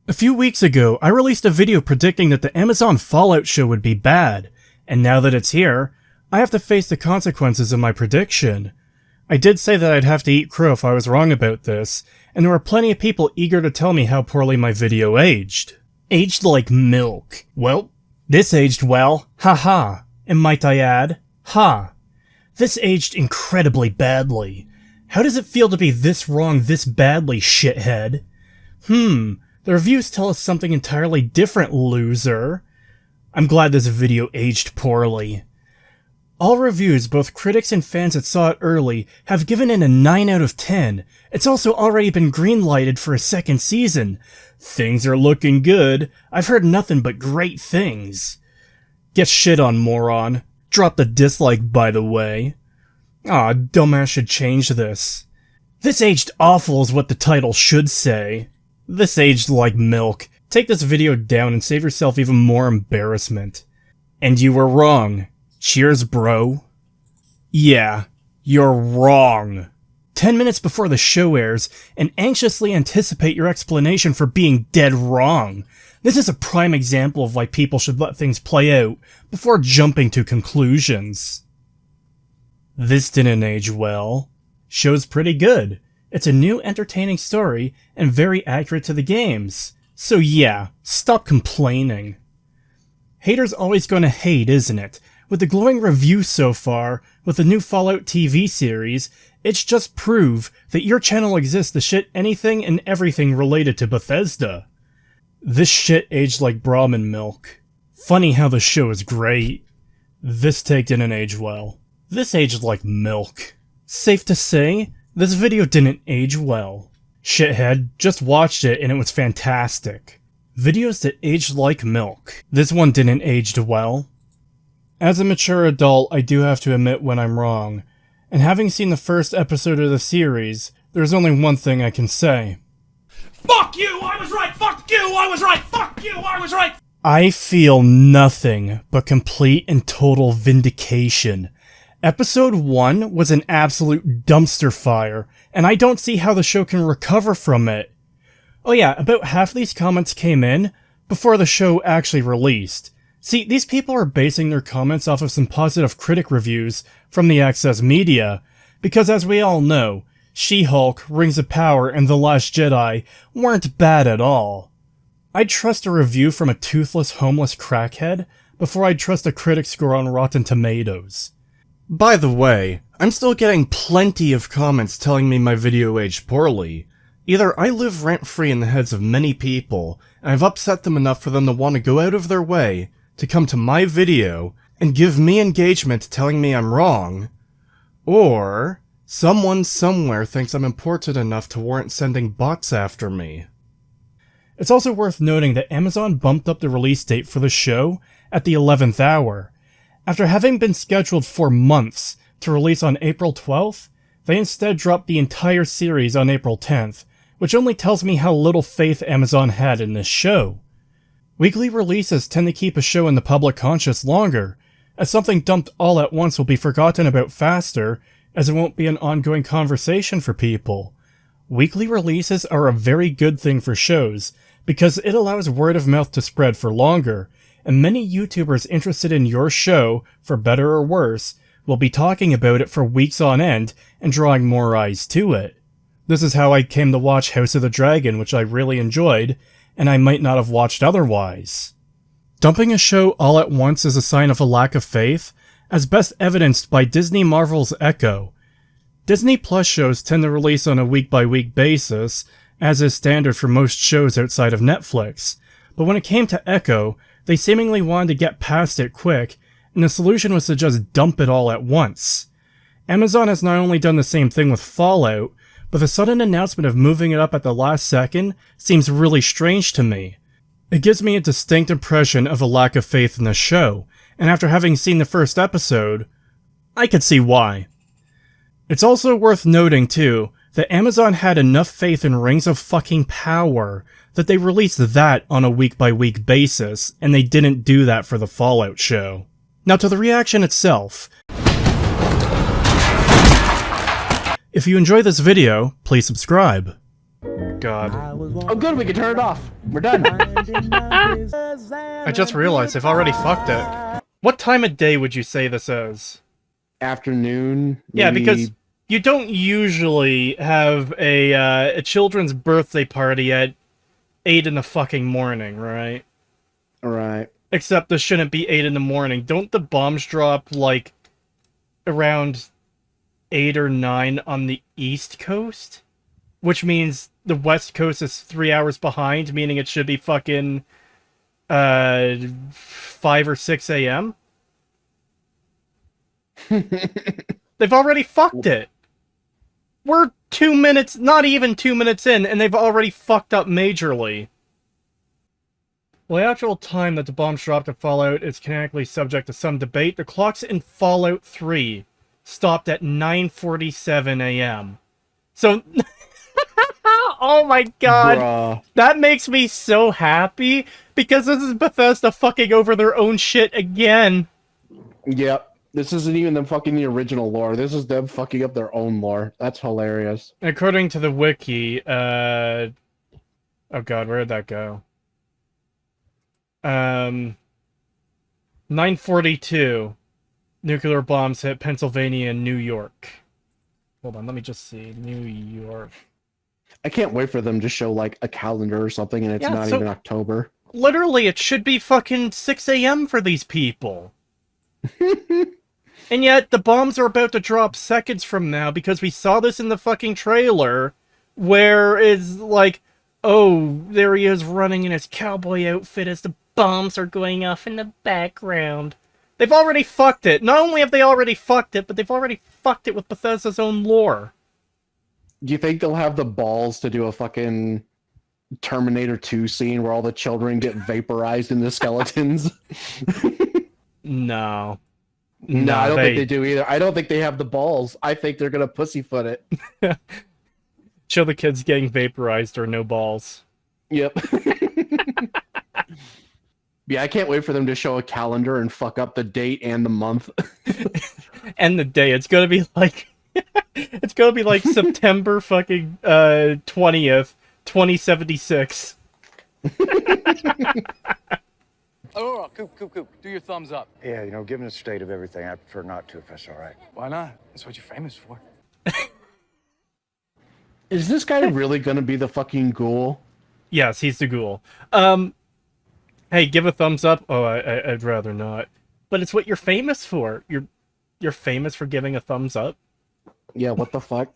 A few weeks ago, I released a video predicting that the Amazon Fallout show would be bad, and now that it's here, I have to face the consequences of my prediction. I did say that I'd have to eat crow if I was wrong about this, and there were plenty of people eager to tell me how poorly my video aged. Aged like milk. Well, this aged well, haha, and might I add, ha. This aged incredibly badly. How does it feel to be this wrong this badly, shithead? The reviews tell us something entirely different, loser. I'm glad this video aged poorly. All reviews, both critics and fans that saw it early, have given it a 9 out of 10. It's also already been greenlighted for a second season. Things are looking good. I've heard nothing but great things. Get shit on, moron. Drop the dislike, by the way. Aw, dumbass should change this. This aged awful is what the title should say. This aged like milk. Take this video down and save yourself even more embarrassment. And you were wrong. Cheers, bro. Yeah, you're wrong. 10 minutes before the show airs, and anxiously anticipate your explanation for being dead wrong. This is a prime example of why people should let things play out before jumping to conclusions. This didn't age well. Show's pretty good. It's a new entertaining story and very accurate to the games. So yeah, stop complaining. Haters always gonna hate, isn't it? With the glowing review so far, with the new Fallout TV series, it's just proof that your channel exists to shit anything and everything related to Bethesda. This shit aged like Brahmin milk. Funny how the show is great. This take didn't age well. This aged like milk. Safe to say, this video didn't age well. Shithead, just watched it and it was fantastic. Videos that aged like milk. This one didn't age well. As a mature adult, I do have to admit when I'm wrong. And having seen the first episode of the series, there's only one thing I can say. Fuck you, I was right! Fuck you, I was right! Fuck you, I was right! I feel nothing but complete and total vindication. Episode 1 was an absolute dumpster fire, and I don't see how the show can recover from it. Oh yeah, about half these comments came in before the show actually released. See, these people are basing their comments off of some positive critic reviews from the excess media, because as we all know, She-Hulk, Rings of Power, and The Last Jedi weren't bad at all. I'd trust a review from a toothless, homeless crackhead before I'd trust a critic score on Rotten Tomatoes. By the way, I'm still getting plenty of comments telling me my video aged poorly. Either I live rent-free in the heads of many people, and I've upset them enough for them to want to go out of their way to come to my video and give me engagement telling me I'm wrong, or someone somewhere thinks I'm important enough to warrant sending bots after me. It's also worth noting that Amazon bumped up the release date for the show at the 11th hour. After having been scheduled for months to release on April 12th, they instead dropped the entire series on April 10th, which only tells me how little faith Amazon had in this show. Weekly releases tend to keep a show in the public conscious longer, as something dumped all at once will be forgotten about faster, as it won't be an ongoing conversation for people. Weekly releases are a very good thing for shows, because it allows word of mouth to spread for longer, and many YouTubers interested in your show, for better or worse, will be talking about it for weeks on end and drawing more eyes to it. This is how I came to watch House of the Dragon, which I really enjoyed, and I might not have watched otherwise. Dumping a show all at once is a sign of a lack of faith, as best evidenced by Disney Marvel's Echo. Disney Plus shows tend to release on a week-by-week basis, as is standard for most shows outside of Netflix, but when it came to Echo, they seemingly wanted to get past it quick, and the solution was to just dump it all at once. Amazon has not only done the same thing with Fallout, but the sudden announcement of moving it up at the last second seems really strange to me. It gives me a distinct impression of a lack of faith in the show, and after having seen the first episode, I could see why. It's also worth noting, too, that Amazon had enough faith in Rings of fucking Power that they released that on a week-by-week basis, and they didn't do that for the Fallout show. Now to the reaction itself. If you enjoy this video, please subscribe. God. Oh, good, we can turn it off. We're done. I just realized I've already fucked it. What time of day would you say this is? Afternoon. Yeah, Maybe... because you don't usually have a children's birthday party at 8 in the fucking morning, right? Right. Except this shouldn't be 8 in the morning. Don't the bombs drop, like, around 8 or 9 on the East Coast? Which means the West Coast is 3 hours behind, meaning it should be fucking, 5 or 6 a.m.? They've already fucked it! We're 2 minutes, not even 2 minutes in, and they've already fucked up majorly. Well, the actual time that the bombs dropped in Fallout is canonically subject to some debate. The clocks in Fallout 3 stopped at 9:47 a.m. So, oh my god, Bruh. that makes me so happy, because this is Bethesda fucking over their own shit again. Yep. This isn't even them fucking the original lore. This is them fucking up their own lore. That's hilarious. According to the wiki, oh god, where did that go? 9:42. Nuclear bombs hit Pennsylvania and New York. Hold on, let me just see. New York. I can't wait for them to show, like, a calendar or something, and it's Yeah, not so- even October. Literally, it should be fucking 6 a.m. for these people. And yet, the bombs are about to drop seconds from now, because we saw this in the fucking trailer, where it's like, oh, there he is running in his cowboy outfit as the bombs are going off in the background. They've already fucked it. Not only have they already fucked it, but they've already fucked it with Bethesda's own lore. Do you think they'll have the balls to do a fucking Terminator 2 scene where all the children get vaporized into skeletons? No. No, I don't think they do either. I don't think they have the balls. I think they're gonna pussyfoot it. Show the kids getting vaporized or no balls. Yep. Yeah, I can't wait for them to show a calendar and fuck up the date and the month. And the day. It's gonna be like... it's gonna be like September fucking 20th, 2076. Oh, Coop, do your thumbs up. Yeah, you know, given the state of everything, I prefer not to if that's all right. Why not? That's what you're famous for. Is this guy really gonna be the fucking ghoul? Yes, he's the ghoul. Hey, give a thumbs up. Oh, I'd rather not. But it's what you're famous for. You're famous for giving a thumbs up. Yeah, what the fuck?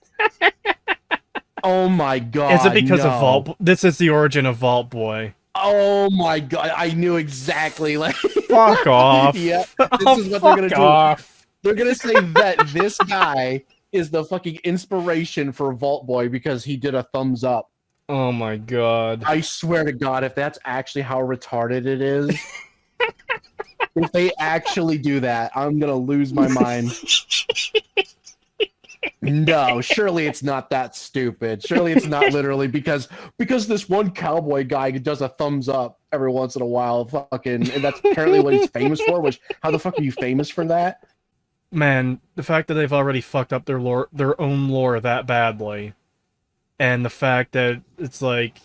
Oh my god. Is it because of no. Vault? This is the origin of Vault Boy. Oh my god, I knew exactly. Like, Fuck off. Yeah, Oh, this is what fuck they're gonna off. do. They're gonna say that this guy is the fucking inspiration for Vault Boy because he did a thumbs up. Oh my god. I swear to God, if that's actually how retarded it is, if they actually do that, I'm gonna lose my mind. No, surely it's not that stupid. Surely it's not literally because this one cowboy guy does a thumbs up every once in a while, fucking, and that's apparently what he's famous for. Which, how the fuck are you famous for that? Man, the fact that they've already fucked up their lore, their own lore that badly, and the fact that it's like,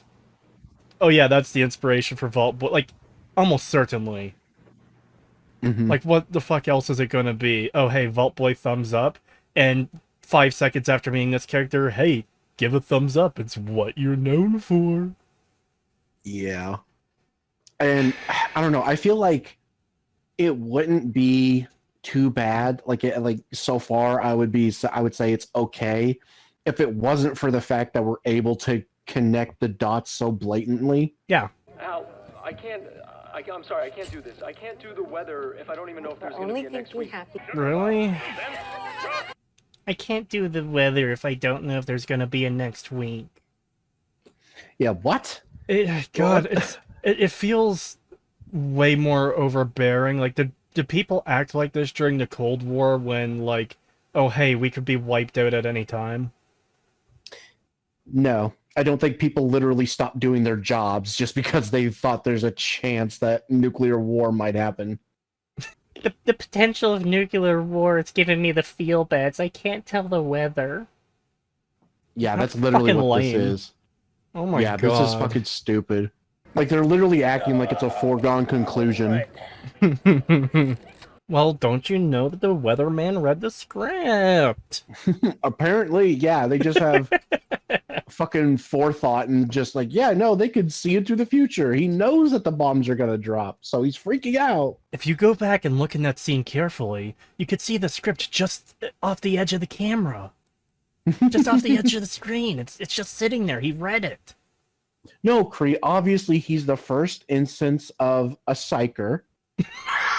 oh yeah, that's the inspiration for Vault Boy, like, almost certainly. Mm-hmm. Like, what the fuck else is it gonna be? Oh, hey, Vault Boy thumbs up, and 5 seconds after meeting this character, hey, give a thumbs up. It's what you're known for. Yeah. And I don't know, I feel like it wouldn't be too bad. Like so far, I would say it's okay if it wasn't for the fact that we're able to connect the dots so blatantly. Yeah. Al, I'm sorry, I can't do this. I can't do the weather if I don't even know if there's going to be a next week. Really? I can't do the weather if I don't know if there's gonna be a next week. Yeah, what? God, it feels way more overbearing. Like, did people act like this during the Cold War when, like, oh hey, we could be wiped out at any time? No, I don't think people literally stopped doing their jobs just because they thought there's a chance that nuclear war might happen. The potential of nuclear war is giving me the feel bads. I can't tell the weather. Yeah, That's that's literally fucking what lame. this is. Oh my yeah, god. this is fucking stupid. Like, they're literally acting like it's a foregone conclusion. Well, don't you know that the weatherman read the script? Apparently, yeah, they just have fucking forethought and just like, yeah, no, they could see into the future. He knows that the bombs are gonna drop, so he's freaking out. If you go back and look in that scene carefully, you could see the script just off the edge of the camera. Just off the edge of the screen. It's just sitting there. He read it. No, Kree, obviously he's the first instance of a psyker.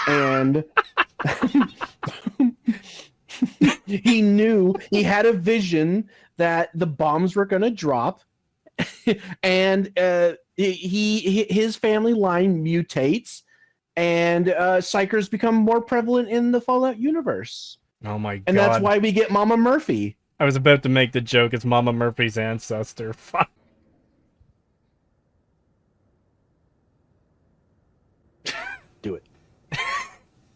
And he knew, he had a vision that the bombs were going to drop, and his family line mutates, and psychers become more prevalent in the Fallout universe. Oh my god. And that's why we get Mama Murphy. I was about to make the joke, it's Mama Murphy's ancestor. Fuck. Do it.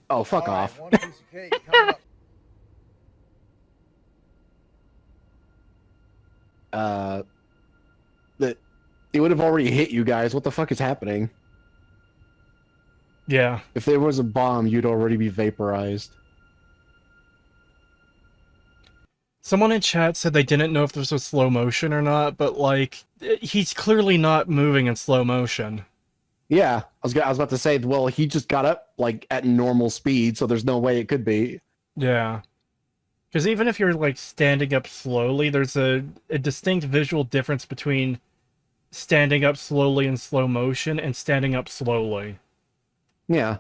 Oh, fuck off. One piece of cake coming up. That it would have already hit you guys. What the fuck is happening? Yeah. If there was a bomb, you'd already be vaporized. Someone in chat said they didn't know if this was slow motion or not, but, like, he's clearly not moving in slow motion. Yeah, I was about to say, well, he just got up, like, at normal speed, so there's no way it could be. Yeah. Because even if you're, like, standing up slowly, there's a distinct visual difference between standing up slowly in slow motion and standing up slowly. Yeah.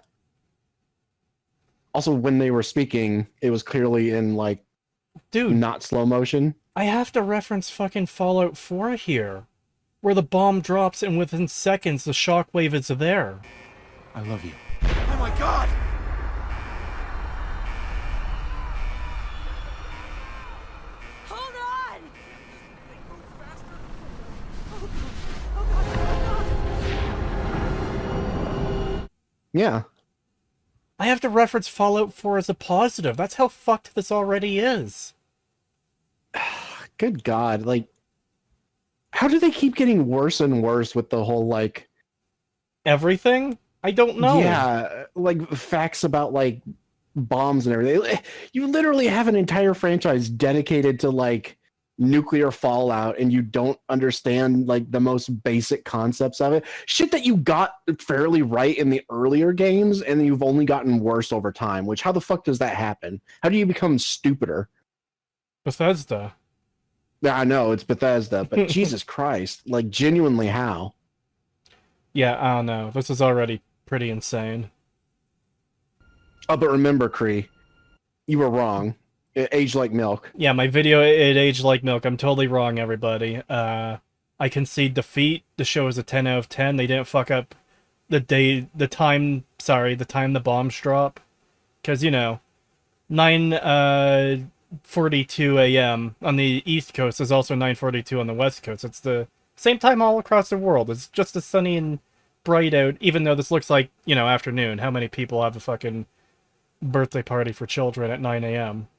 Also, when they were speaking, it was clearly in, like, Dude, not slow motion. I have to reference fucking Fallout 4 here, where the bomb drops and within seconds the shockwave is there. I love you. Oh my god! Hold on! Yeah. I have to reference Fallout 4 as a positive. That's how fucked this already is. Good God. Like, how do they keep getting worse and worse with the whole, like... Everything? I don't know. Yeah, like, facts about, like, bombs and everything. You literally have an entire franchise dedicated to, like, nuclear fallout, and you don't understand, like, the most basic concepts of it. Shit that you got fairly right in the earlier games, and you've only gotten worse over time, which, how the fuck does that happen? How do you become stupider? Bethesda. Yeah, I know, it's Bethesda, but Jesus Christ, like, genuinely how? Yeah, I don't know. This is already pretty insane. Oh, but remember, Kree, you were wrong. It aged like milk. Yeah, my video, it aged like milk. I'm totally wrong, everybody. I concede defeat. The show is a 10 out of 10. They didn't fuck up the time the bombs drop. Because, you know, 9:42 a.m. on the East Coast is also 9:42 on the West Coast. It's the same time all across the world. It's just as sunny and bright out, even though this looks like, you know, afternoon. How many people have a fucking birthday party for children at 9 a.m.?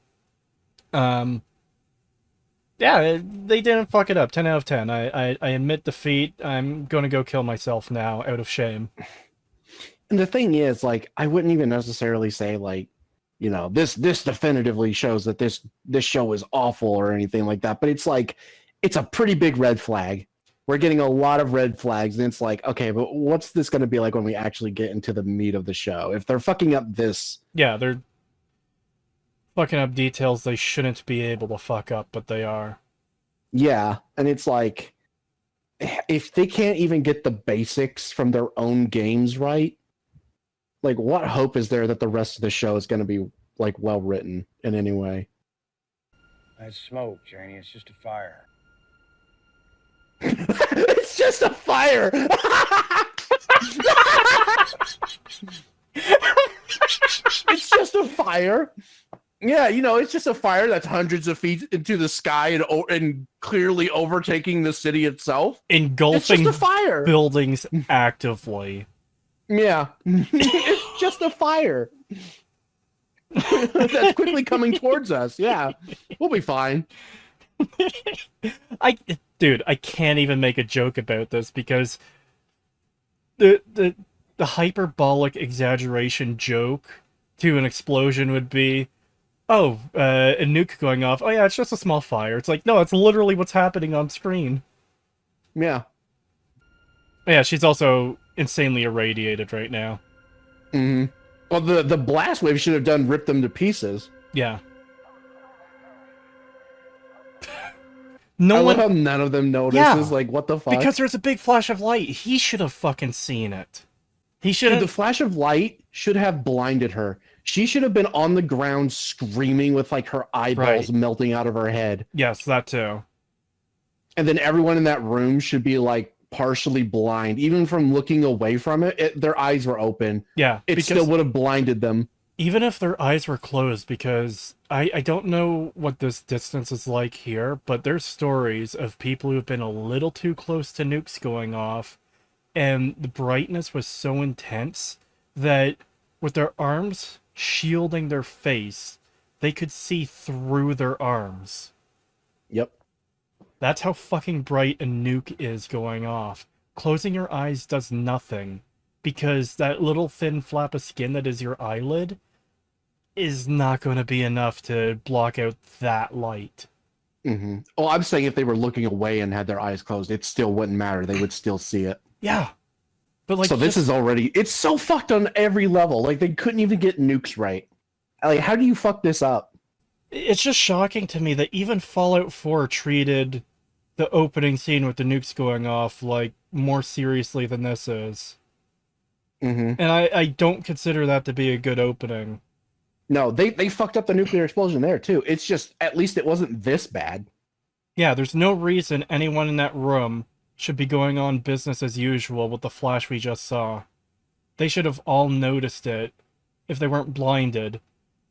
Yeah, they didn't fuck it up. 10 out of 10. I admit defeat. I'm gonna go kill myself now, out of shame. And the thing is, like, I wouldn't even necessarily say, like, you know, this definitively shows that this show is awful or anything like that. But it's like, it's a pretty big red flag. We're getting a lot of red flags, and it's like, okay, but what's this going to be like when we actually get into the meat of the show? If they're fucking up this... Yeah, they're fucking up details they shouldn't be able to fuck up, but they are. Yeah, and it's like, if they can't even get the basics from their own games right, like, what hope is there that the rest of the show is going to be, like, well written in any way? That's smoke, Janie. It's just a fire. It's just a fire! It's just a fire. Yeah, you know, it's just a fire that's hundreds of feet into the sky and clearly overtaking the city itself. Engulfing It's just a fire. buildings actively. Yeah. It's just a fire. That's quickly coming towards us. Yeah. We'll be fine. Dude, I can't even make a joke about this because the hyperbolic exaggeration joke to an explosion would be, oh, a nuke going off. Oh yeah, it's just a small fire. It's like, no, it's literally what's happening on screen. Yeah. Yeah, she's also insanely irradiated right now. Mm-hmm. Well, the blast wave should have done ripped them to pieces. Yeah. I love how none of them notices. Yeah, like, what the fuck? because there's a big flash of light. He should have fucking seen it. He should Dude, have. the flash of light should have blinded her. She should have been on the ground screaming with like her eyeballs melting out of her head. Yes, that too. And then everyone in that room should be like partially blind, even from looking away from it. Their eyes were open. Yeah, it still would have blinded them. Even if their eyes were closed, because I don't know what this distance is like here, but there's stories of people who've been a little too close to nukes going off, and the brightness was so intense that with their arms shielding their face, they could see through their arms. Yep. That's how fucking bright a nuke is going off. Closing your eyes does nothing, because that little thin flap of skin that is your eyelid is not going to be enough to block out that light. Mm-hmm. Well, I'm saying if they were looking away and had their eyes closed, it still wouldn't matter. They would still see it. Yeah. But like, so this is already, it's so fucked on every level. Like, they couldn't even get nukes right. Like, how do you fuck this up? It's just shocking to me that even Fallout 4 treated the opening scene with the nukes going off like more seriously than this is. Mm-hmm. And I don't consider that to be a good opening. No, they fucked up the nuclear explosion there too. It's just, at least it wasn't this bad. Yeah, there's no reason anyone in that room should be going on business as usual with the flash we just saw. They should have all noticed it if they weren't blinded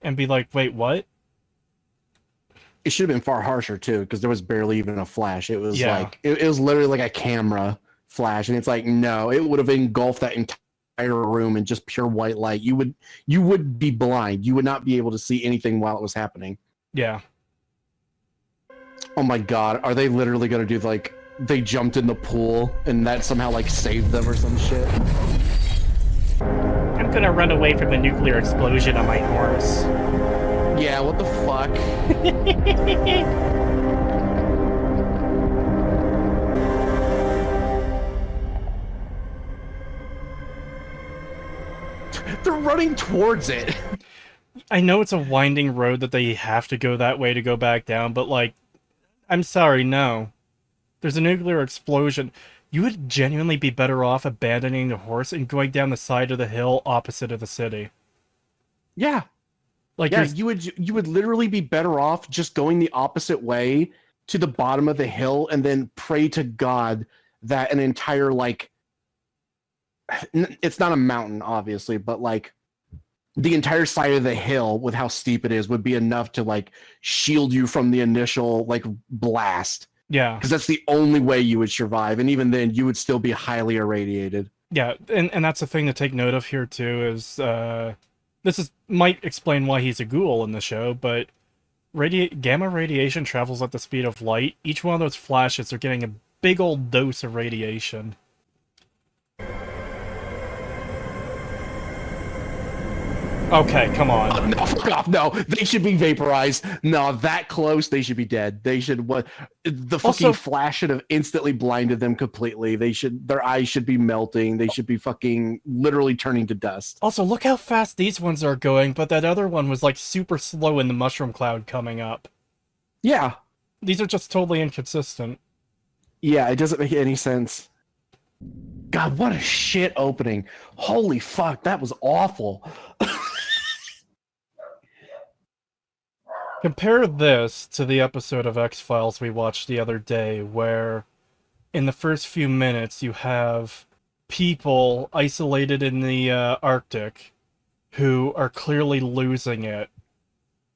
and be like, wait, what? It should have been far harsher too, because there was barely even a flash. It was like, it was literally like a camera flash, and it's like, no, it would have engulfed that entire room in just pure white light. You would be blind. You would not be able to see anything while it was happening. Yeah. Oh my god, are they literally gonna do like, they jumped in the pool and that somehow like saved them or some shit? I'm gonna run away from the nuclear explosion on my horse. Yeah, what the fuck? They're running towards it. I know it's a winding road that they have to go that way to go back down, but like, I'm sorry, no. There's a nuclear explosion. You would genuinely be better off abandoning the horse and going down the side of the hill opposite of the city. Yeah. Like, yeah, you would literally be better off just going the opposite way to the bottom of the hill and then pray to God that an entire, like, it's not a mountain, obviously, but like the entire side of the hill with how steep it is would be enough to like shield you from the initial like blast. Yeah. Because that's the only way you would survive. And even then you would still be highly irradiated. Yeah, and that's the thing to take note of here too is might explain why he's a ghoul in the show, but gamma radiation travels at the speed of light. Each one of those flashes are getting a big old dose of radiation. Okay, come on. Oh, no, fuck off. No, they should be vaporized. No, that close, they should be dead. They should, what? The fucking flash should have instantly blinded them completely. Their eyes should be melting. They should be fucking literally turning to dust. Also, look how fast these ones are going, but that other one was like super slow in the mushroom cloud coming up. Yeah. These are just totally inconsistent. Yeah, it doesn't make any sense. God, what a shit opening. Holy fuck, that was awful. Compare this to the episode of X-Files we watched the other day, where in the first few minutes you have people isolated in the Arctic who are clearly losing it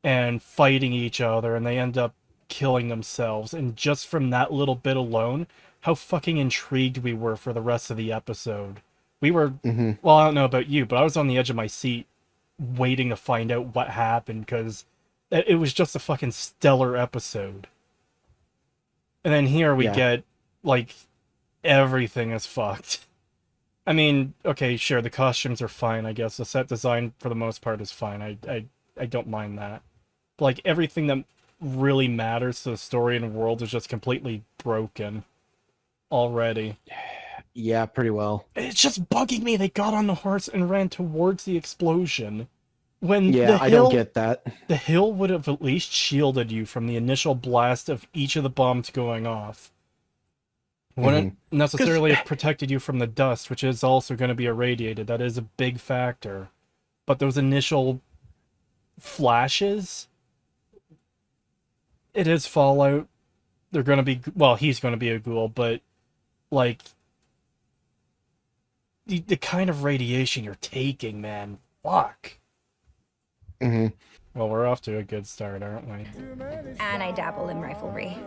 and fighting each other, and they end up killing themselves. And just from that little bit alone, how fucking intrigued we were for the rest of the episode. We were, well, I don't know about you, but I was on the edge of my seat waiting to find out what happened, because it was just a fucking stellar episode. And then here we Yeah. get, like, everything is fucked. I mean, okay, sure, the costumes are fine, I guess. The set design, for the most part, is fine. I don't mind that. But, like, everything that really matters to the story and world is just completely broken already. Yeah, pretty well. It's just bugging me they got on the horse and ran towards the explosion. When Yeah, I don't get that. The hill would have at least shielded you from the initial blast of each of the bombs going off. Wouldn't necessarily have protected you from the dust, which is also going to be irradiated. That is a big factor. But those initial flashes, it is Fallout. They're going to be, well, he's going to be a ghoul, but, like, the kind of radiation you're taking, man, fuck. Mm-hmm. Well, we're off to a good start, aren't we? And I dabble in riflery.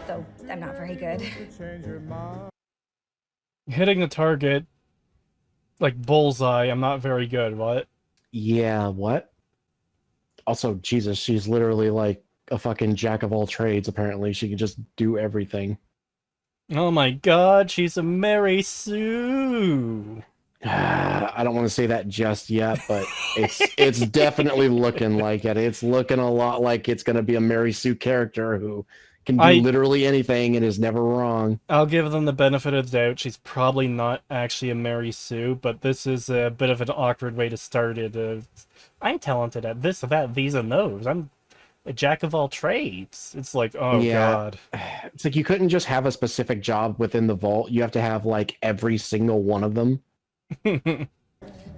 Though I'm not very good. Hitting the target, like bullseye, I'm not very good, what? Yeah, what? Also, Jesus, she's literally like a fucking jack of all trades, apparently. She can just do everything. Oh my god, she's a Mary Sue! I don't want to say that just yet, but it's definitely looking like it. It's looking a lot like it's going to be a Mary Sue character who can do literally anything and is never wrong. I'll give them the benefit of the doubt. She's probably not actually a Mary Sue, but this is a bit of an awkward way to start it. I'm talented at this, that, these, and those. I'm a jack of all trades. It's like, oh god. It's like you couldn't just have a specific job within the vault. You have to have like every single one of them.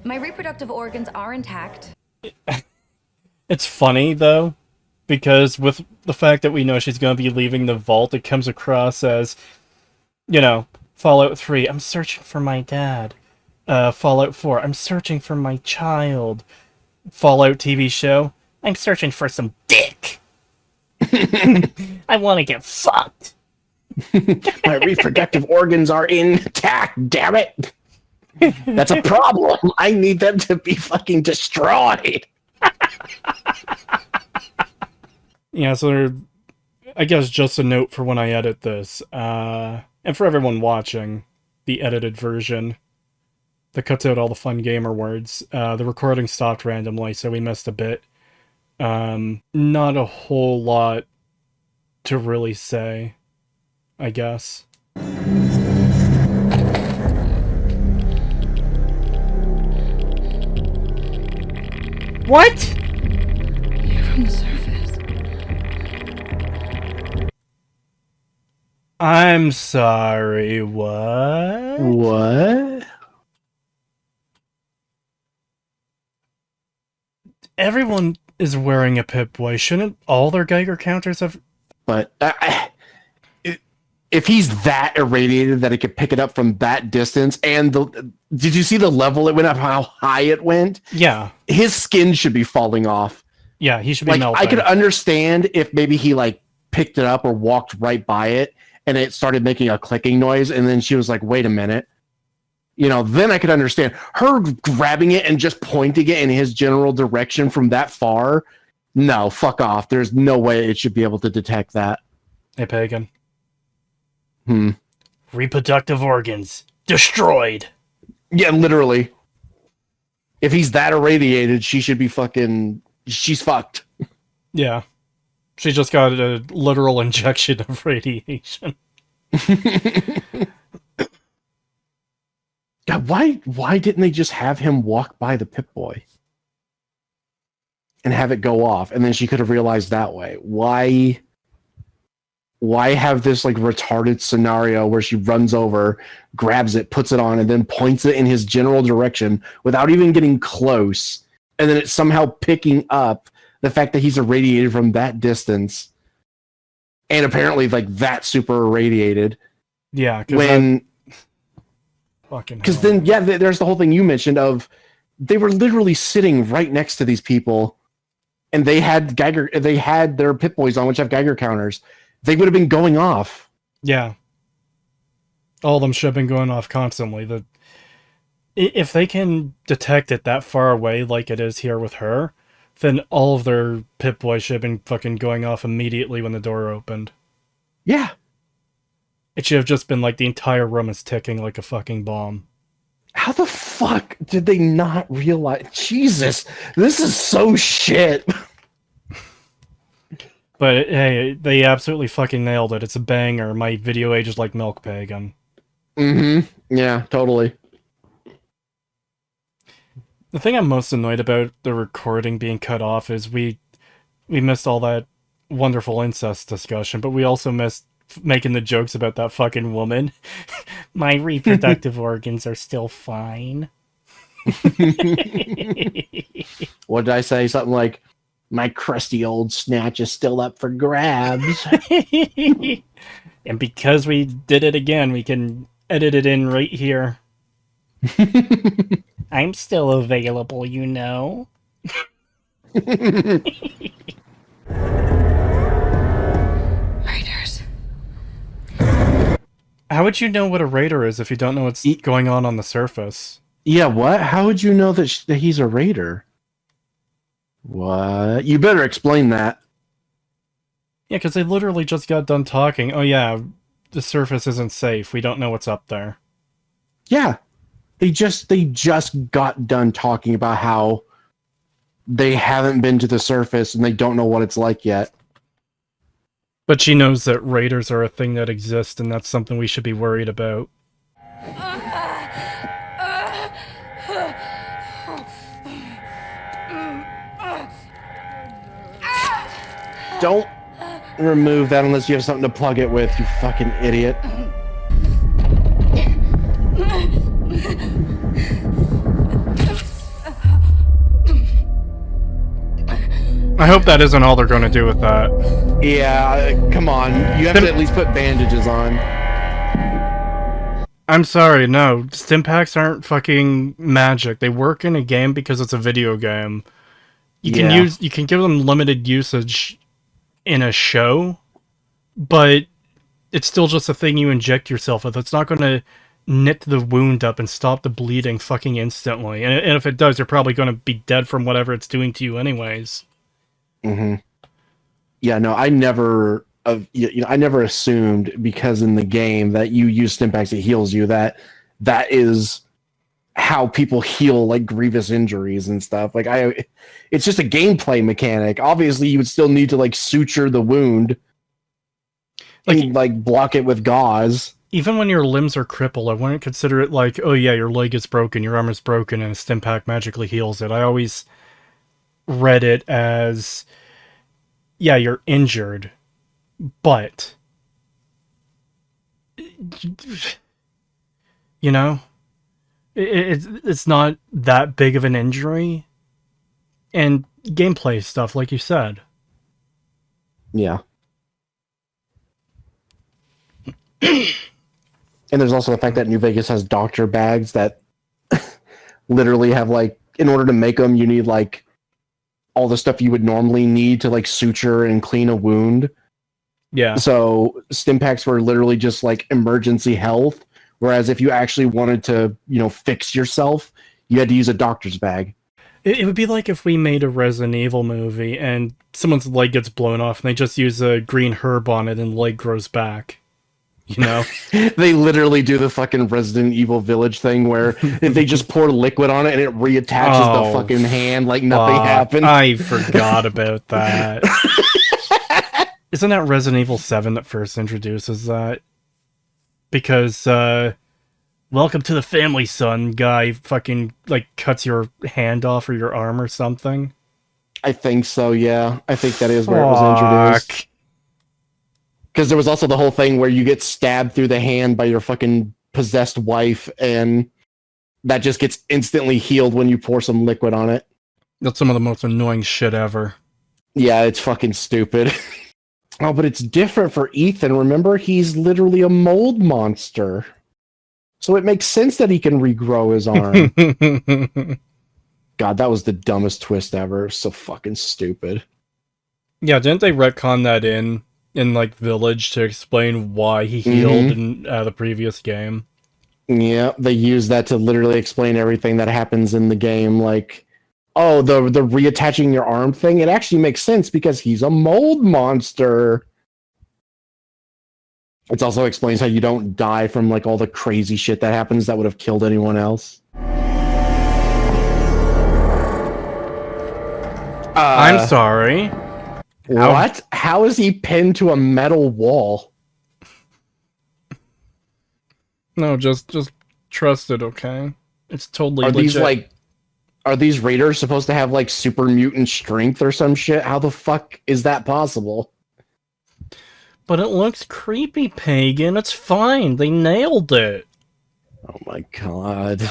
My reproductive organs are intact. It's funny, though, because with the fact that we know she's going to be leaving the vault, it comes across as, you know, Fallout 3, I'm searching for my dad. Fallout 4, I'm searching for my child. Fallout TV show, I'm searching for some dick. I want to get fucked. My reproductive organs are intact, damn it. That's a problem. I need them to be fucking destroyed. Yeah, so I guess just a note for when I edit this, and for everyone watching the edited version that cuts out all the fun gamer words, the recording stopped randomly, so we missed a bit. Not a whole lot to really say, I guess. What? You're from the surface. I'm sorry, what? What? Everyone is wearing a Pip-Boy. Shouldn't all their Geiger counters have... But if he's that irradiated that it could pick it up from that distance, and did you see the level it went up, how high it went? Yeah. His skin should be falling off. Yeah, he should be Like, melting. I could understand if maybe he like picked it up or walked right by it and it started making a clicking noise, and then she was like, wait a minute. You know, then I could understand her grabbing it and just pointing it in his general direction from that far. No, fuck off. There's no way it should be able to detect that. Hey, Pagan. Hmm. Reproductive organs destroyed. Yeah, literally. If he's that irradiated, she should be fucking... She's fucked. Yeah. She just got a literal injection of radiation. God, why didn't they just have him walk by the Pip-Boy? And have it go off, and then she could have realized that way. Why have this like retarded scenario where she runs over, grabs it, puts it on, and then points it in his general direction without even getting close, and then it's somehow picking up the fact that he's irradiated from that distance, and apparently like that super irradiated. Yeah, because then there's the whole thing you mentioned of they were literally sitting right next to these people, and they had their Pip-Boys on, which have Geiger counters. They would have been going off. Yeah. All of them should have been going off constantly. If they can detect it that far away like it is here with her, then all of their Pip-Boys should have been fucking going off immediately when the door opened. Yeah. It should have just been like the entire room is ticking like a fucking bomb. How the fuck did they not realize? Jesus, this is so shit. But hey, they absolutely fucking nailed it. It's a banger. My video age is like milk, Pagan. Mm-hmm. Yeah, totally. The thing I'm most annoyed about the recording being cut off is we missed all that wonderful incest discussion, but we also missed making the jokes about that fucking woman. My reproductive organs are still fine. What did I say? Something like, my crusty old snatch is still up for grabs. And because we did it again, we can edit it in right here. I'm still available, you know. Raiders. How would you know what a raider is if you don't know what's going on the surface? Yeah, what? How would you know that he's a raider? What? You better explain that. Yeah, because they literally just got done talking. Oh yeah, the surface isn't safe. We don't know what's up there. Yeah. They just got done talking about how they haven't been to the surface and they don't know what it's like yet. But she knows that raiders are a thing that exists, and that's something we should be worried about. Don't remove that unless you have something to plug it with, you fucking idiot. I hope that isn't all they're going to do with that. Yeah, come on. You have to at least put bandages on. I'm sorry, no. Stimpaks aren't fucking magic. They work in a game because it's a video game. You can give them limited usage in a show, but it's still just a thing you inject yourself with. It's not going to knit the wound up and stop the bleeding fucking instantly. And if it does, you're probably going to be dead from whatever it's doing to you anyways. Mm-hmm. Yeah, no, I never assumed because in the game that you use Stimpaks, it heals you. That is how people heal like grievous injuries and stuff. Like it's just a gameplay mechanic. Obviously, you would still need to like suture the wound, and like block it with gauze. Even when your limbs are crippled, I wouldn't consider it like, oh yeah, your leg is broken, your arm is broken, and a Stimpak magically heals it. I always read it as, yeah, you're injured, but you know, it's not that big of an injury, and gameplay stuff, like you said. Yeah. And there's also the fact that New Vegas has doctor bags that literally have like, in order to make them, you need like all the stuff you would normally need to like suture and clean a wound. Yeah. So Stimpaks were literally just like emergency health. Whereas if you actually wanted to, fix yourself, you had to use a doctor's bag. It would be like if we made a Resident Evil movie and someone's leg gets blown off and they just use a green herb on it and leg grows back. You know? They literally do the fucking Resident Evil Village thing where they just pour liquid on it and it reattaches the fucking hand like nothing happened. I forgot about that. Isn't that Resident Evil 7 that first introduces that? Because, welcome to the family, son guy fucking, like, cuts your hand off or your arm or something. I think so, yeah. I think that is where it was introduced. Because there was also the whole thing where you get stabbed through the hand by your fucking possessed wife, and that just gets instantly healed when you pour some liquid on it. That's some of the most annoying shit ever. Yeah, it's fucking stupid. Oh, but it's different for Ethan. Remember, he's literally a mold monster. So it makes sense that he can regrow his arm. God, that was the dumbest twist ever. So fucking stupid. Yeah, didn't they retcon that in like Village to explain why he healed in the previous game? Yeah, they use that to literally explain everything that happens in the game. Like, oh, the reattaching your arm thing, it actually makes sense because he's a mold monster. It also explains how you don't die from like all the crazy shit that happens that would have killed anyone else. I'm sorry. What? How is he pinned to a metal wall? No, just trust it, okay? It's totally Are these legit. like, are these raiders supposed to have like super mutant strength or some shit? How the fuck is that possible? But it looks creepy, Pagan. It's fine. They nailed it. Oh my god.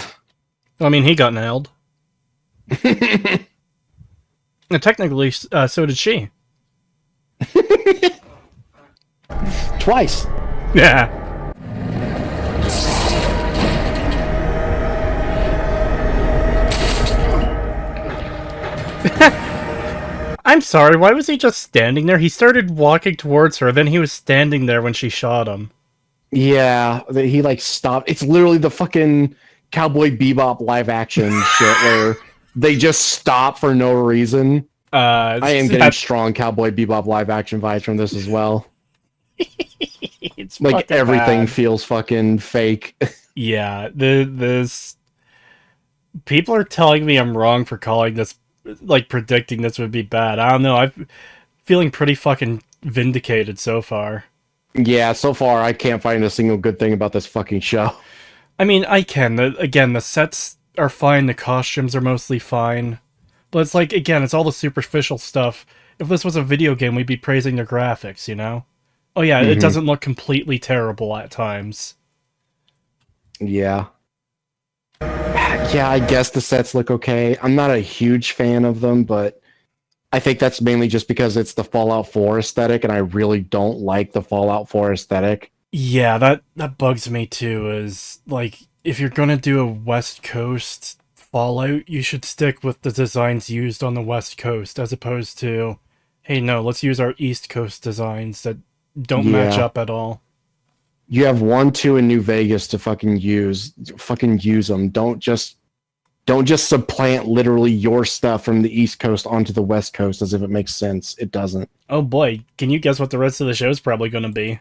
I mean, he got nailed. And technically, so did she. Twice. Yeah. I'm sorry, why was he just standing there? He started walking towards her, then he was standing there when she shot him. Yeah, he like stopped. It's literally the fucking Cowboy Bebop live action shit where they just stop for no reason. I am getting strong Cowboy Bebop live action vibes from this as well. It's like everything bad. feels fucking fake. Yeah, this people are telling me I'm wrong for calling this, like predicting this would be bad. I don't know. I'm feeling pretty fucking vindicated so far. Yeah, so far I can't find a single good thing about this fucking show. I mean, I can. Again, the sets are fine, the costumes are mostly fine. But it's like, again, it's all the superficial stuff. If this was a video game, we'd be praising the graphics, you know? Oh yeah, it doesn't look completely terrible at times. Yeah. Yeah, I guess the sets look okay. I'm not a huge fan of them, but I think that's mainly just because it's the Fallout 4 aesthetic, and I really don't like the Fallout 4 aesthetic. Yeah, that bugs me too, is, like, if you're gonna do a West Coast Fallout, you should stick with the designs used on the West Coast, as opposed to, hey, no, let's use our East Coast designs that don't match up at all. You have 1, 2 in New Vegas to fucking use. Fucking use them. Don't just supplant literally your stuff from the East Coast onto the West Coast as if it makes sense. It doesn't. Oh boy, can you guess what the rest of the show's probably gonna be?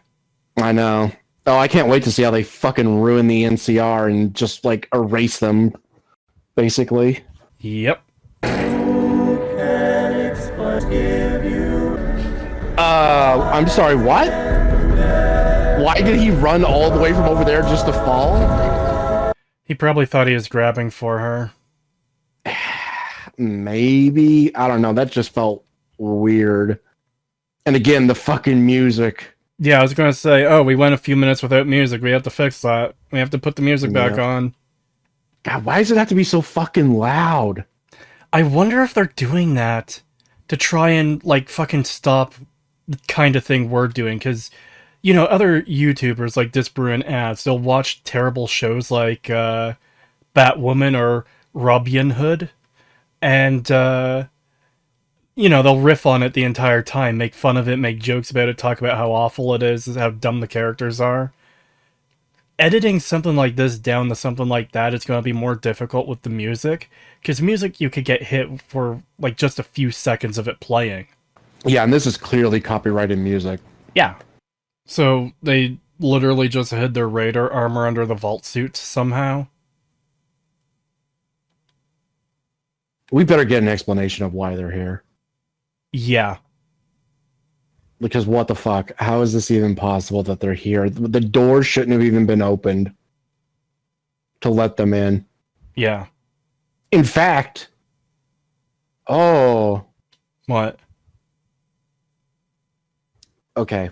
I know. Oh, I can't wait to see how they fucking ruin the NCR and just, like, erase them, basically. Yep. I'm sorry, what? Why did he run all the way from over there just to fall? He probably thought he was grabbing for her. Maybe. I don't know. That just felt weird. And again, the fucking music. Yeah, I was gonna say, oh, we went a few minutes without music. We have to fix that. We have to put the music back on. God, why does it have to be so fucking loud? I wonder if they're doing that to try and, like, fucking stop the kind of thing we're doing, because, you know, other YouTubers like Disbrew and Ads, they'll watch terrible shows like Batwoman or Robin Hood, and, you know, they'll riff on it the entire time, make fun of it, make jokes about it, talk about how awful it is, how dumb the characters are. Editing something like this down to something like that is going to be more difficult with the music, because music you could get hit for, like, just a few seconds of it playing. Yeah, and this is clearly copyrighted music. Yeah. So they literally just hid their Raider armor under the vault suits somehow. We better get an explanation of why they're here. Yeah. Because what the fuck? How is this even possible that they're here? The doors shouldn't have even been opened to let them in. Yeah. In fact... Oh. What? Okay.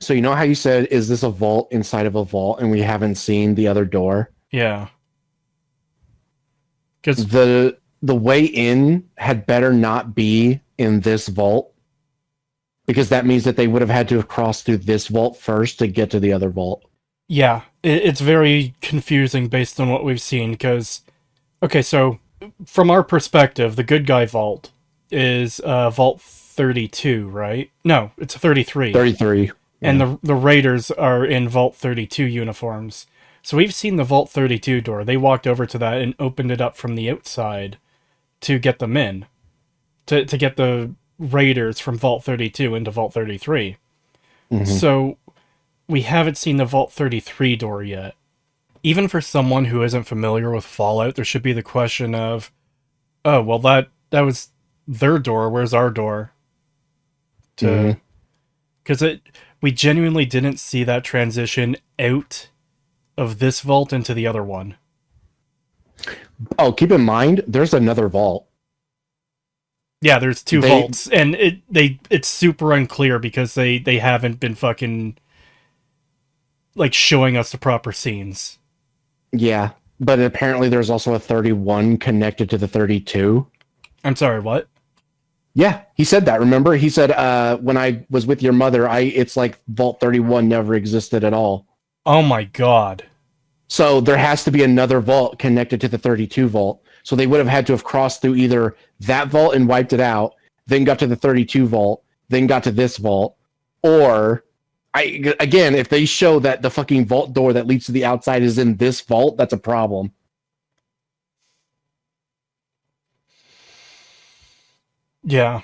So you know how you said, is this a vault inside of a vault, and we haven't seen the other door? Yeah. Because the way in had better not be in this vault, because that means that they would have had to have crossed through this vault first to get to the other vault. yeah, it's very confusing based on what we've seen, because, okay, so from our perspective, the good guy vault is vault 32, right? No, it's 33. 33. And the Raiders are in Vault 32 uniforms. So we've seen the Vault 32 door. They walked over to that and opened it up from the outside to get them in. To get the Raiders from Vault 32 into Vault 33. Mm-hmm. So we haven't seen the Vault 33 door yet. Even for someone who isn't familiar with Fallout, there should be the question of, oh, well, that was their door, where's our door? Because we genuinely didn't see that transition out of this vault into the other one. Oh, keep in mind, there's another vault. Yeah, there's two vaults, and it's super unclear because they haven't been fucking like showing us the proper scenes. Yeah, but apparently there's also a 31 connected to the 32. I'm sorry, what? Yeah, he said that. Remember, he said when I was with your mother, it's like Vault 31 never existed at all. Oh my god. So there has to be another vault connected to the 32 vault. So they would have had to have crossed through either that vault and wiped it out, then got to the 32 vault, then got to this vault, or again, if they show that the fucking vault door that leads to the outside is in this vault, that's a problem. Yeah.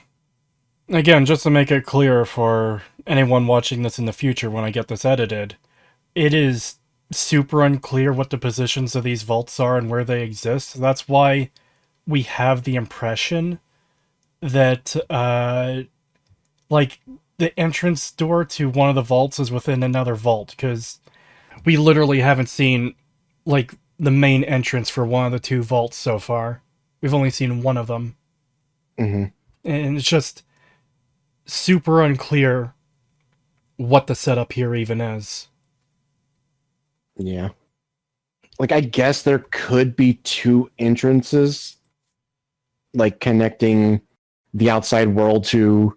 Again, just to make it clear for anyone watching this in the future when I get this edited, it is super unclear what the positions of these vaults are and where they exist. That's why we have the impression that, like, the entrance door to one of the vaults is within another vault, because we literally haven't seen, like, the main entrance for one of the two vaults so far. We've only seen one of them. Mm-hmm. And it's just super unclear what the setup here even is. Yeah. Like, I guess there could be two entrances, like, connecting the outside world to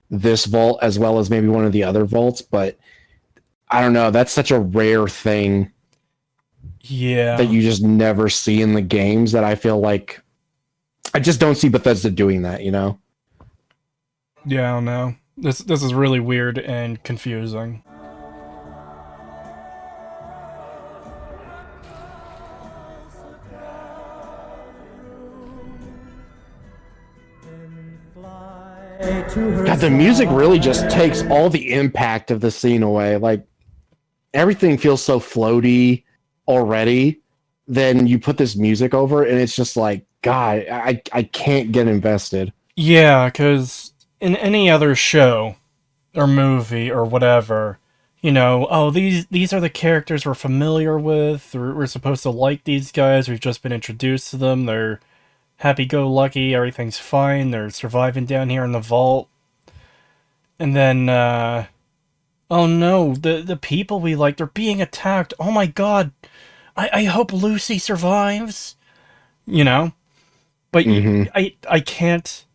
this vault as well as maybe one of the other vaults, but I don't know. That's such a rare thing. Yeah. That you just never see in the games that I feel like I just don't see Bethesda doing that, you know? Yeah, I don't know. This is really weird and confusing. God, the music really just takes all the impact of the scene away. Like, everything feels so floaty already. Then you put this music over, and it's just like, God, I can't get invested. Yeah, because in any other show or movie or whatever, you know, oh, these are the characters we're familiar with. We're supposed to like these guys. We've just been introduced to them. They're happy-go-lucky. Everything's fine. They're surviving down here in the vault. And then, oh no, the people we like, they're being attacked. Oh my god. I hope Lucy survives. You know? But I can't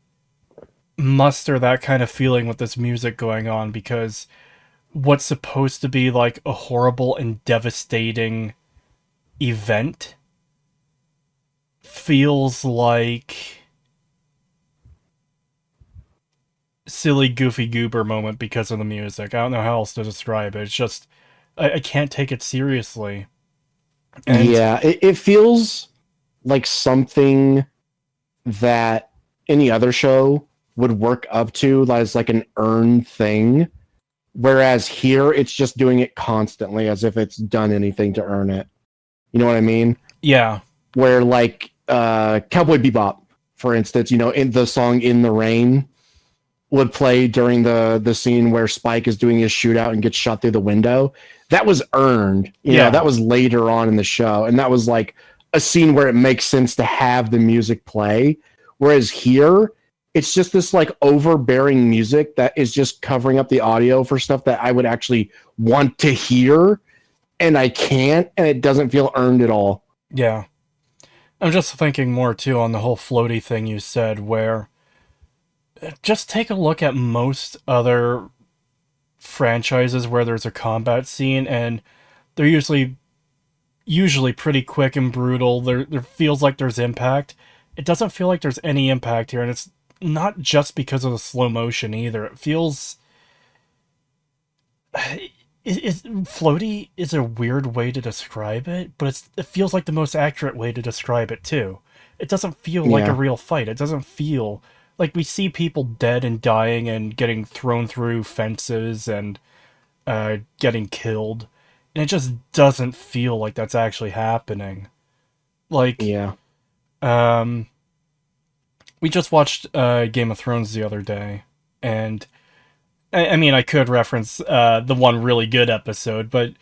muster that kind of feeling with this music going on, because what's supposed to be like a horrible and devastating event feels like silly goofy goober moment because of the music. I don't know how else to describe it. It's just I can't take it seriously. And yeah, it feels like something that any other show would work up to as like an earned thing, whereas here it's just doing it constantly as if it's done anything to earn it. You know what I mean? Yeah. Where like Cowboy Bebop, for instance, you know, in the song "In the Rain" would play during the scene where Spike is doing his shootout and gets shot through the window. That was earned. You know, that was later on in the show, and that was like a scene where it makes sense to have the music play. Whereas here, it's just this like overbearing music that is just covering up the audio for stuff that I would actually want to hear, and I can't, and it doesn't feel earned at all. Yeah. I'm just thinking more too on the whole floaty thing you said, where just take a look at most other franchises where there's a combat scene, and they're usually pretty quick and brutal. There feels like there's impact. It doesn't feel like there's any impact here, and it's not just because of the slow motion either. It feels floaty is a weird way to describe it, but it feels like the most accurate way to describe it too. It doesn't feel like a real fight. It doesn't feel like we see people dead and dying and getting thrown through fences and getting killed, and it just doesn't feel like that's actually happening. Like, Yeah. we just watched Game of Thrones the other day, and I mean, I could reference the one really good episode, but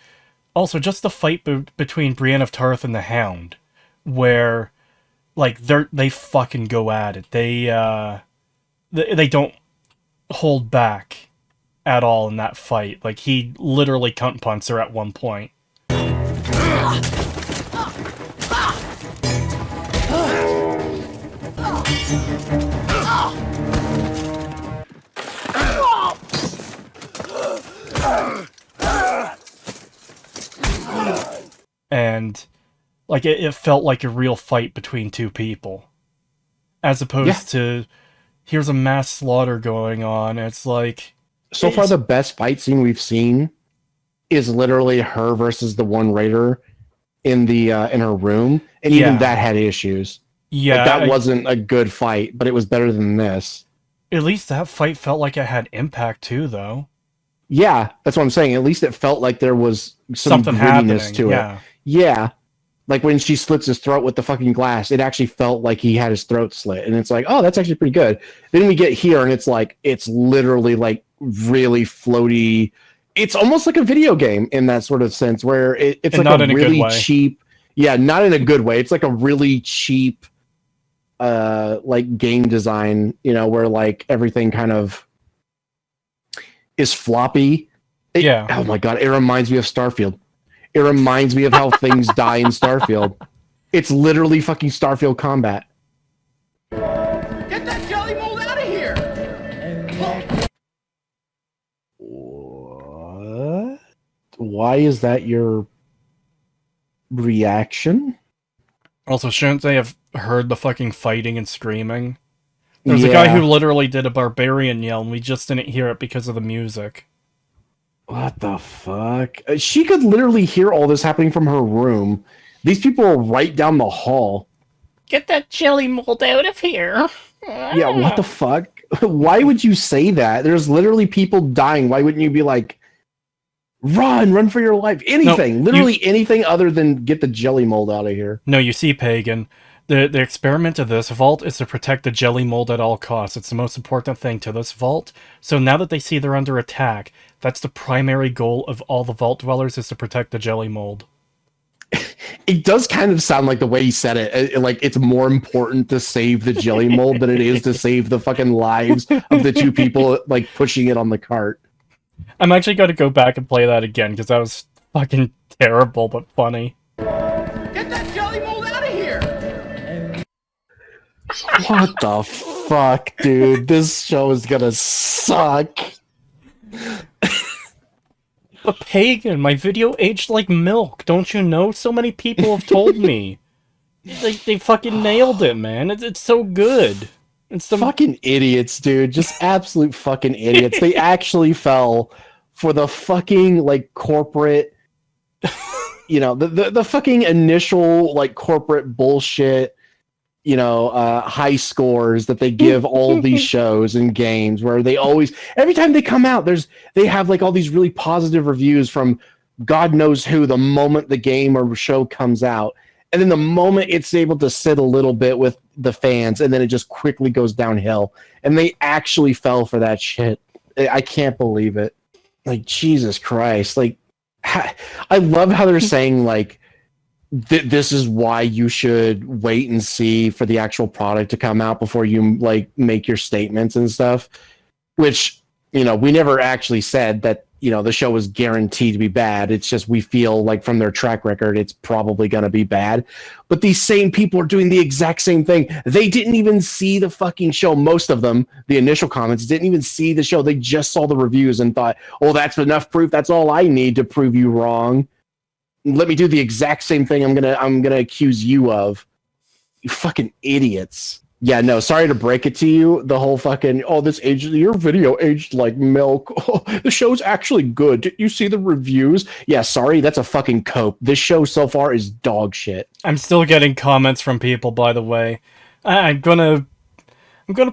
also just the fight between Brienne of Tarth and the Hound, where like they fucking go at it. They don't hold back at all in that fight. Like, he literally cunt punts her at one point. And like it felt like a real fight between two people, as opposed to here's a mass slaughter going on. It's like, so far the best fight scene we've seen is literally her versus the one raider in the in her room, and even that had issues. Yeah, like, that wasn't a good fight, but it was better than this. At least that fight felt like it had impact too, though. Yeah, that's what I'm saying. At least it felt like there was Something grittiness happening, to it. Yeah. Like when she slits his throat with the fucking glass, it actually felt like he had his throat slit. And it's like, oh, that's actually pretty good. Then we get here and it's like, it's literally like really floaty. It's almost like a video game in that sort of sense where it's like a really cheap. Yeah, not in a good way. It's like a really cheap like game design, you know, where like everything kind of is floppy. Oh my God. It reminds me of Starfield. It reminds me of how things die in Starfield. It's literally fucking Starfield combat. Get that jelly mold out of here! What? Why is that your reaction? Also, shouldn't they have heard the fucking fighting and screaming? There's a guy who literally did a barbarian yell, and we just didn't hear it because of the music. What the fuck? She could literally hear all this happening from her room. These people are right down the hall. Get that jelly mold out of here. Yeah, what the fuck? Why would you say that? There's literally people dying. Why wouldn't you be like, run for your life? Anything. Literally anything other than get the jelly mold out of here. No, you see, Pagan. The experiment of this vault is to protect the jelly mold at all costs. It's the most important thing to this vault. So now that they see they're under attack, that's the primary goal of all the vault dwellers, is to protect the jelly mold. It does kind of sound like the way he said it. Like it's more important to save the jelly mold than it is to save the fucking lives of the two people like pushing it on the cart. I'm actually going to go back and play that again because that was fucking terrible but funny. Get that jelly mold out of here! What the fuck, dude? This show is gonna suck. But Pagan, my video aged like milk. Don't you know? So many people have told me. They fucking nailed it, man. It's so good. It's the fucking idiots, dude. Just absolute fucking idiots. They actually fell for the fucking like corporate, you know, the fucking initial like corporate bullshit, you know, high scores that they give all these shows and games, where they always, every time they come out, they have like all these really positive reviews from God knows who the moment the game or show comes out. And then the moment it's able to sit a little bit with the fans, and then it just quickly goes downhill. And they actually fell for that shit. I can't believe it. Like, Jesus Christ. Like, I love how they're saying, like, this is why you should wait and see for the actual product to come out before you, like, make your statements and stuff. Which, you know, we never actually said that, you know, the show was guaranteed to be bad. It's just we feel like from their track record, it's probably going to be bad. But these same people are doing the exact same thing. They didn't even see the fucking show. Most of them, the initial comments, didn't even see the show. They just saw the reviews and thought, oh, that's enough proof. That's all I need to prove you wrong. Let me do the exact same thing I'm gonna accuse you of. You fucking idiots. Yeah, no, sorry to break it to you. The whole fucking, oh, this aged, your video aged like milk. Oh, the show's actually good. Did you see the reviews? Yeah, sorry, that's a fucking cope. This show so far is dog shit. I'm still getting comments from people, by the way. I'm gonna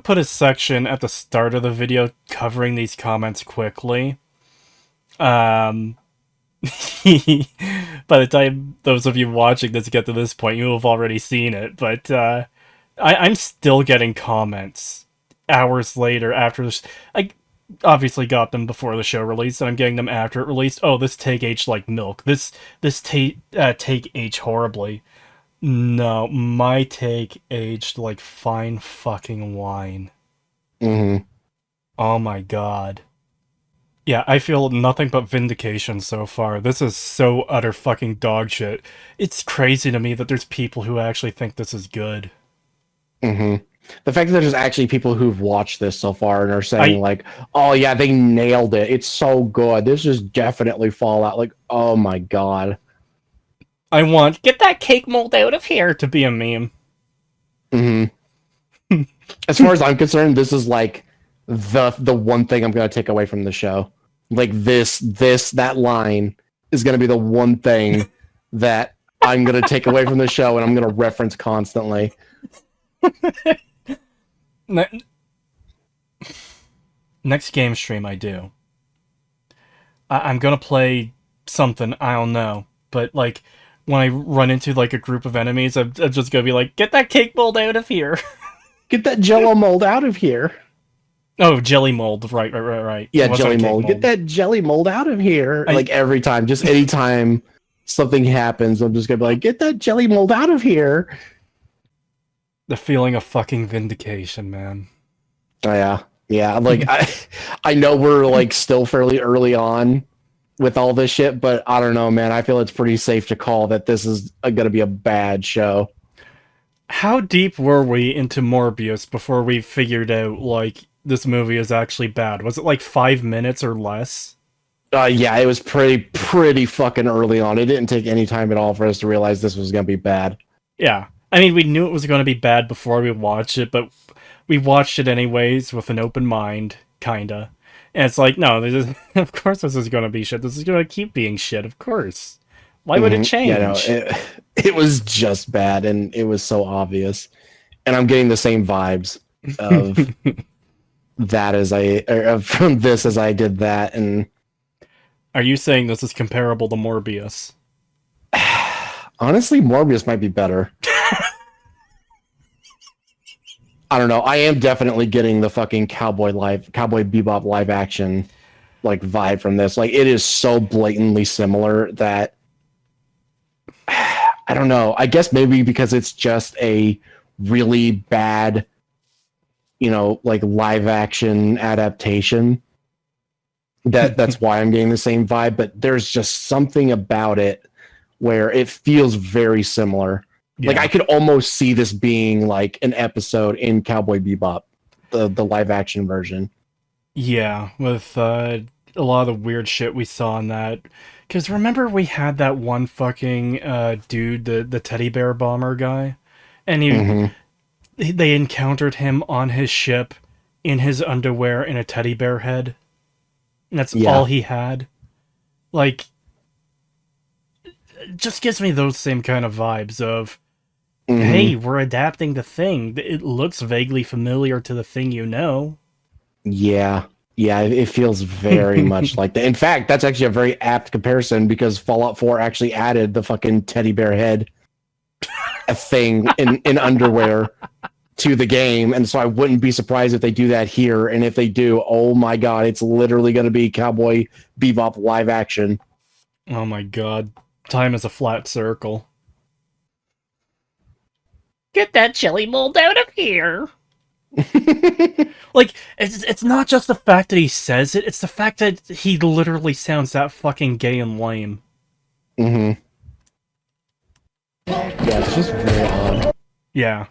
put a section at the start of the video covering these comments quickly. By the time those of you watching this get to this point, you have already seen it, but I'm still getting comments hours later after this. I obviously got them before the show released, and I'm getting them after it released. Oh, this take aged like milk. This take aged horribly. No, my take aged like fine fucking wine. Mm-hmm. Oh my god. Yeah, I feel nothing but vindication so far. This is so utter fucking dog shit. It's crazy to me that there's people who actually think this is good. Mm-hmm. The fact that there's actually people who've watched this so far and are saying like, "Oh yeah, they nailed it. It's so good. This is definitely Fallout." Like, oh my god. I want "get that cake mold out of here" to be a meme. Mm-hmm. As far as I'm concerned, this is like the one thing I'm gonna take away from the show. Like that line is gonna be the one thing that I'm gonna take away from the show, and I'm gonna reference constantly. Next game stream I do, I'm gonna play something, I don't know, but like when I run into like a group of enemies, I'm just gonna be like, "Get that cake mold out of here." Get that Jello mold out of here. Oh, jelly mold, right. Yeah, jelly mold. Get that jelly mold out of here. Like every time, just anytime something happens, I'm just gonna be like, "Get that jelly mold out of here." The feeling of fucking vindication, man. Oh, yeah. Like I know we're like still fairly early on with all this shit, but I don't know, man. I feel it's pretty safe to call that this is gonna be a bad show. How deep were we into Morbius before we figured out like this movie is actually bad? Was it like 5 minutes or less? Yeah, it was pretty fucking early on. It didn't take any time at all for us to realize this was gonna be bad. Yeah. I mean, we knew it was going to be bad before we watched it, but we watched it anyways with an open mind, kinda. And it's like, no, of course this is going to be shit. This is going to keep being shit, of course. Why would it change? Yeah, no, it was just bad, and it was so obvious. And I'm getting the same vibes of that from this as I did that. And are you saying this is comparable to Morbius? Honestly, Morbius might be better. I don't know. I am definitely getting the fucking Cowboy Bebop live action like vibe from this. Like, it is so blatantly similar that I don't know. I guess maybe because it's just a really bad, like live action adaptation. That's why I'm getting the same vibe. But there's just something about it where it feels very similar. Yeah. Like I could almost see this being like an episode in Cowboy Bebop, the live action version. Yeah, with a lot of the weird shit we saw in that. Because remember we had that one fucking dude, the teddy bear bomber guy? And they encountered him on his ship in his underwear in a teddy bear head. And that's all he had. Like, it just gives me those same kind of vibes of, hey, we're adapting the thing. It looks vaguely familiar to the thing you know. Yeah, it feels very much like that. In fact, that's actually a very apt comparison because Fallout 4 actually added the fucking teddy bear head a thing in underwear to the game, and so I wouldn't be surprised if they do that here. And if they do, oh my god, it's literally going to be Cowboy Bebop live action. Oh my god, time is a flat circle. Get that jelly mold out of here. Like, it's not just the fact that he says it, it's the fact that he literally sounds that fucking gay and lame. Yeah, it's just very odd. Yeah.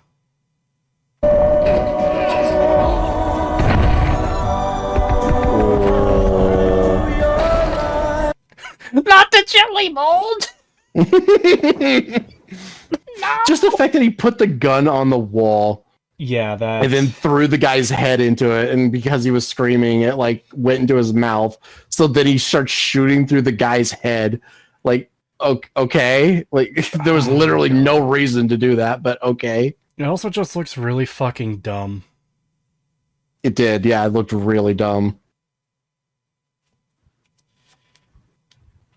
Not the jelly mold! No! Just the fact that he put the gun on the wall. Yeah, that. And then threw the guy's head into it, and because he was screaming, it like went into his mouth. So then he starts shooting through the guy's head. Like, okay, like there was literally no reason to do that, but okay. It also just looks really fucking dumb. It did, yeah. It looked really dumb.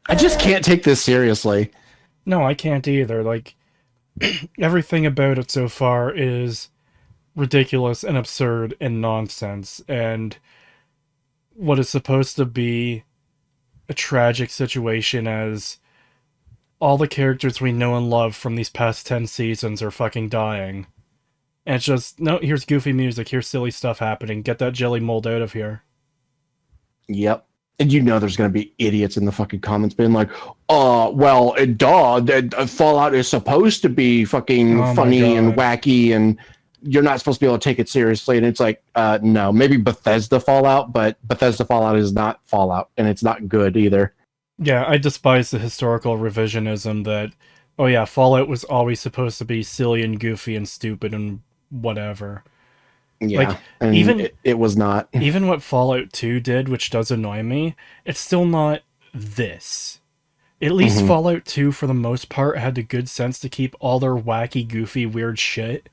I just can't take this seriously. No, I can't either. Like, everything about it so far is ridiculous and absurd and nonsense, and what is supposed to be a tragic situation as all the characters we know and love from these past 10 seasons are fucking dying. And it's just, no, here's goofy music, here's silly stuff happening, get that jelly mold out of here. Yep. And you know there's going to be idiots in the fucking comments being like, Fallout is supposed to be fucking Oh my funny and God. wacky, and you're not supposed to be able to take it seriously. And it's like, no, maybe Bethesda Fallout, but Bethesda Fallout is not Fallout, and it's not good either. Yeah, I despise the historical revisionism that, oh yeah, Fallout was always supposed to be silly and goofy and stupid and whatever. Yeah, Like, and even- it was not. Even what Fallout 2 did, which does annoy me, it's still not this. At least Fallout 2, for the most part, had the good sense to keep all their wacky, goofy, weird shit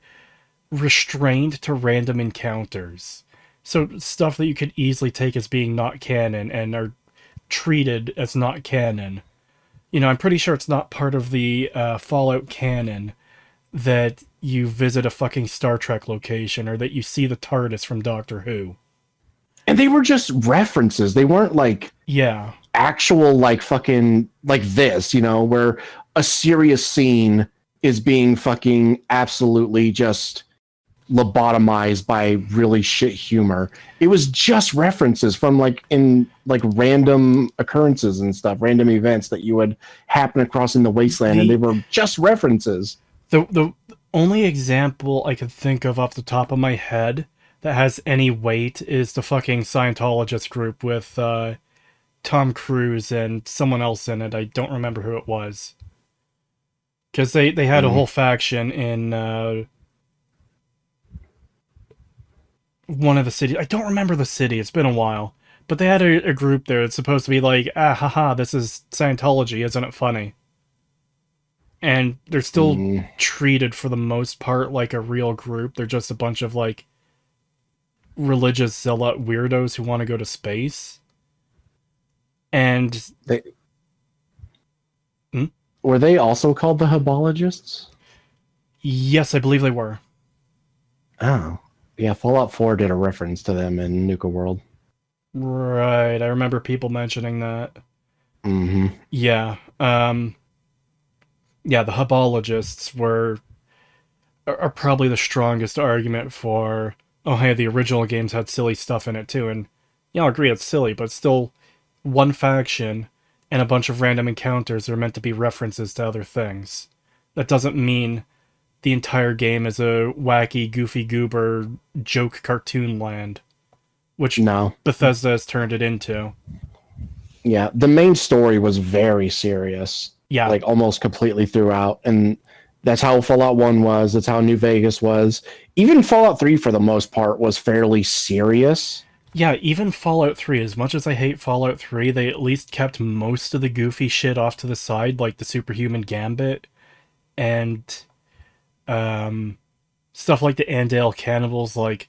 restrained to random encounters. So stuff that you could easily take as being not canon and are treated as not canon. You know, I'm pretty sure it's not part of the Fallout canon that you visit a fucking Star Trek location or that you see the TARDIS from Doctor Who. And they were just references. They weren't like Yeah. actual like fucking like this, you know, where a serious scene is being fucking absolutely just lobotomized by really shit humor. It was just references from like in like random occurrences and stuff, random events that you would happen across in the wasteland, and they were just references. The only example I could think of off the top of my head that has any weight is the fucking Scientologist group with Tom Cruise and someone else in it. I don't remember who it was. Because they had a whole faction in one of the cities. I don't remember the city. It's been a while. But they had a group there that's supposed to be like, haha, this is Scientology, isn't it funny? And they're still treated for the most part like a real group. They're just a bunch of like religious zealot weirdos who want to go to space. And Were they also called the Hebologists? yes, I believe they were. Oh. Yeah, Fallout 4 did a reference to them in Nuke World. Right, I remember people mentioning that. Mm-hmm. Yeah. Yeah, the Hebologists are probably the strongest argument for, oh hey, the original games had silly stuff in it too, and yeah, I'll agree it's silly, but it's still one faction and a bunch of random encounters that are meant to be references to other things. That doesn't mean the entire game is a wacky, goofy goober joke cartoon land, which No. Bethesda has turned it into. Yeah, the main story was very serious. Yeah. Like almost completely throughout. And that's how Fallout 1 was. That's how New Vegas was. Even Fallout 3, for the most part, was fairly serious. Yeah, even Fallout 3, as much as I hate Fallout 3, they at least kept most of the goofy shit off to the side, like the Superhuman Gambit, and stuff like the Andale Cannibals. Like,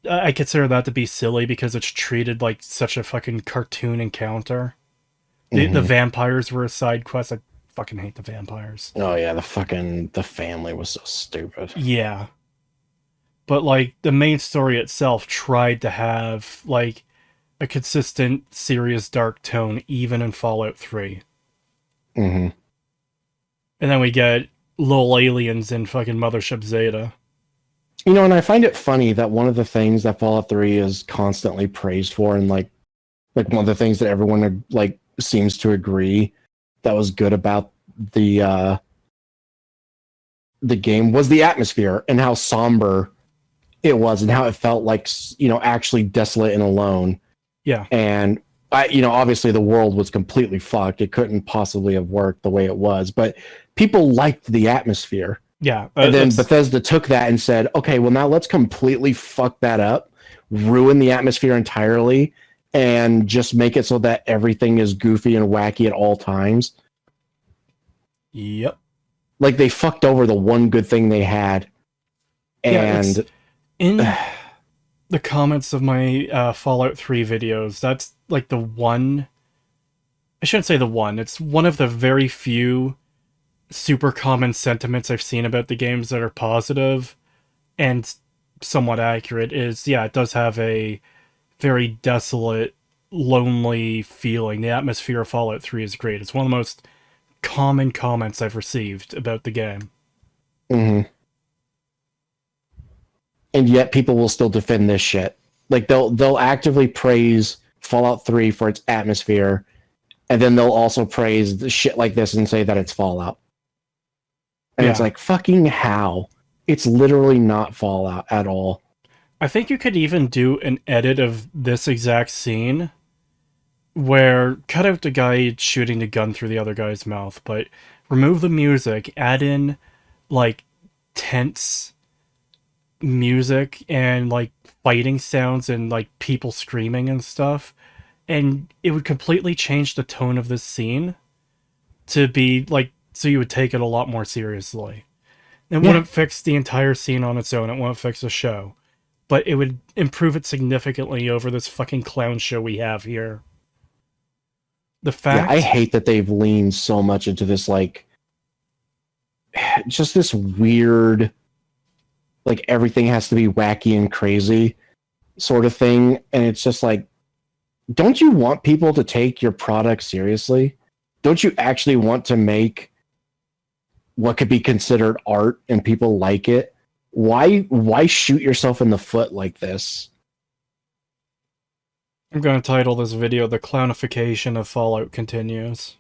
I consider that to be silly because it's treated like such a fucking cartoon encounter. The vampires were a side quest. I fucking hate the vampires. Oh yeah, the family was so stupid. Yeah. But, like, the main story itself tried to have, like, a consistent, serious, dark tone, even in Fallout 3. Mm-hmm. And then we get little aliens in fucking Mothership Zeta. You know, and I find it funny that one of the things that Fallout 3 is constantly praised for, and like one of the things that everyone like seems to agree that was good about the game was the atmosphere and how somber it was and how it felt like, you know, actually desolate and alone. Yeah. And obviously the world was completely fucked. It couldn't possibly have worked the way it was, but people liked the atmosphere. Yeah. And then Bethesda took that and said, okay, well now let's completely fuck that up, ruin the atmosphere entirely, and just make it so that everything is goofy and wacky at all times. Yep. Like they fucked over the one good thing they had. And yeah, in the comments of my Fallout 3 videos, that's like the one I shouldn't say the one. It's one of the very few super common sentiments I've seen about the games that are positive and somewhat accurate is, yeah, it does have a very desolate, lonely feeling. The atmosphere of Fallout 3 is great. It's one of the most common comments I've received about the game. Mm-hmm. And yet people will still defend this shit. Like they'll actively praise Fallout 3 for its atmosphere, and then they'll also praise the shit like this and say that it's Fallout. And it's like, fucking how? It's literally not Fallout at all. I think you could even do an edit of this exact scene where cut out the guy shooting the gun through the other guy's mouth, but remove the music, add in like tense music and like fighting sounds and like people screaming and stuff, and it would completely change the tone of this scene to be like, so you would take it a lot more seriously. It wouldn't fix the entire scene on its own, it wouldn't fix the show, but it would improve it significantly over this fucking clown show we have here. The fact... I hate that they've leaned so much into this, like, just this weird, like, everything has to be wacky and crazy sort of thing, and it's just like, don't you want people to take your product seriously? Don't you actually want to make what could be considered art and people like it? Why shoot yourself in the foot like this? I'm going to title this video "The Clownification of Fallout Continues."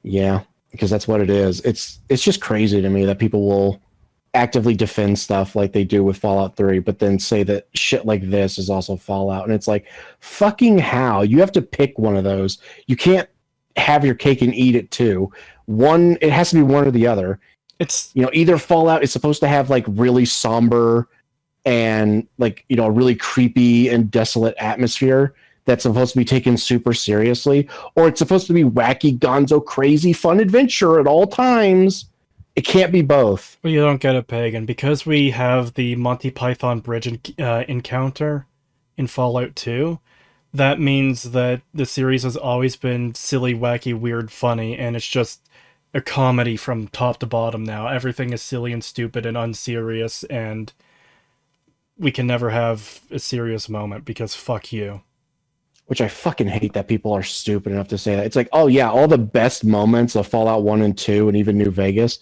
Yeah, because that's what it is. It's just crazy to me that people will actively defend stuff like they do with Fallout 3, but then say that shit like this is also Fallout. And it's like, fucking how? You have to pick one of those. You can't have your cake and eat it too. One, it has to be one or the other. It's, you know, either Fallout is supposed to have like really somber and like, you know, a really creepy and desolate atmosphere that's supposed to be taken super seriously, or it's supposed to be wacky, gonzo, crazy, fun adventure at all times. It can't be both. Well, you don't get it, Pagan. Because we have the Monty Python bridge encounter in Fallout 2, that means that the series has always been silly, wacky, weird, funny, and it's just a comedy from top to bottom now. Everything is silly and stupid and unserious, and we can never have a serious moment because fuck you. Which I fucking hate that people are stupid enough to say that. It's like, oh yeah, all the best moments of Fallout 1 and 2 and even New Vegas.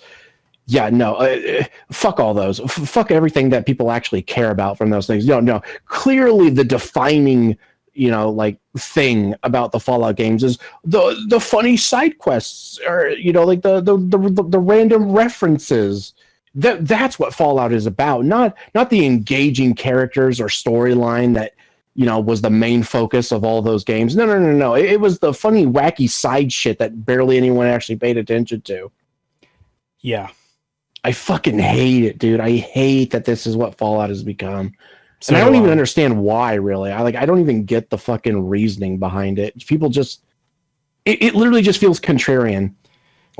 Yeah, no, fuck all those. Fuck everything that people actually care about from those things. No. Clearly the defining, you know, like thing about the Fallout games is the funny side quests, or, you know, like the random references. That's what Fallout is about. Not the engaging characters or storyline that, you know, was the main focus of all those games. No. It was the funny, wacky side shit that barely anyone actually paid attention to. Yeah. I fucking hate it, dude. I hate that this is what Fallout has become. So and I don't even understand why, really. I don't even get the fucking reasoning behind it. People just... It literally just feels contrarian.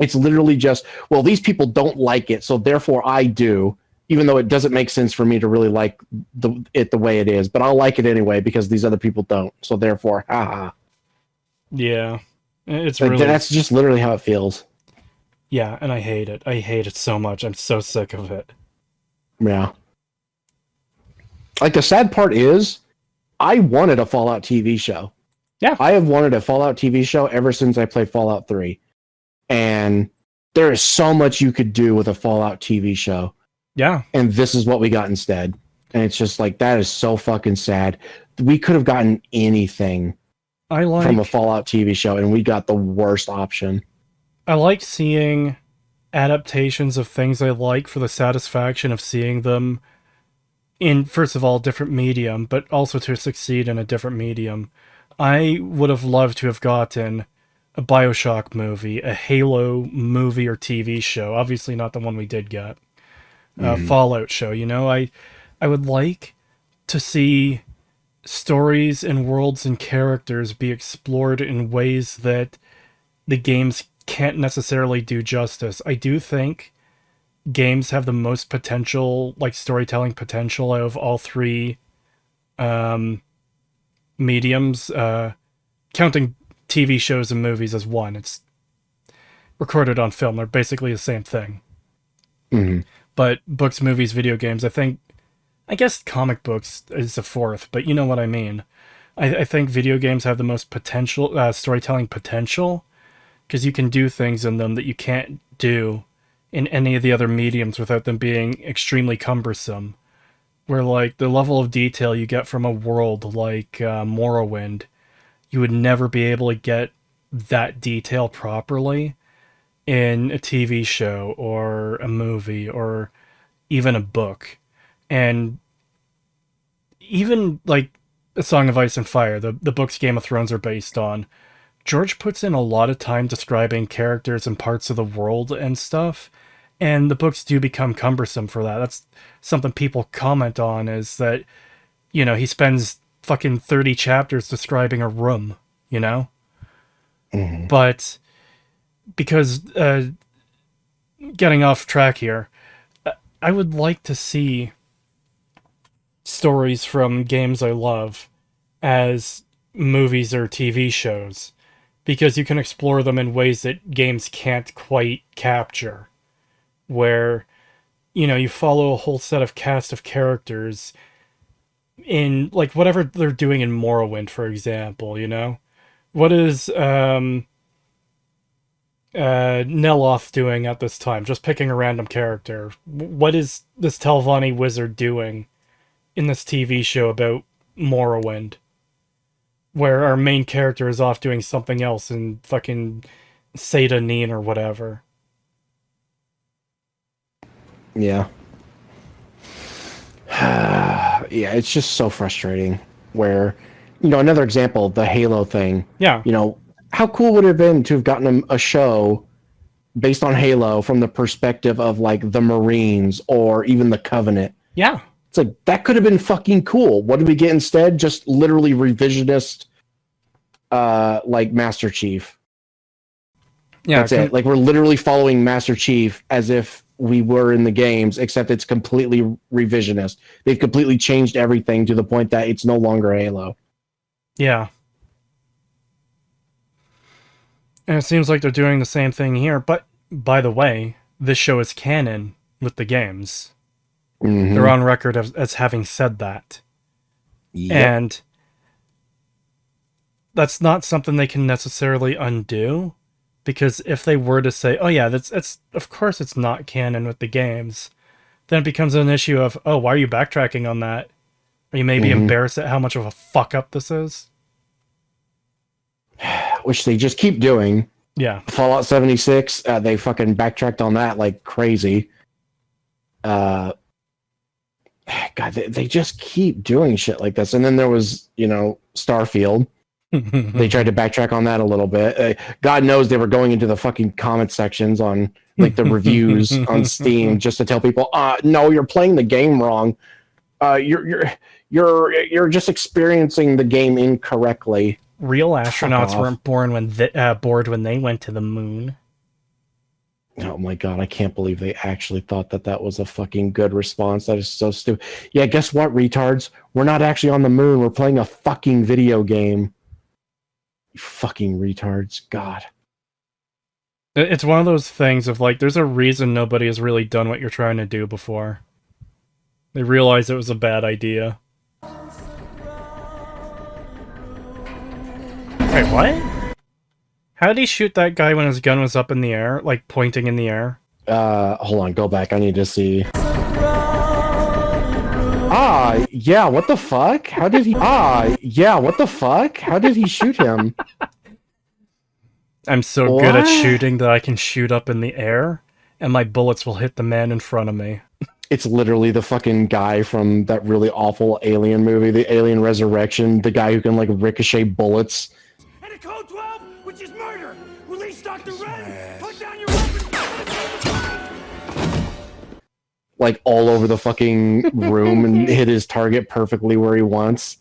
It's literally just, well, these people don't like it, so therefore I do, even though it doesn't make sense for me to really like it the way it is. But I'll like it anyway because these other people don't. So therefore, haha. Yeah. It's like, really... That's just literally how it feels. Yeah, and I hate it. I hate it so much. I'm so sick of it. Yeah. Like, the sad part is, I wanted a Fallout TV show. Yeah. I have wanted a Fallout TV show ever since I played Fallout 3. And there is so much you could do with a Fallout TV show. Yeah. And this is what we got instead. And it's just like, that is so fucking sad. We could have gotten anything from a Fallout TV show, and we got the worst option. I like seeing adaptations of things I like for the satisfaction of seeing them in, first of all, different medium, but also to succeed in a different medium. I would have loved to have gotten a BioShock movie, a Halo movie or TV show, obviously not the one we did get, a Fallout show, you know? I would like to see stories and worlds and characters be explored in ways that the games can't necessarily do justice. I do think games have the most potential, like storytelling potential, out of all three mediums, counting TV shows and movies as one. It's recorded on film. They're basically the same thing. Mm-hmm. But books, movies, video games, I guess comic books is a fourth, but you know what I mean. I think video games have the most potential, storytelling potential, because you can do things in them that you can't do in any of the other mediums without them being extremely cumbersome. Where, like, the level of detail you get from a world like Morrowind, you would never be able to get that detail properly in a TV show or a movie or even a book. And even, like, A Song of Ice and Fire, the books Game of Thrones are based on, George puts in a lot of time describing characters and parts of the world and stuff, and the books do become cumbersome for that. That's something people comment on, is that, you know, he spends fucking 30 chapters describing a room, you know? Mm-hmm. But because, getting off track here, I would like to see stories from games I love as movies or TV shows, because you can explore them in ways that games can't quite capture, where, you know, you follow a whole set of cast of characters in, like, whatever they're doing in Morrowind, for example, you know? What is Neloth doing at this time? Just picking a random character. What is this Telvanni wizard doing in this TV show about Morrowind, where our main character is off doing something else in fucking Seda Neen or whatever? Yeah. Yeah, it's just so frustrating. Where, you know, another example, the Halo thing. Yeah. You know, how cool would it have been to have gotten a show based on Halo from the perspective of, like, the Marines or even the Covenant? Yeah. It's like, that could have been fucking cool. What did we get instead? Just literally revisionist, like, Master Chief. Yeah. That's it. Like, we're literally following Master Chief as if we were in the games, except it's completely revisionist. They've completely changed everything to the point that it's no longer Halo. Yeah. And it seems like they're doing the same thing here. But, by the way, this show is canon with the games. Mm-hmm. They're on record as having said that. Yep. And that's not something they can necessarily undo, because if they were to say, oh yeah, that's of course it's not canon with the games, then it becomes an issue of, oh, why are you backtracking on that? Are you maybe embarrassed at how much of a fuck up this is? Which they just keep doing. Yeah. Fallout 76, they fucking backtracked on that like crazy. God, they just keep doing shit like this. And then there was, you know, Starfield. They tried to backtrack on that a little bit. God knows they were going into the fucking comment sections on, like, the reviews on Steam just to tell people, no, you're playing the game wrong. You're just experiencing the game incorrectly. Real astronauts weren't bored when they went to the moon. Oh my god, I can't believe they actually thought that was a fucking good response. That is so stupid. Yeah, guess what, retards? We're not actually on the moon. We're playing a fucking video game. You fucking retards. God. It's one of those things of, like, there's a reason nobody has really done what you're trying to do before. They realized it was a bad idea. Wait, what? How did he shoot that guy when his gun was up in the air, like pointing in the air? Hold on, go back. I need to see. Yeah, what the fuck? How did he... yeah, what the fuck? How did he shoot him? I'm so good at shooting that I can shoot up in the air, and my bullets will hit the man in front of me. It's literally the fucking guy from that really awful Alien movie, the Alien Resurrection, the guy who can, like, ricochet bullets. And a code 12, which is murder. Release Dr. Red. Put down your weapons. Like, all over the fucking room and hit his target perfectly where he wants.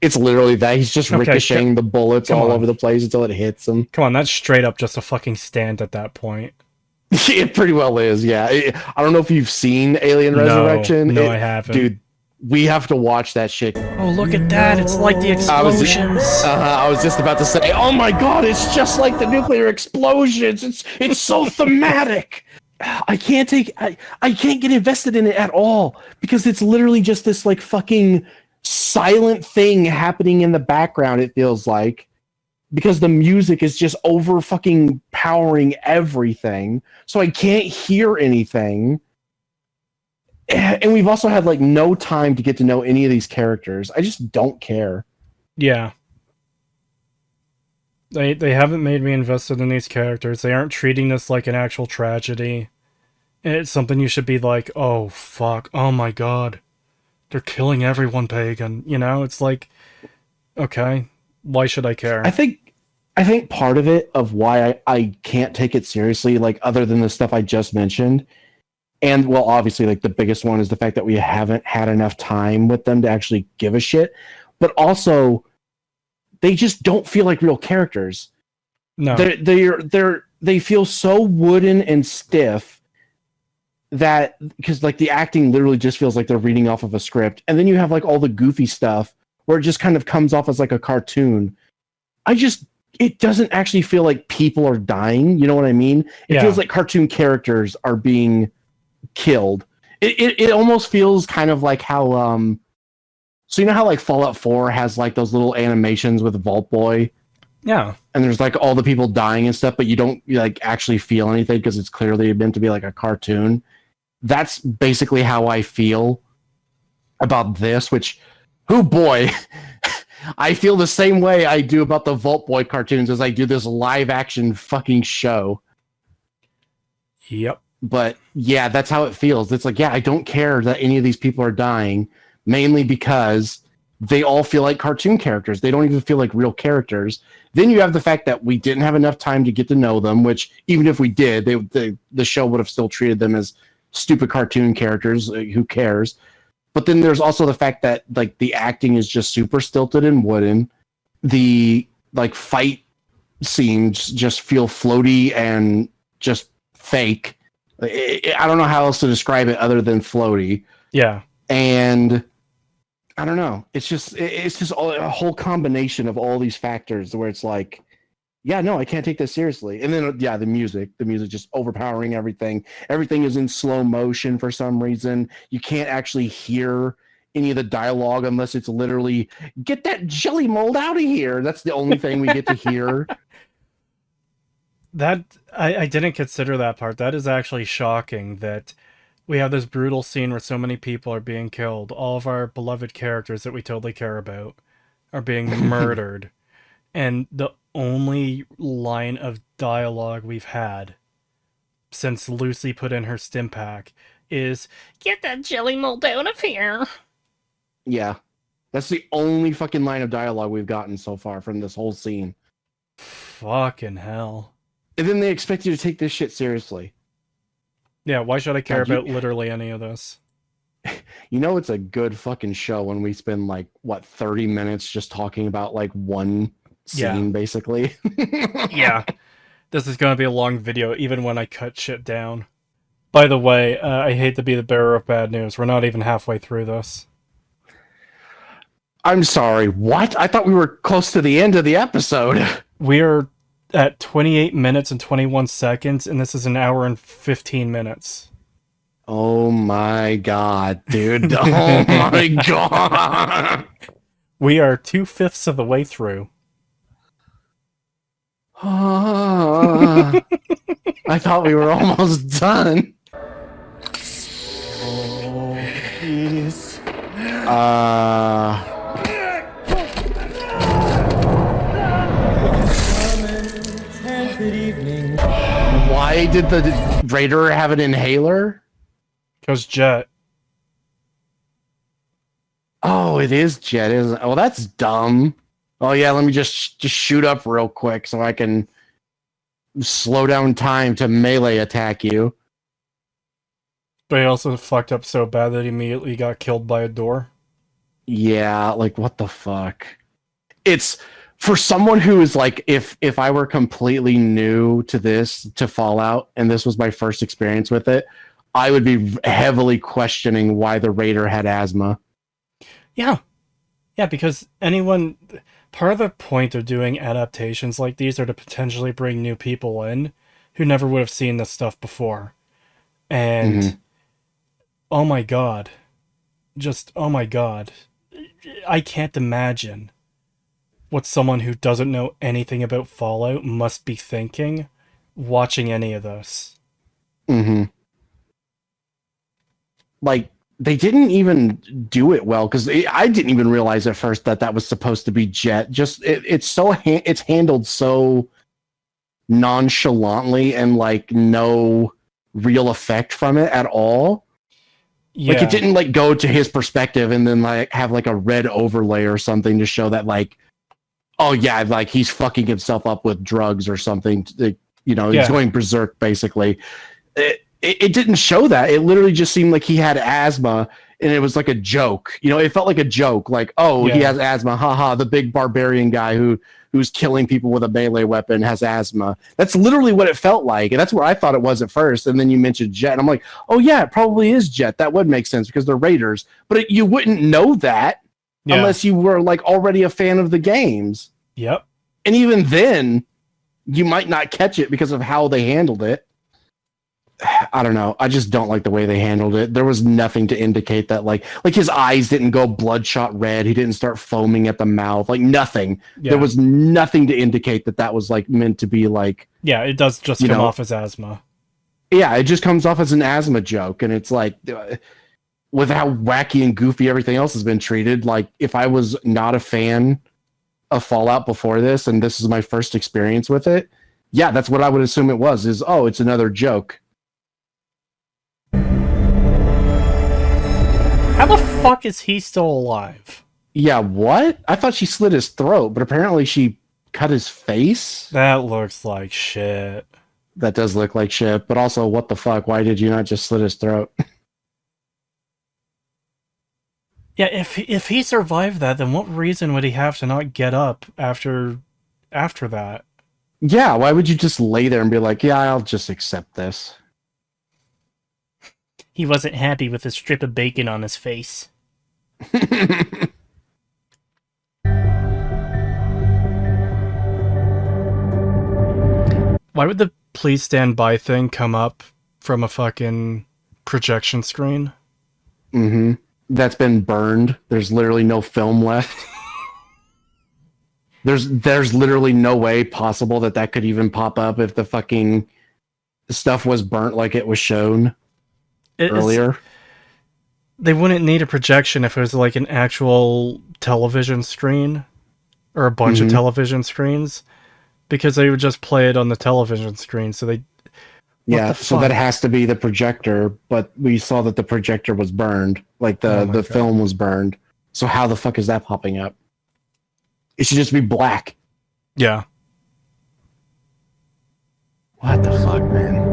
It's literally that. He's just ricocheting the bullets all over the place until it hits him. Come on, that's straight up just a fucking stand at that point. It pretty well is, yeah. I don't know if you've seen Alien Resurrection. No, I haven't. Dude, We have to watch that shit. Oh, look at that! It's like the explosions. I was just about to say, oh my god, it's just like the nuclear explosions. It's so thematic. I can't get invested in it at all because it's literally just this like fucking silent thing happening in the background. It feels like because the music is just over fucking powering everything, so I can't hear anything. And we've also had like no time to get to know any of these characters. I just don't care. Yeah. They haven't made me invested in these characters. They aren't treating this like an actual tragedy. It's something you should be like, oh fuck, oh my god. They're killing everyone, Pagan. You know, it's like, okay, why should I care? I think part of it, of why I can't take it seriously, like other than the stuff I just mentioned, and well, obviously, like the biggest one is the fact that we haven't had enough time with them to actually give a shit. But also, they just don't feel like real characters. No, they feel so wooden and stiff that because like the acting literally just feels like they're reading off of a script, and then you have like all the goofy stuff where it just kind of comes off as like a cartoon. It doesn't actually feel like people are dying. You know what I mean? It feels like cartoon characters are being killed. It almost feels kind of like how so you know how like Fallout 4 has like those little animations with Vault Boy, yeah, and there's like all the people dying and stuff, but you don't like actually feel anything because it's clearly meant to be like a cartoon. That's basically how I feel about this, which, oh boy, I feel the same way I do about the Vault Boy cartoons as I do this live action fucking show. Yep. But yeah, that's how it feels. It's like, yeah, I don't care that any of these people are dying, mainly because they all feel like cartoon characters. They don't even feel like real characters. Then you have the fact that we didn't have enough time to get to know them, which even if we did, the show would have still treated them as stupid cartoon characters. Who cares? But then there's also the fact that like the acting is just super stilted and wooden. The like fight scenes just feel floaty and just fake. I don't know how else to describe it other than floaty. Yeah. And I don't know. It's just a whole combination of all these factors where it's like, yeah, no, I can't take this seriously. And then, yeah, the music just overpowering everything. Everything is in slow motion for some reason. You can't actually hear any of the dialogue unless it's literally, get that jelly mold out of here. That's the only thing we get to hear. That, I didn't consider that part. That is actually shocking that we have this brutal scene where so many people are being killed. All of our beloved characters that we totally care about are being murdered. And the only line of dialogue we've had since Lucy put in her stim pack is, get that jelly mold out of here. Yeah. That's the only fucking line of dialogue we've gotten so far from this whole scene. Fucking hell. And then they expect you to take this shit seriously. Yeah, why should I care God, about literally any of this? You know it's a good fucking show when we spend like, what, 30 minutes just talking about like one scene, basically. Yeah. This is going to be a long video, even when I cut shit down. By the way, I hate to be the bearer of bad news. We're not even halfway through this. I'm sorry, what? I thought we were close to the end of the episode. We're at 28 minutes and 21 seconds, and this is an hour and 15 minutes. Oh my god, dude. Oh my god. We are 2/5 of the way through. I thought we were almost done. Oh, jeez. Why did the Raider have an inhaler? Because Jet. Oh, it is Jet, isn't it? Oh, that's dumb. Oh yeah, let me just shoot up real quick so I can slow down time to melee attack you. But he also fucked up so bad that he immediately got killed by a door. Yeah, like what the fuck? It's for someone who is like, if I were completely new to this, to Fallout, and this was my first experience with it, I would be heavily questioning why the Raider had asthma. Yeah. Yeah, because part of the point of doing adaptations like these are to potentially bring new people in who never would have seen this stuff before. And, oh my god. Oh my god. I can't imagine what someone who doesn't know anything about Fallout must be thinking watching any of this. Like, they didn't even do it well, because I didn't even realize at first that was supposed to be Jet. Just it's handled so nonchalantly, and like no real effect from it at all. Yeah. Like, it didn't like go to his perspective and then like have like a red overlay or something to show that like, oh yeah, like he's fucking himself up with drugs or something. He's going berserk basically. It didn't show that. It literally just seemed like he had asthma, and it was like a joke. It felt like a joke. Like, oh, he has asthma. Haha, the big barbarian guy who's killing people with a melee weapon has asthma. That's literally what it felt like. And that's what I thought it was at first. And then you mentioned Jet, and I'm like, oh yeah, it probably is Jet. That would make sense because they're raiders. But you wouldn't know that unless you were like already a fan of the games. Yep. And even then, you might not catch it because of how they handled it. I don't know. I just don't like the way they handled it. There was nothing to indicate that like his eyes didn't go bloodshot red. He didn't start foaming at the mouth. Like nothing. Yeah. There was nothing to indicate that was like meant to be like. Yeah, it does just come off as asthma. Yeah, it just comes off as an asthma joke, and it's like with how wacky and goofy everything else has been treated. Like if I was not a fan of Fallout before this, and this is my first experience with it, yeah, that's what I would assume it was. It's another joke. How the fuck is he still alive? Yeah, what? I thought she slit his throat, but apparently she cut his face? That looks like shit. That does look like shit, but also, what the fuck? Why did you not just slit his throat? Yeah, if he survived that, then what reason would he have to not get up after that? Yeah, why would you just lay there and be like, yeah, I'll just accept this? He wasn't happy with a strip of bacon on his face. Why would the please stand by thing come up from a fucking projection screen? Mm-hmm. That's been burned. There's literally no film left. There's literally no way possible that could even pop up if the fucking stuff was burnt like it was shown earlier. They wouldn't need a projection if it was like an actual television screen or a bunch of television screens, because they would just play it on the television screen. So so that has to be the projector, but we saw that the projector was burned, like the film was burned. So how the fuck is that popping up? It should just be black. Yeah. What the fuck, man?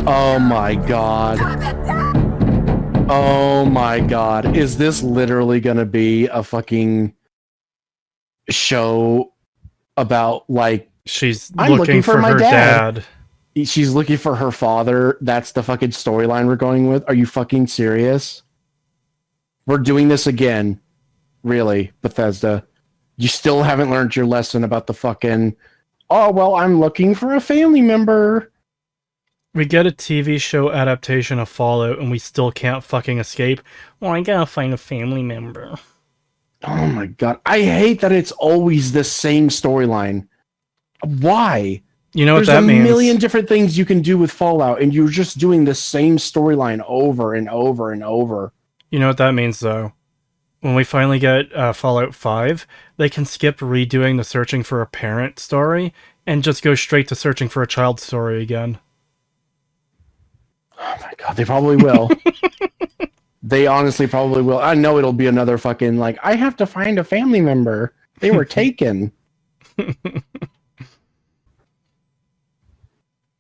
Oh my god. Oh my god. Is this literally gonna be a fucking show about like she's looking for her dad? She's looking for her father. That's the fucking storyline we're going with. Are you fucking serious? We're doing this again. Really, Bethesda? You still haven't learned your lesson about the fucking, oh well, I'm looking for a family member. We get a TV show adaptation of Fallout and we still can't fucking escape. Well, I gotta find a family member. Oh my god. I hate that it's always the same storyline. Why? You know what that means? There's a million different things you can do with Fallout, and you're just doing the same storyline over and over and over. You know what that means, though? When we finally get Fallout 5, they can skip redoing the searching for a parent story and just go straight to searching for a child story again. Oh my god, they probably will. They honestly probably will. I know it'll be another fucking, like, I have to find a family member. They were taken.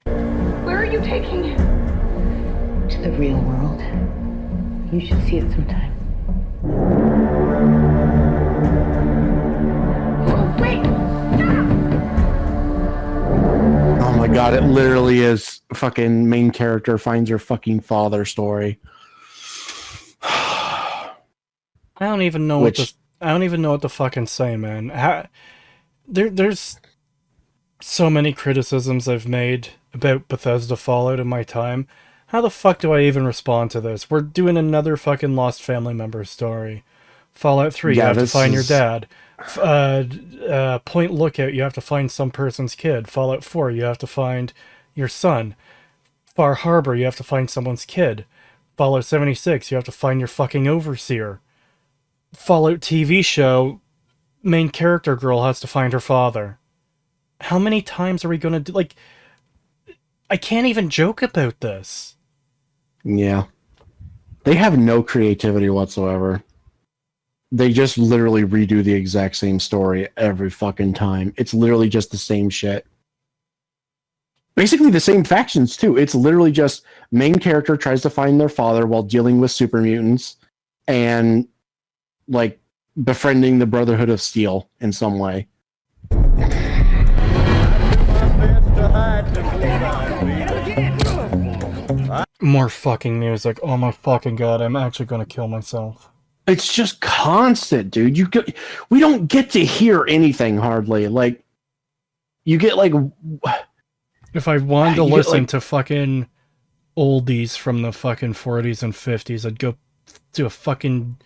Where are you taking him? To the real world. You should see it sometime. god, it literally is fucking main character finds your fucking father story. I don't even know I don't even know what to fucking say, man. There's so many criticisms I've made about Bethesda Fallout in my time. How the fuck do I even respond to this? We're doing another fucking lost family member story. Fallout 3, you have to find your dad. Point Lookout, you have to find some person's kid. Fallout 4, you have to find your son. Far Harbor, you have to find someone's kid. Fallout 76, you have to find your fucking overseer. Fallout TV show, main character girl has to find her father. How many times are we gonna do, like, I can't even joke about this. Yeah. They have no creativity whatsoever. They just literally redo the exact same story every fucking time. It's literally just the same shit. Basically the same factions too. It's literally just main character tries to find their father while dealing with super mutants and like befriending the Brotherhood of Steel in some way. More fucking music. Oh my fucking god, I'm actually gonna kill myself. It's just constant, dude. We don't get to hear anything hardly. Like, you get like... If I wanted to listen to fucking oldies from the fucking 40s and 50s, I'd go to a fucking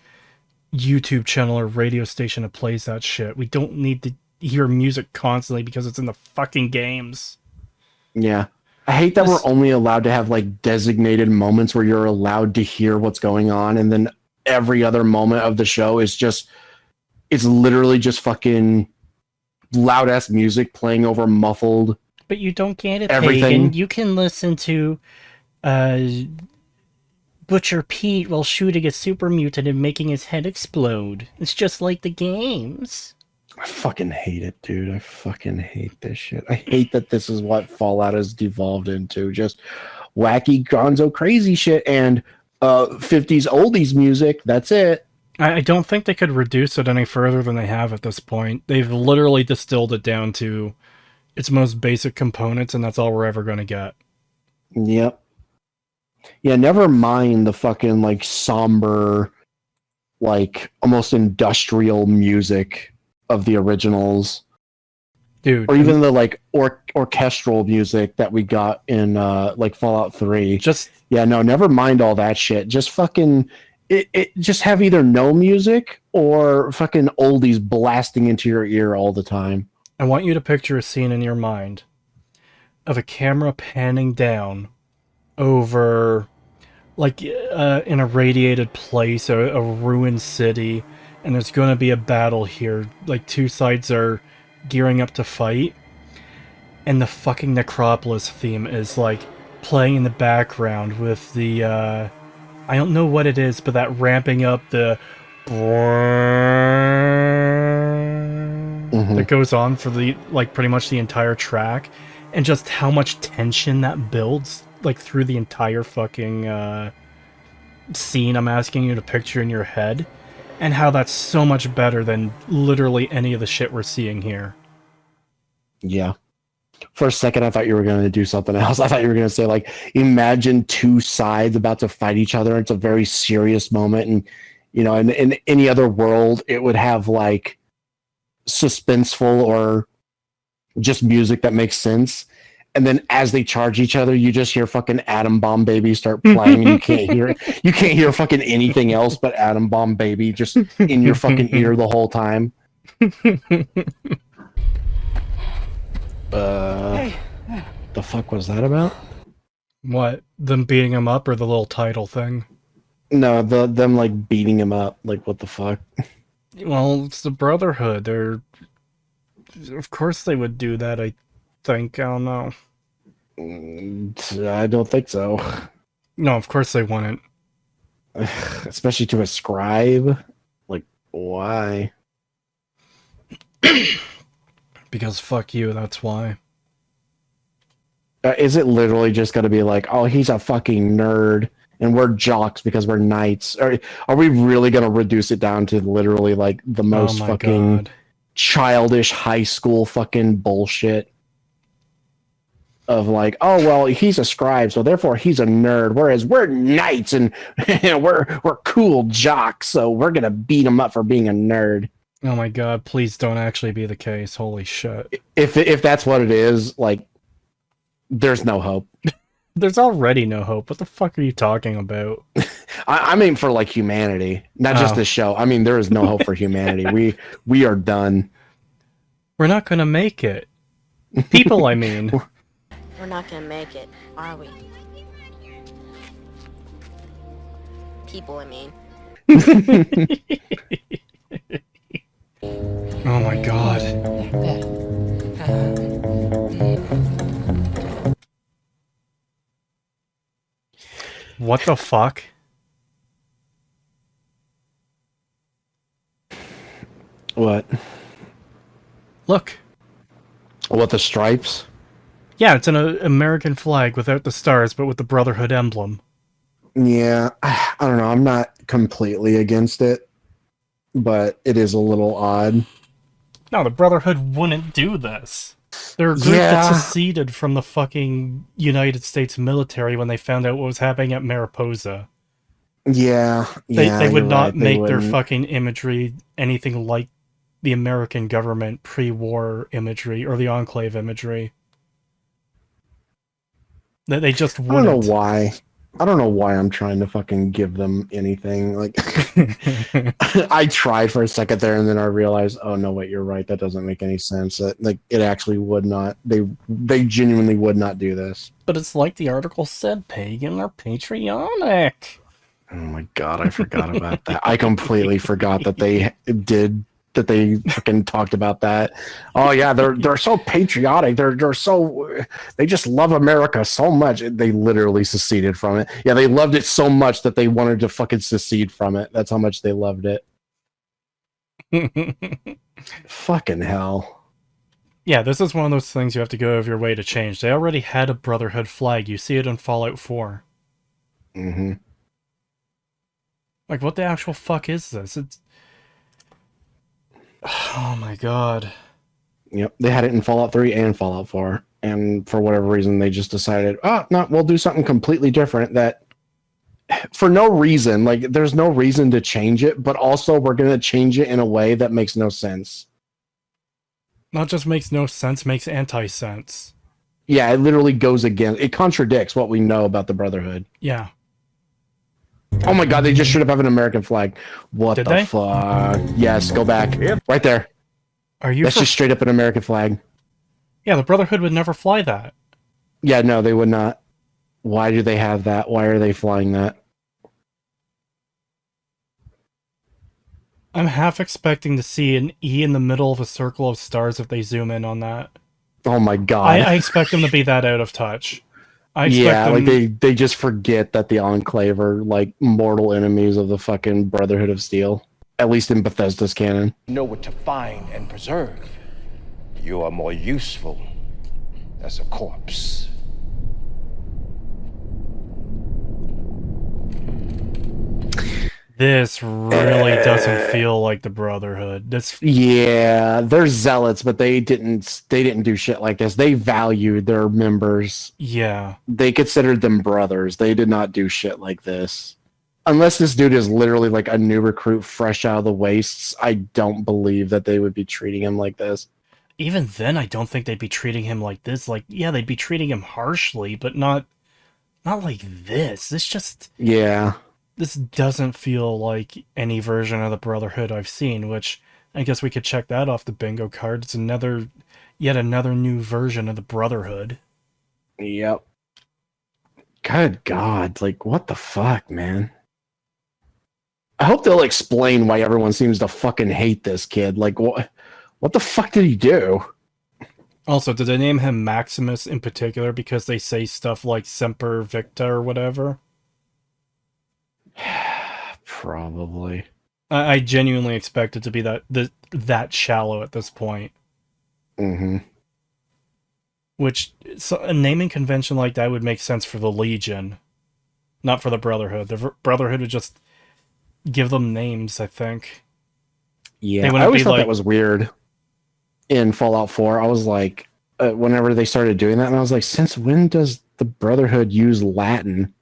YouTube channel or radio station that plays that shit. We don't need to hear music constantly because it's in the fucking games. Yeah. I hate that we're only allowed to have like designated moments where you're allowed to hear what's going on, and then every other moment of the show is just, it's literally just fucking loud ass music playing over muffled. But you don't get it, everything. Pagan. You can listen to Butcher Pete while shooting a super mutant and making his head explode. It's just like the games. I fucking hate it, dude. I fucking hate this shit. I hate that this is what Fallout has devolved into. Just wacky, gonzo, crazy shit and 50s oldies music. That's it. I don't think they could reduce it any further than they have at this point. They've literally distilled it down to its most basic components, and that's all we're ever going to get. Yep. Yeah, never mind the fucking, like, somber, like, almost industrial music of the originals. Dude. Or even the, like, orchestral music that we got in, like, Fallout 3. Yeah, no, never mind all that shit. Just fucking... It just have either no music or fucking oldies blasting into your ear all the time. I want you to picture a scene in your mind of a camera panning down over, like, in a radiated place, a ruined city, and there's going to be a battle here. Like, two sides are gearing up to fight, and the fucking Necropolis theme is, like, playing in the background with the, I don't know what it is, but that ramping up the... that goes on for the, like, pretty much the entire track, and just how much tension that builds, like, through the entire fucking scene I'm asking you to picture in your head, and how that's so much better than literally any of the shit we're seeing here. Yeah. For a second, I thought you were going to do something else. I thought you were going to say, like, imagine two sides about to fight each other. It's a very serious moment, and, you know, in any other world, it would have, like, suspenseful or just music that makes sense, and then as they charge each other, you just hear fucking Atom Bomb Baby start playing, and you can't hear fucking anything else but Atom Bomb Baby just in your fucking ear the whole time. The fuck was that about? What, them beating him up, or the little title thing? No, them like beating him up. Like, what the fuck? Well, it's the Brotherhood. They're... Of course they would do that, I think. I don't know. I don't think so. No, of course they wouldn't. Especially to a scribe. Like, why? Because fuck you, that's why. Is it literally just going to be like, oh, he's a fucking nerd, and we're jocks because we're knights? Are we really going to reduce it down to literally like the most fucking childish high school fucking bullshit? of like, oh well, he's a scribe, so therefore he's a nerd, whereas we're knights and we're cool jocks, so we're gonna beat him up for being a nerd. Oh my god, please don't actually be the case. Holy shit. If that's what it is, like, there's no hope. There's already no hope. What the fuck are you talking about? I mean for like humanity, not just this show. I mean, there is no hope for humanity. We are done. We're not gonna make it. People, I mean. We're not gonna make it, are we? People, I mean. Oh my god. What the fuck? What? Look. What, the stripes? Yeah, it's an American flag without the stars, but with the Brotherhood emblem. Yeah, I don't know. I'm not completely against it, but it is a little odd. No, the Brotherhood wouldn't do this. They're a group that seceded from the fucking United States military when they found out what was happening at Mariposa. Yeah, They would not right. make their fucking imagery anything like the American government pre-war imagery or the Enclave imagery. They just wouldn't. I don't know why. I don't know why I'm trying to fucking give them anything. Like, I tried for a second there, and then I realized, oh no, wait, you're right. That doesn't make any sense. That, like, it actually would not. They genuinely would not do this. But it's like the article said, Pagan are patriotic. Oh my god, I forgot about that. I completely forgot that they did. That they fucking talked about that. Oh yeah, they're so patriotic. They're so, they just love America so much. They literally seceded from it. Yeah, they loved it so much that they wanted to fucking secede from it. That's how much they loved it. Fucking hell. Yeah, this is one of those things you have to go out of your way to change. They already had a Brotherhood flag. You see it in Fallout 4. Mm-hmm. Like, what the actual fuck is this? It's... Oh my god. Yep, they had it in Fallout 3 and Fallout 4, and for whatever reason they just decided, oh no, we'll do something completely different that for no reason, like there's no reason to change it, but also we're going to change it in a way that makes no sense. Not just makes no sense, makes anti-sense. Yeah, it literally goes against, it contradicts what we know about the Brotherhood. Yeah. Oh my god, they just should have an American flag. What Did the they? fuck? Yes, go back. Right there. Are you That's just straight up an American flag. Yeah, the Brotherhood would never fly that. Yeah, no, they would not. Why do they have that? Why are they flying that? I'm half expecting to see an E in the middle of a circle of stars if they zoom in on that. Oh my god. I expect them to be that out of touch. Yeah, like they just forget that the Enclave are like mortal enemies of the fucking Brotherhood of Steel. At least in Bethesda's canon. Know what to find and preserve. You are more useful as a corpse. This really doesn't feel like the Brotherhood. Yeah, they're zealots, but they didn't do shit like this. They valued their members. Yeah. They considered them brothers. They did not do shit like this. Unless this dude is literally like a new recruit fresh out of the wastes, I don't believe that they would be treating him like this. Even then, I don't think they'd be treating him like this. Like, yeah, they'd be treating him harshly, but not like this. This just... Yeah. This doesn't feel like any version of the Brotherhood I've seen, which I guess we could check that off the bingo card. It's yet another new version of the Brotherhood. Yep. Good God, like, what the fuck, man? I hope they'll explain why everyone seems to fucking hate this kid. Like, what the fuck did he do? Also, did they name him Maximus in particular because they say stuff like Semper Victa or whatever? Probably. I genuinely expect it to be that shallow at this point. Mm-hmm. Which, so a naming convention like that would make sense for the Legion, not for the Brotherhood. The Brotherhood would just give them names, I think. Yeah, I always thought that was weird in Fallout 4. I was like, whenever they started doing that, and I was like, since when does the Brotherhood use Latin?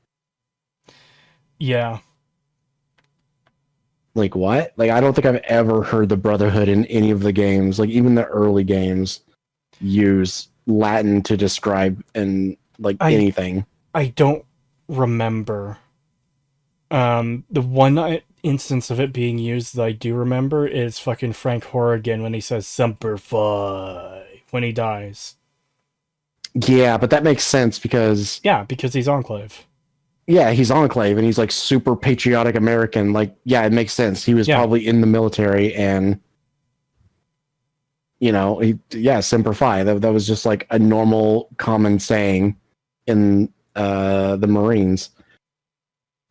Yeah. Like what? Like I don't think I've ever heard the Brotherhood in any of the games, like even the early games, use Latin to describe and like anything. I don't remember. The one instance of it being used that I do remember is fucking Frank Horrigan when he says "Semper Fi" when he dies. Yeah, but that makes sense because he's Enclave. Yeah, he's Enclave and he's like super patriotic American. Like, yeah, it makes sense. He was probably in the military and Semper Fi. That was just like a normal common saying in the Marines.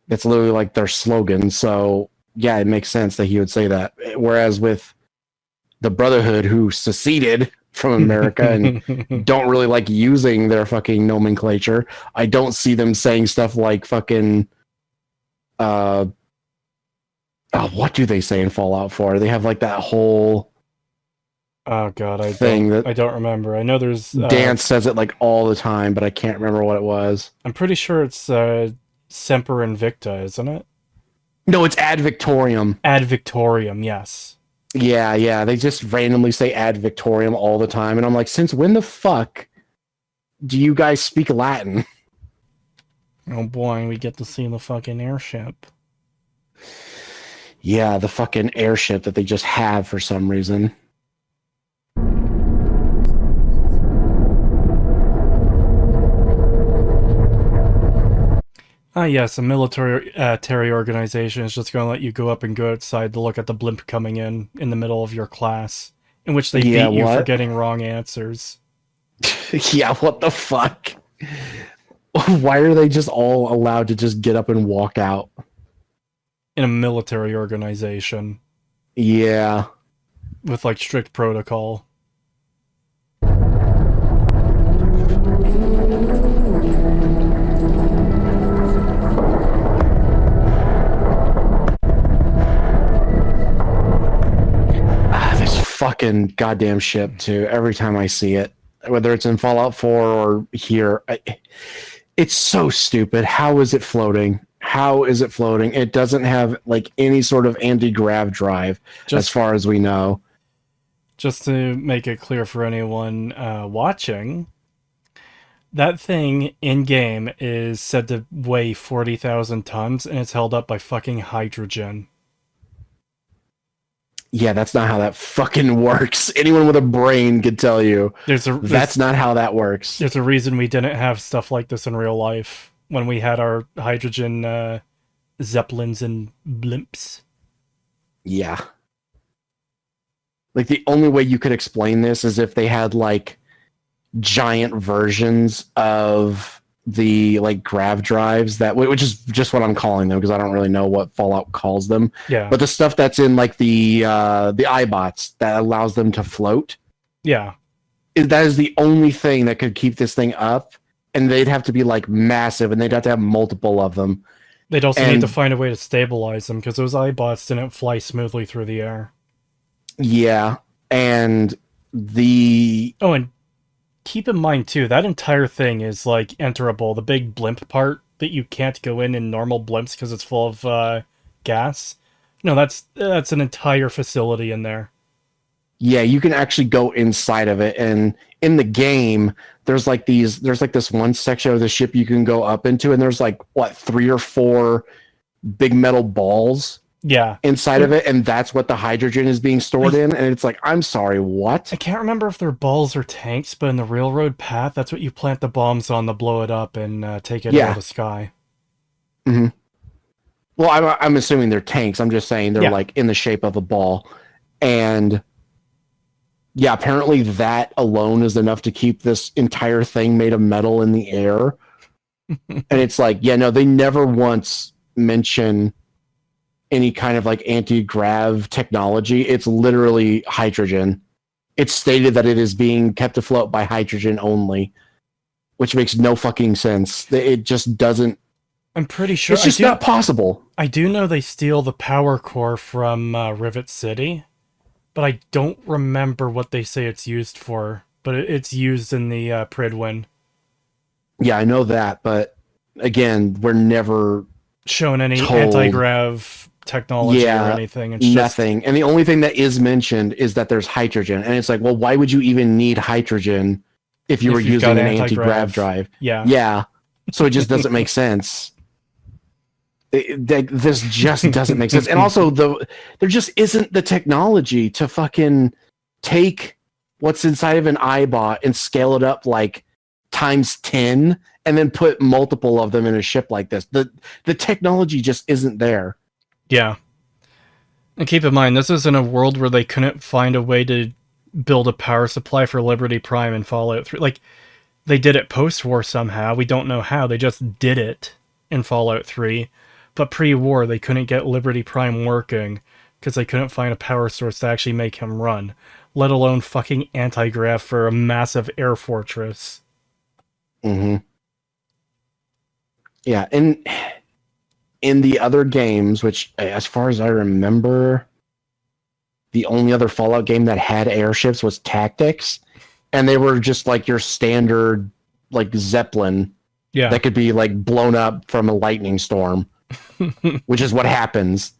It's literally like their slogan. So yeah, it makes sense that he would say that. Whereas with the Brotherhood, who seceded from America and don't really like using their fucking nomenclature, I don't see them saying stuff like fucking what do they say in Fallout 4? They have like that whole I don't remember. I know there's Dan says it like all the time, but I can't remember what it was. I'm pretty sure it's Semper Invicta, isn't it? No, it's Ad Victoriam. Ad Victoriam, yes. Yeah, they just randomly say Ad Victoriam all the time, and I'm like, since when the fuck do you guys speak Latin? Oh boy, we get to see the fucking airship. Yeah, the fucking airship that they just have for some reason. Yes, a military organization is just going to let you go up and go outside to look at the blimp coming in the middle of your class, in which they beat you for getting wrong answers. Yeah, what the fuck? Why are they just all allowed to just get up and walk out? In a military organization. Yeah. With, like, strict protocol. Fucking goddamn ship too. Every time I see it, whether it's in Fallout 4 or here, it's so stupid. How is it floating? It doesn't have like any sort of anti-grav drive, as far as we know. Just to make it clear for anyone watching, that thing in game is said to weigh 40,000 tons, and it's held up by fucking hydrogen. Yeah, that's not how that fucking works. Anyone with a brain could tell you that's not how that works. There's a reason we didn't have stuff like this in real life when we had our hydrogen zeppelins and blimps. Yeah. Like, the only way you could explain this is if they had, like, giant versions of the like grav drives which is just what I'm calling them because I don't really know what Fallout calls them. Yeah. But the stuff that's in like the iBots that allows them to float. Yeah. That is the only thing that could keep this thing up, and they'd have to be like massive, and they'd have to have multiple of them. They'd also need to find a way to stabilize them because those iBots didn't fly smoothly through the air. Yeah, and and keep in mind, too, that entire thing is, like, enterable. The big blimp part that you can't go in normal blimps because it's full of gas. No, that's an entire facility in there. Yeah, you can actually go inside of it, and in the game, there's this one section of the ship you can go up into, and there's, like, 3 or 4 big metal balls inside of it, and that's what the hydrogen is being stored in, and it's like, I'm sorry, what? I can't remember if they're balls or tanks, but in the railroad path, that's what you plant the bombs on to blow it up and take it out of the sky. Mm-hmm. Well, I'm assuming they're tanks. I'm just saying they're like in the shape of a ball, and yeah, apparently that alone is enough to keep this entire thing made of metal in the air. And it's like, yeah, no, they never once mention any kind of like anti-grav technology. It's literally hydrogen. It's stated that it is being kept afloat by hydrogen only, which makes no fucking sense. It just doesn't. I'm pretty sure it's just not possible. I do know they steal the power core from Rivet City, but I don't remember what they say it's used for but it's used in the Pridwin. Yeah, I know that, but again, we're never shown any told. Anti-grav technology or anything. It's nothing. And the only thing that is mentioned is that there's hydrogen. And it's like, well, why would you even need hydrogen if you were using an anti-grav drive? Yeah. Yeah. So it just doesn't make sense. This just doesn't make sense. And also, there just isn't the technology to fucking take what's inside of an iBot and scale it up like times 10 and then put multiple of them in a ship like this. The technology just isn't there. Yeah. And keep in mind, this is in a world where they couldn't find a way to build a power supply for Liberty Prime in Fallout 3. Like, they did it post-war somehow. We don't know how. They just did it in Fallout 3. But pre-war, they couldn't get Liberty Prime working because they couldn't find a power source to actually make him run, let alone fucking anti-grav for a massive air fortress. Mm-hmm. Yeah, and in the other games, which, as far as I remember, the only other Fallout game that had airships was Tactics, and they were just like your standard, like, Zeppelin that could be, like, blown up from a lightning storm, which is what happens.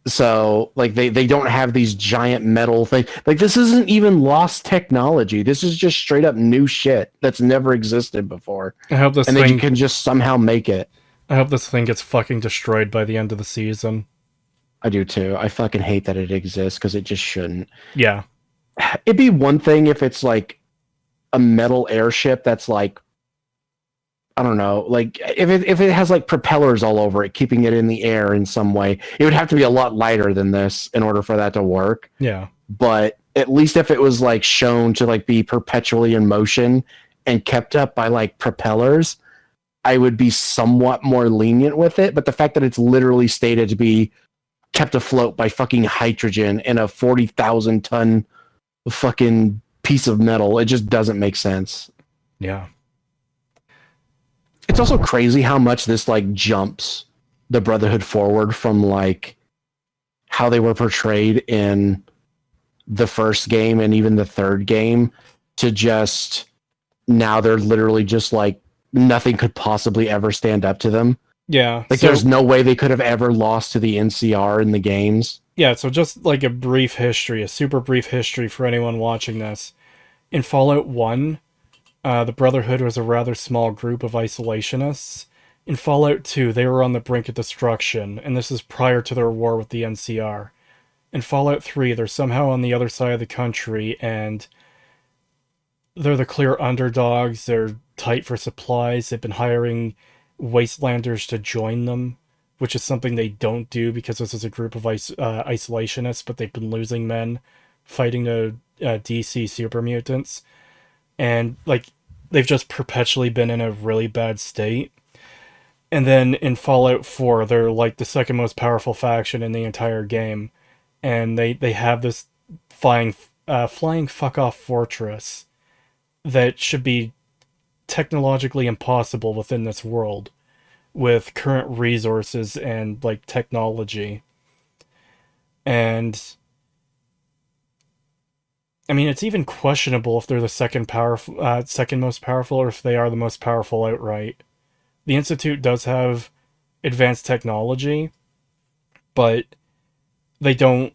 So, like, they don't have these giant metal things. Like, this isn't even lost technology. This is just straight up new shit that's never existed before. I hope this and then you can just somehow make it. I hope this thing gets fucking destroyed by the end of the season. I do too. I fucking hate that it exists because it just shouldn't. Yeah. It'd be one thing if it's like a metal airship that's like, I don't know, like if it has like propellers all over it, keeping it in the air in some way. It would have to be a lot lighter than this in order for that to work. Yeah. But at least if it was like shown to like be perpetually in motion and kept up by like propellers, I would be somewhat more lenient with it. But the fact that it's literally stated to be kept afloat by fucking hydrogen in a 40,000 ton fucking piece of metal, it just doesn't make sense. Yeah. It's also crazy how much this like jumps the Brotherhood forward from like how they were portrayed in the first game and even the third game to just now they're literally just like nothing could possibly ever stand up to them. Yeah. Like there's no way they could have ever lost to the NCR in the games. Yeah, so just like a brief history, a super brief history for anyone watching this. In Fallout 1, the Brotherhood was a rather small group of isolationists. In Fallout 2, they were on the brink of destruction, and this is prior to their war with the NCR. In Fallout 3, they're somehow on the other side of the country, and they're the clear underdogs, they're tight for supplies, they've been hiring wastelanders to join them, which is something they don't do because this is a group of isolationists, but they've been losing men fighting the DC super mutants. And like they've just perpetually been in a really bad state. And then in Fallout 4, they're like the second most powerful faction in the entire game, and they have this flying fuck off fortress that should be technologically impossible within this world with current resources and like technology. And I mean, it's even questionable if they're the second most powerful, or if they are the most powerful outright. The Institute does have advanced technology, but they don't.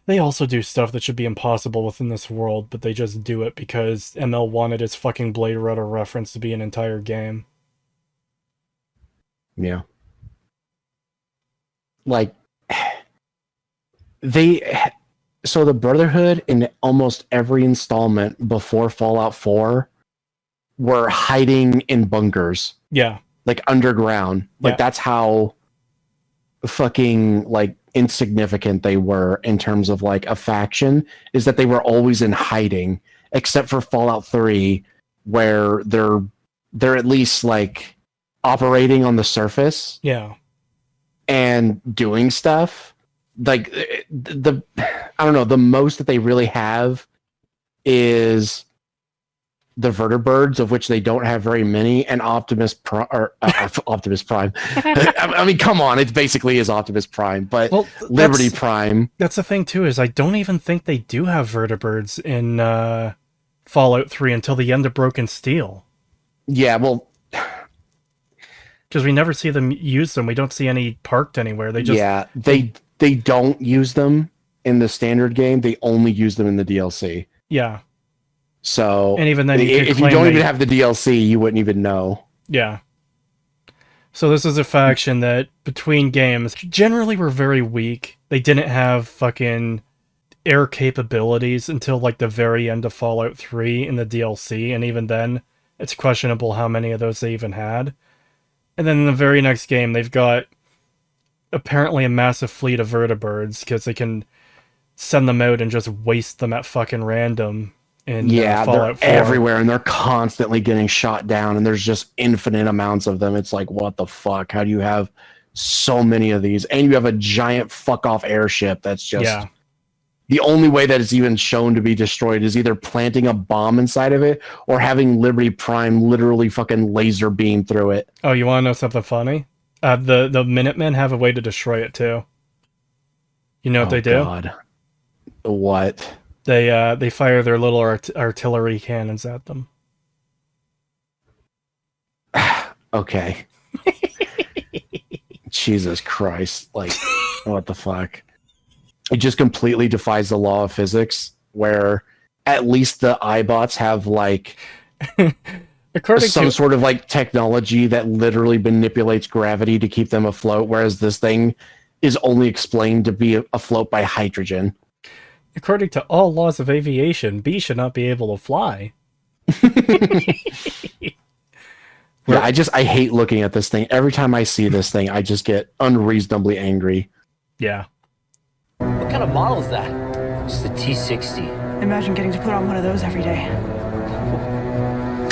They also do stuff that should be impossible within this world, but they just do it because ML wanted its fucking Blade Runner reference to be an entire game. Yeah. Like, so the Brotherhood in almost every installment before Fallout 4 were hiding in bunkers. Yeah. Like underground. Like that's how fucking like insignificant they were in terms of like a faction, is that they were always in hiding, except for Fallout 3 where they're at least like operating on the surface. Yeah. And doing stuff. Like I don't know, the most that they really have is the vertibirds, of which they don't have very many, and Optimus Prime. Optimus Prime. I mean, come on, it basically is Optimus Prime, but Liberty Prime. That's the thing too, is I don't even think they do have vertibirds in Fallout 3 until the end of Broken Steel. Yeah, well, because we never see them use them. We don't see any parked anywhere. They just they don't use them in the standard game. They only use them in the DLC. Yeah. So, and even then, if you don't even have the DLC, you wouldn't even know. Yeah. So this is a faction that, between games, generally were very weak. They didn't have fucking air capabilities until, like, the very end of Fallout 3 in the DLC, and even then, it's questionable how many of those they even had. And then in the very next game, they've got, apparently, a massive fleet of vertibirds, because they can send them out and just waste them at fucking random. Fallout 4. They're everywhere, and they're constantly getting shot down, and there's just infinite amounts of them. It's like, what the fuck? How do you have so many of these? And you have a giant fuck-off airship that's just... The only way that it's even shown to be destroyed is either planting a bomb inside of it or having Liberty Prime literally fucking laser beam through it. Oh, you want to know something funny? The Minutemen have a way to destroy it, too. You know what they do? God. What? They fire their little artillery cannons at them. Okay. Jesus Christ. Like, what the fuck? It just completely defies the law of physics, where at least the iBots have, like, some sort of, like, technology that literally manipulates gravity to keep them afloat, whereas this thing is only explained to be afloat by hydrogen. According to all laws of aviation, bees should not be able to fly. Yeah, I hate looking at this thing. Every time I see this thing, I just get unreasonably angry. Yeah. What kind of model is that? It's the T-60. Imagine getting to put on one of those every day.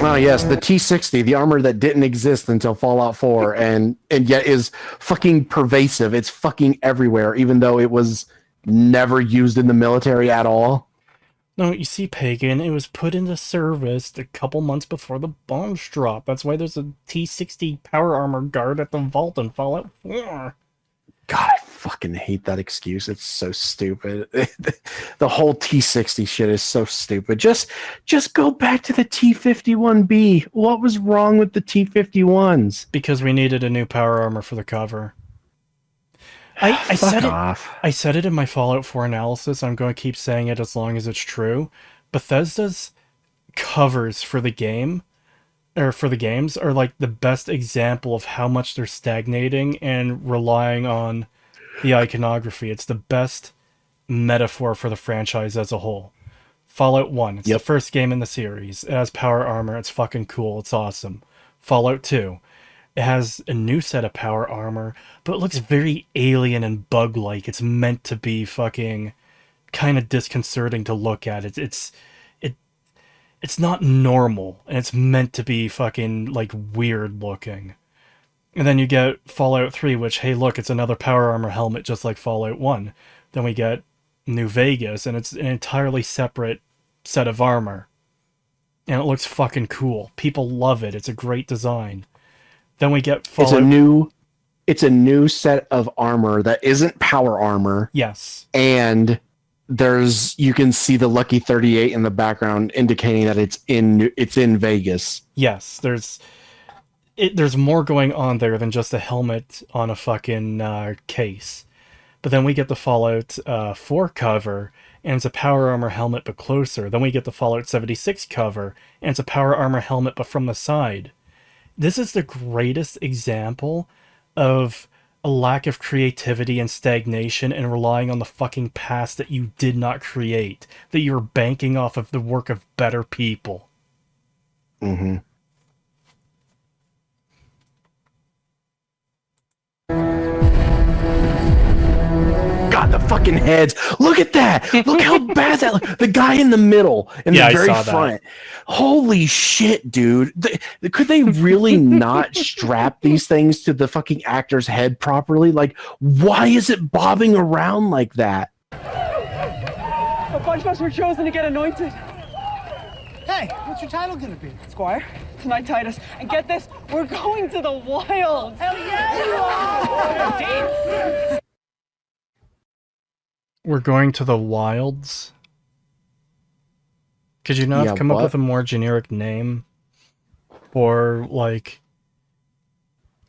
Oh yes, the T-60, the armor that didn't exist until Fallout 4, and yet is fucking pervasive. It's fucking everywhere, even though it was never used in the military at all. No, you see, Pagan, it was put into service a couple months before the bombs dropped. That's why there's a T-60 power armor guard at the vault in Fallout 4. God, I fucking hate that excuse. It's so stupid. The whole T-60 shit is so stupid. Just go back to the T-51B. What was wrong with the T-51s? Because we needed a new power armor for the cover. I said it in my Fallout 4 analysis. I'm going to keep saying it as long as it's true. Bethesda's covers for the game, or for the games, are like the best example of how much they're stagnating and relying on the iconography. It's the best metaphor for the franchise as a whole. Fallout 1, it's the first game in the series. It has power armor. It's fucking cool. It's awesome. Fallout 2. It has a new set of power armor, but it looks very alien and bug-like. It's meant to be fucking kind of disconcerting to look at. It's not normal, and it's meant to be fucking, like, weird looking. And then you get Fallout 3, which, hey, look, it's another power armor helmet just like Fallout 1. Then we get New Vegas, and it's an entirely separate set of armor. And it looks fucking cool. People love it. It's a great design. Then we get Fallout... It's a new set of armor that isn't power armor. Yes. And you can see the Lucky 38 in the background indicating that it's in Vegas. Yes, there's more going on there than just a helmet on a fucking case. But then we get the Fallout 4 cover, and it's a power armor helmet but closer. Then we get the Fallout 76 cover, and it's a power armor helmet but from the side. This is the greatest example of a lack of creativity and stagnation and relying on the fucking past that you did not create, that you're banking off of the work of better people. Mm-hmm. God, the fucking heads. Look at that. Look how bad that looks. The guy in the middle, in the very front. Holy shit, dude. Could they really not strap these things to the fucking actor's head properly? Like, why is it bobbing around like that? A bunch of us were chosen to get anointed. Hey, what's your title gonna be? Squire, tonight, Titus. And get this, we're going to the wilds. Hell yeah! We're going to the wilds? Could you not have come up with a more generic name? Or, like,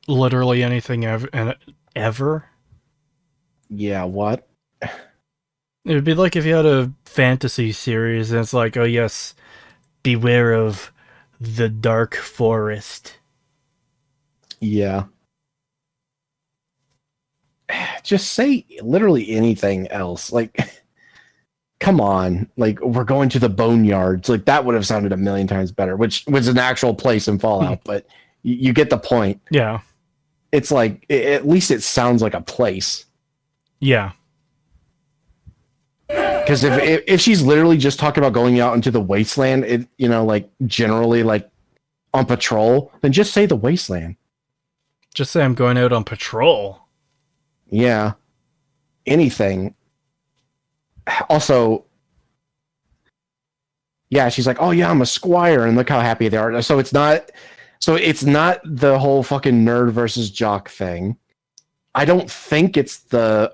literally anything ever? Yeah, what? It would be like if you had a fantasy series and it's like, oh yes, beware of the dark forest. Yeah. Just say literally anything else. Like, come on. Like, we're going to the boneyards. Like, that would have sounded a million times better, which was an actual place in Fallout, but you get the point. Yeah. It's like, at least it sounds like a place. Yeah. Because if she's literally just talking about going out into the wasteland, like generally like on patrol, then just say the wasteland. Just say I'm going out on patrol. Yeah. Anything. Also, yeah, she's like, oh yeah, I'm a squire, and look how happy they are. So it's not the whole fucking nerd versus jock thing. I don't think it's a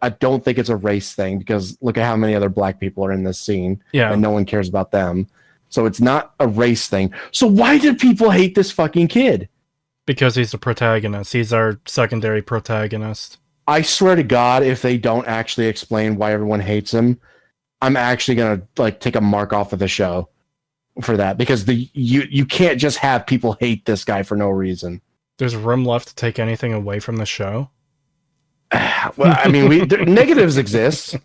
race thing, because look at how many other black people are in this scene. Yeah. And no one cares about them. So it's not a race thing. So why did people hate this fucking kid? Because he's the protagonist. He's our secondary protagonist. I swear to God, if they don't actually explain why everyone hates him, I'm actually gonna like take a mark off of the show for that, because you can't just have people hate this guy for no reason. There's room left to take anything away from the show. Well, I mean, negatives exist.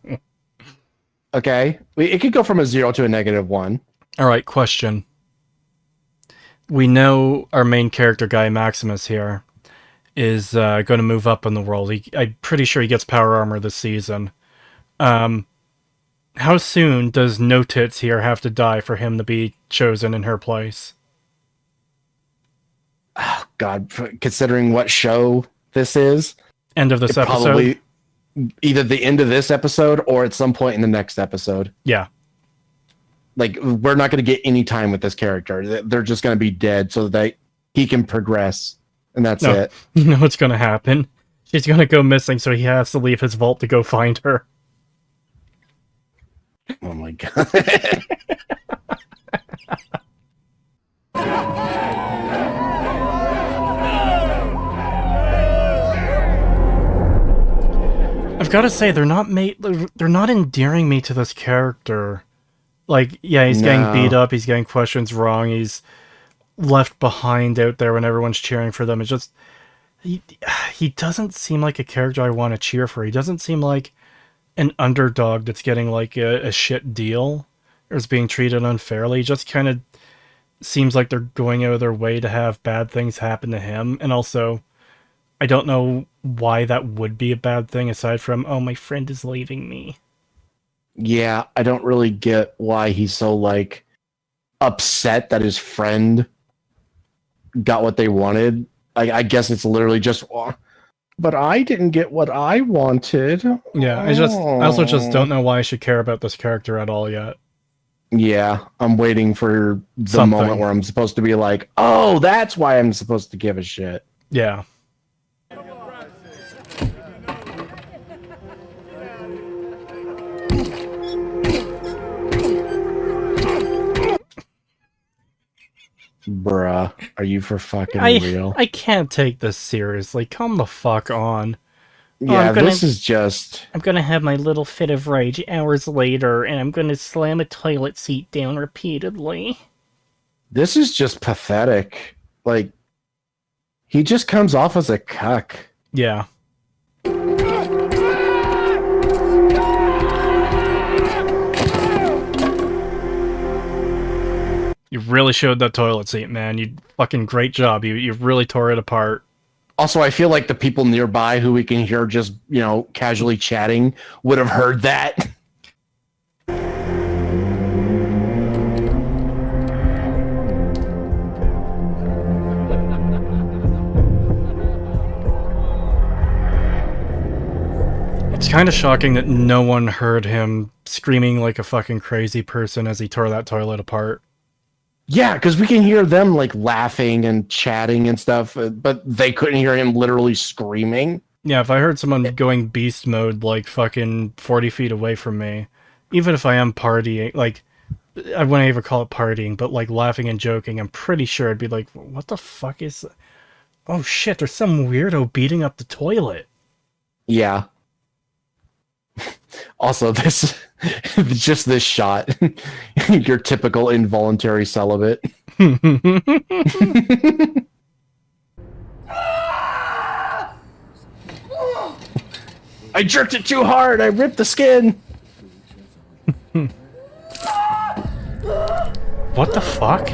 Okay, it could go from a 0 to a -1. All right, question. We know our main character guy, Maximus here, is going to move up in the world. I'm pretty sure he gets power armor this season. How soon does No Tits here have to die for him to be chosen in her place? Oh, God, considering what show this is. End of this episode? Probably either the end of this episode or at some point in the next episode. Yeah. Like, we're not going to get any time with this character. They're just going to be dead so that he can progress. And that's it. You know what's going to happen? She's going to go missing, so he has to leave his vault to go find her. Oh my God. I've got to say, they're not endearing me to this character. Like, yeah, he's getting beat up, he's getting questions wrong, he's left behind out there when everyone's cheering for them. It's just, he doesn't seem like a character I want to cheer for. He doesn't seem like an underdog that's getting like a shit deal or is being treated unfairly. He just kind of seems like they're going out of their way to have bad things happen to him. And also, I don't know why that would be a bad thing aside from, oh, my friend is leaving me. Yeah, I don't really get why he's so, like, upset that his friend got what they wanted. I guess it's literally just, but I didn't get what I wanted. Yeah, I also just don't know why I should care about this character at all yet. Yeah, I'm waiting for the moment where I'm supposed to be like, oh, that's why I'm supposed to give a shit. Yeah. Bruh, are you for fucking real? I can't take this seriously. Come the fuck on. Yeah, this is just... I'm gonna have my little fit of rage hours later, and I'm gonna slam a toilet seat down repeatedly. This is just pathetic. Like, he just comes off as a cuck. Yeah. You really showed that toilet seat, man. You fucking great job. You really tore it apart. Also, I feel like the people nearby who we can hear just, casually chatting would have heard that. It's kind of shocking that no one heard him screaming like a fucking crazy person as he tore that toilet apart. Yeah, because we can hear them like laughing and chatting and stuff, but they couldn't hear him literally screaming. Yeah, if I heard someone going beast mode like fucking 40 feet away from me, even if I am partying, like, I wouldn't even call it partying, but like laughing and joking, I'm pretty sure I'd be like, what the fuck is... Oh shit, there's some weirdo beating up the toilet. Yeah. Also, this just this shot. Your typical involuntary celibate. I jerked it too hard. I ripped the skin. What the fuck?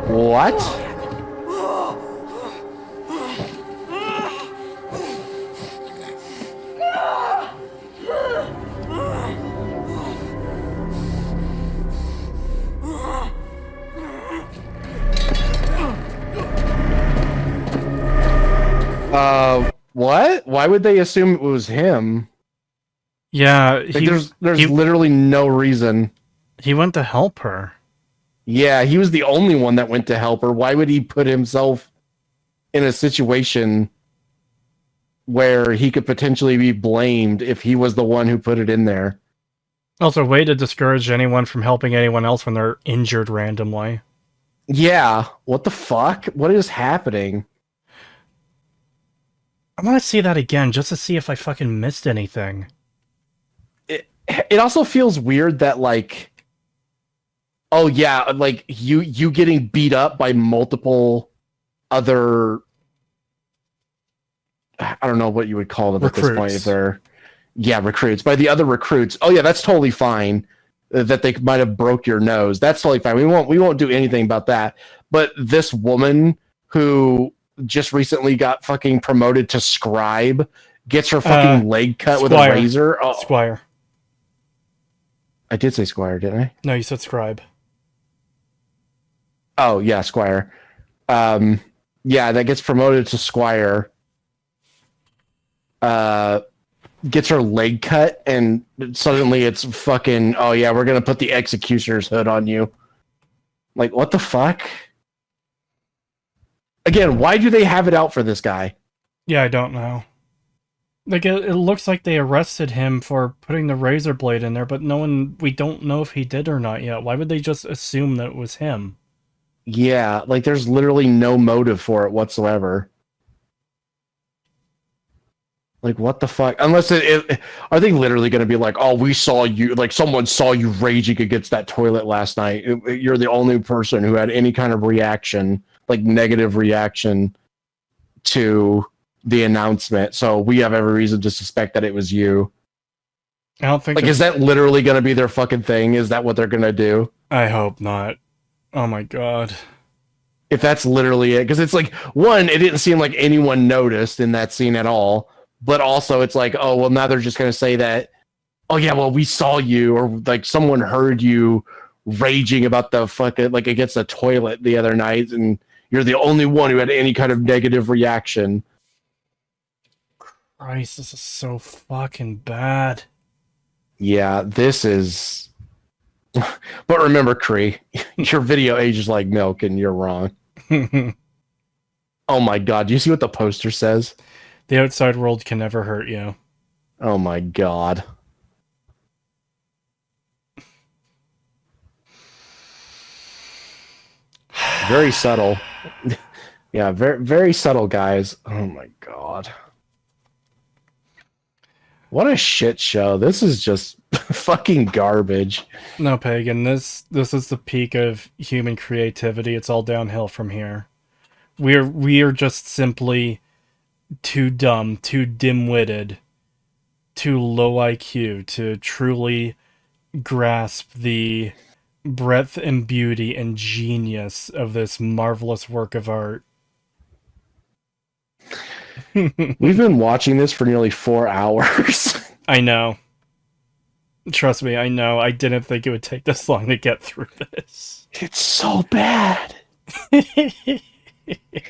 What? What? Why would they assume it was him? Yeah, Like, there's literally no reason. He went to help her. Yeah, he was the only one that went to help her. Why would he put himself in a situation where he could potentially be blamed if he was the one who put it in there? Also, way to discourage anyone from helping anyone else when they're injured randomly. Yeah, what the fuck? What is happening? I want to see that again, just to see if I fucking missed anything. It also feels weird that, like... Oh, yeah, like, you getting beat up by multiple other... I don't know what you would call them Recruits. at this point. If they're... Yeah, recruits. By the other recruits. Oh, yeah, that's totally fine. That they might have broke your nose. That's totally fine. We won't do anything about that. But this woman who just recently got fucking promoted to scribe gets her fucking leg cut with a razor. Oh. Squire. I did say squire, didn't I? No, you said scribe. Oh, yeah, squire. Yeah, that gets promoted to squire. Gets her leg cut, and suddenly it's fucking, oh yeah, we're gonna put the executioner's hood on you. Like, what the fuck? Again, why do they have it out for this guy? Yeah, I don't know. Like, it looks like they arrested him for putting the razor blade in there, but we don't know if he did or not yet. Why would they just assume that it was him? Yeah, like, there's literally no motive for it whatsoever. Like, what the fuck? Unless are they literally going to be like, oh, we saw you, like, someone saw you raging against that toilet last night. You're the only person who had any kind of reaction, like, negative reaction to the announcement. So we have every reason to suspect that it was you. I don't think... Like, is that literally going to be their fucking thing? Is that what they're going to do? I hope not. Oh my god. If that's literally it. Because it's like, one, it didn't seem like anyone noticed in that scene at all. But also, it's like, oh, well, now they're just going to say that, oh, yeah, well, we saw you, or, like, someone heard you raging about the fucking, like, against the toilet the other night, and you're the only one who had any kind of negative reaction. Christ, this is so fucking bad. Yeah, this is... But remember, Cree, your video ages like milk, and you're wrong. Oh my god, do you see what the poster says? The outside world can never hurt you. Oh my god. Very subtle. Yeah, very, very subtle, guys. Oh my god. What a shit show. This is just fucking garbage. No, Pagan, this is the peak of human creativity. It's all downhill from here. We are just simply too dumb, too dim-witted, too low IQ to truly grasp the breadth and beauty and genius of this marvelous work of art. We've been watching this for nearly 4 hours. I know. Trust me, I know. I didn't think it would take this long to get through this. It's so bad. You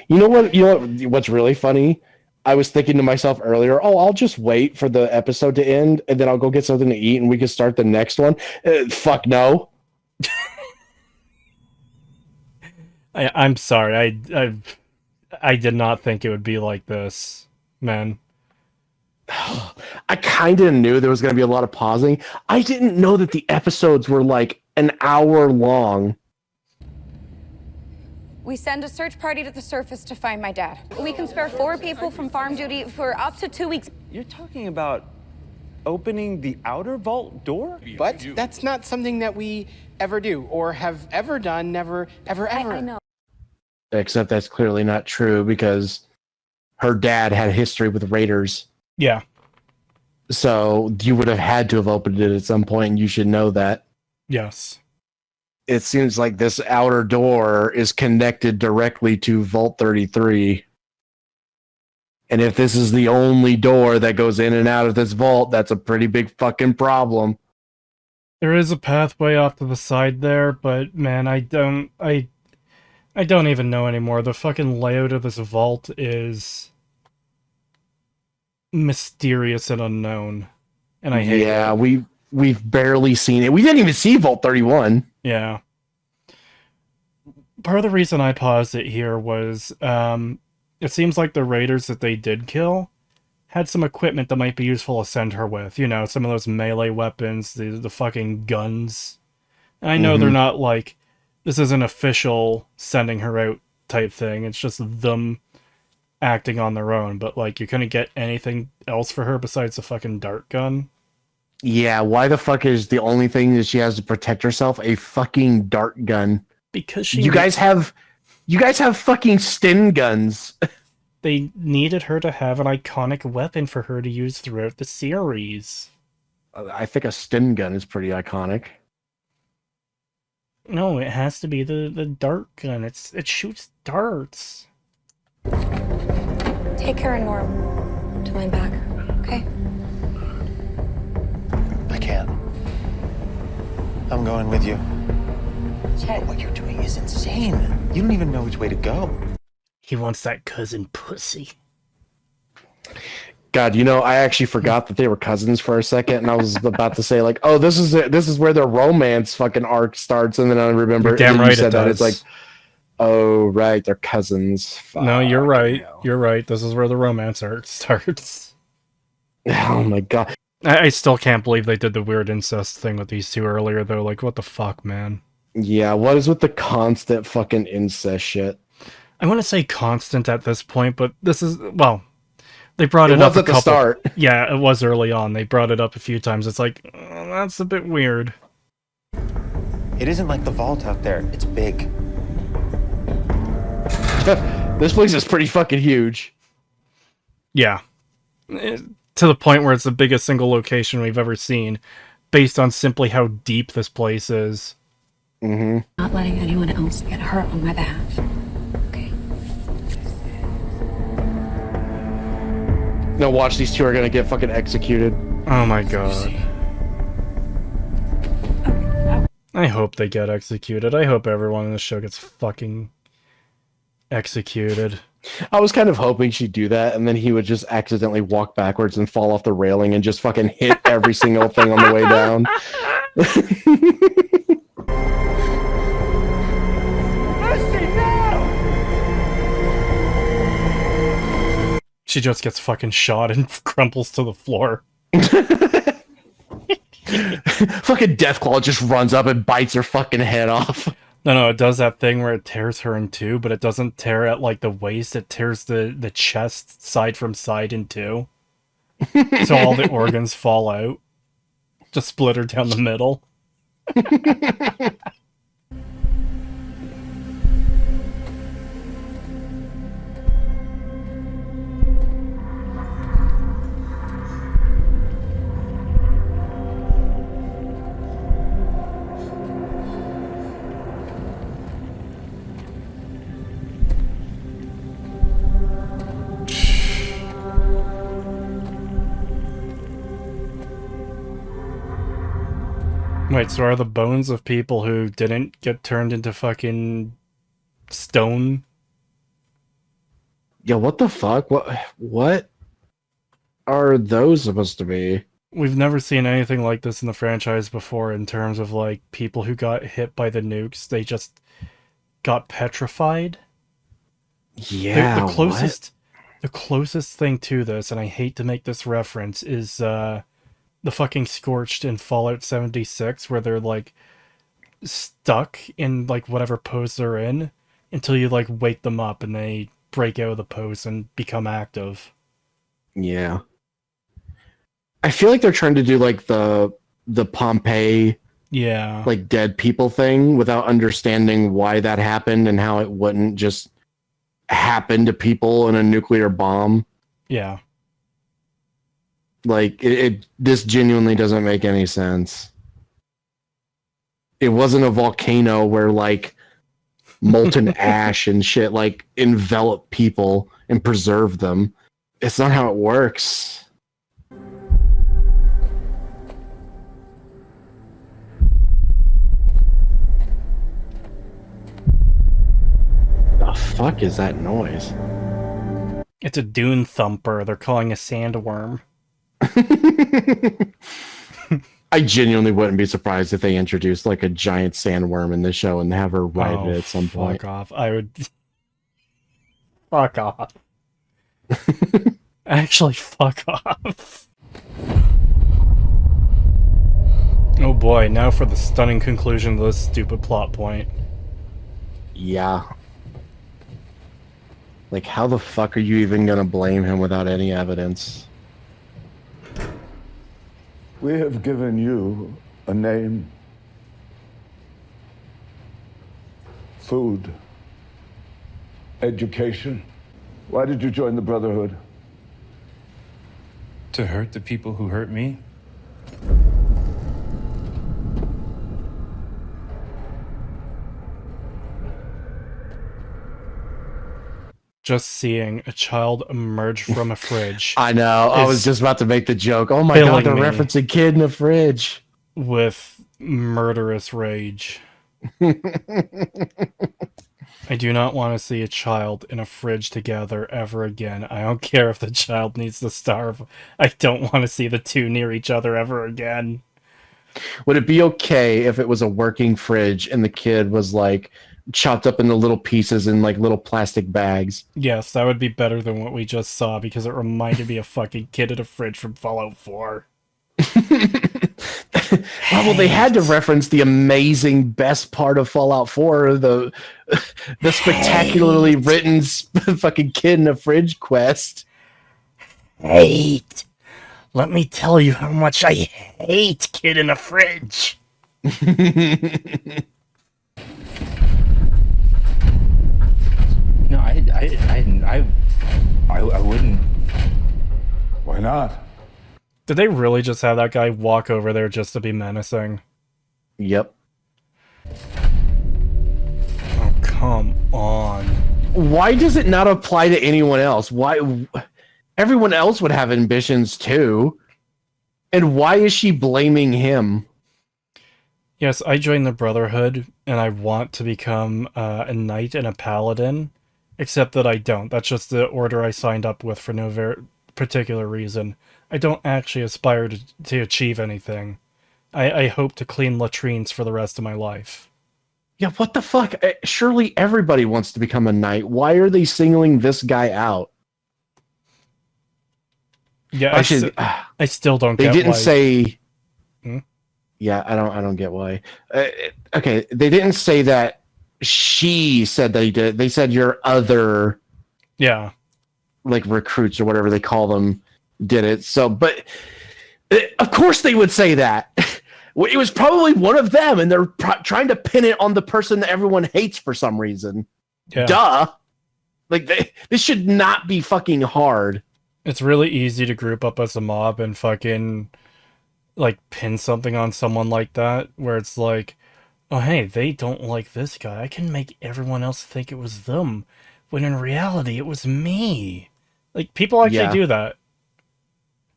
know what's really funny? I was thinking to myself earlier, oh, I'll just wait for the episode to end, and then I'll go get something to eat, and we can start the next one. Fuck no. I'm sorry. I did not think it would be like this, man. I kind of knew there was going to be a lot of pausing. I didn't know that the episodes were like an hour long. We send a search party to the surface to find my dad. We can spare 4 people from farm duty for up to 2 weeks. You're talking about opening the outer vault door? But that's not something that we ever do or have ever done, never, ever. I know. Except that's clearly not true because her dad had a history with raiders. Yeah. So you would have had to have opened it at some point, and you should know that. Yes. It seems like this outer door is connected directly to Vault 33. And if this is the only door that goes in and out of this vault, that's a pretty big fucking problem. There is a pathway off to the side there, but man, I don't even know anymore. The fucking layout of this vault is mysterious and unknown. And I hate it. We've barely seen it. We didn't even see Vault 31. Yeah. Part of the reason I paused it here was it seems like the raiders that they did kill had some equipment that might be useful to send her with. You know, some of those melee weapons, the fucking guns. And I know they're not like, this isn't official sending her out type thing. It's just them acting on their own. But like, you couldn't get anything else for her besides the fucking dart gun. Yeah, why the fuck is the only thing that she has to protect herself a fucking dart gun? Because you guys have fucking Sten guns. They needed her to have an iconic weapon for her to use throughout the series. I think a Sten gun is pretty iconic. No, it has to be the dart gun. It shoots darts. Take her and Norm to my back, okay? I can't. I'm going with you. Chet. What you're doing is insane. You don't even know which way to go. He wants that cousin pussy. God, you know, I actually forgot that they were cousins for a second, and I was about to say like, "Oh, this is where their romance fucking arc starts," and then I remember. You're damn right it does. It's like, oh right, they're cousins. Fuck, no, you're right. You're right. This is where the romance arc starts. Oh my god. I still can't believe they did the weird incest thing with these two earlier, though. Like, what the fuck, man? Yeah, what is with the constant fucking incest shit? I want to say constant at this point, but this is, well, they brought it up at the start. Yeah, it was early on. They brought it up a few times. It's like, that's a bit weird. It isn't like the vault out there. It's big. This place is pretty fucking huge. Yeah. To the point where it's the biggest single location we've ever seen, based on simply how deep this place is. Mm-hmm. Not letting anyone else get hurt on my behalf. Okay. Now watch, these two are gonna get fucking executed. Oh my god. I hope they get executed. I hope everyone in the show gets fucking executed. I was kind of hoping she'd do that, and then he would just accidentally walk backwards and fall off the railing and just fucking hit every single thing on the way down. She just gets fucking shot and crumples to the floor. Fucking Deathclaw just runs up and bites her fucking head off. No, it does that thing where it tears her in two, but it doesn't tear at like the waist, it tears the chest side from side in two. So all the organs fall out. Just split her down the middle. Wait, so are the bones of people who didn't get turned into fucking stone? Yeah, what the fuck? What are those supposed to be? We've never seen anything like this in the franchise before in terms of like people who got hit by the nukes. They just got petrified. Yeah, the closest thing to this, and I hate to make this reference, is the fucking Scorched in Fallout 76, where they're like stuck in like whatever pose they're in until you like wake them up and they break out of the pose and become active. Yeah. I feel like they're trying to do like the Pompeii, yeah, like dead people thing without understanding why that happened and how it wouldn't just happen to people in a nuclear bomb. Yeah. Like this genuinely doesn't make any sense. It wasn't a volcano where like molten ash and shit like envelop people and preserve them. It's not how it works. The fuck is that noise? It's a dune thumper. They're calling a sandworm. I genuinely wouldn't be surprised if they introduced like a giant sandworm in the show and have her ride it at some point. Fuck off. I would... Fuck off. Actually, fuck off. Oh boy, now for the stunning conclusion to this stupid plot point. Yeah. Like, how the fuck are you even gonna blame him without any evidence? We have given you a name, food, education. Why did you join the Brotherhood? To hurt the people who hurt me? Just seeing a child emerge from a fridge. I know. I was just about to make the joke. Oh my god, they're referencing kid in a fridge. With murderous rage. I do not want to see a child in a fridge together ever again. I don't care if the child needs to starve. I don't want to see the two near each other ever again. Would it be okay if it was a working fridge and the kid was like chopped up into little pieces in like little plastic bags? Yes, that would be better than what we just saw because it reminded me of fucking kid in a fridge from Fallout 4. Well, they had to reference the amazing best part of Fallout 4, the spectacularly written fucking kid in a fridge quest. Hate. Let me tell you how much I hate kid in a fridge. No, I wouldn't. Why not? Did they really just have that guy walk over there just to be menacing? Yep. Oh, come on. Why does it not apply to anyone else? Why? Everyone else would have ambitions too. And why is she blaming him? Yes, I joined the Brotherhood, and I want to become a knight and a paladin, except that I don't. That's just the order I signed up with for no particular reason. I don't actually aspire to achieve anything. I hope to clean latrines for the rest of my life. Yeah, what the fuck? Surely everybody wants to become a knight. Why are they singling this guy out? Yeah, I still don't get why. They didn't say... Hmm? Yeah, I don't get why. Okay, they didn't say that she said they did. They said your other... Yeah. Like recruits or whatever they call them did it. So, but of course they would say that. It was probably one of them, and they're trying to pin it on the person that everyone hates for some reason. Yeah. Duh. Like, this should not be fucking hard. It's really easy to group up as a mob and fucking, like, pin something on someone like that, where it's like, oh, hey, they don't like this guy. I can make everyone else think it was them, when in reality, it was me. Like, people actually do that.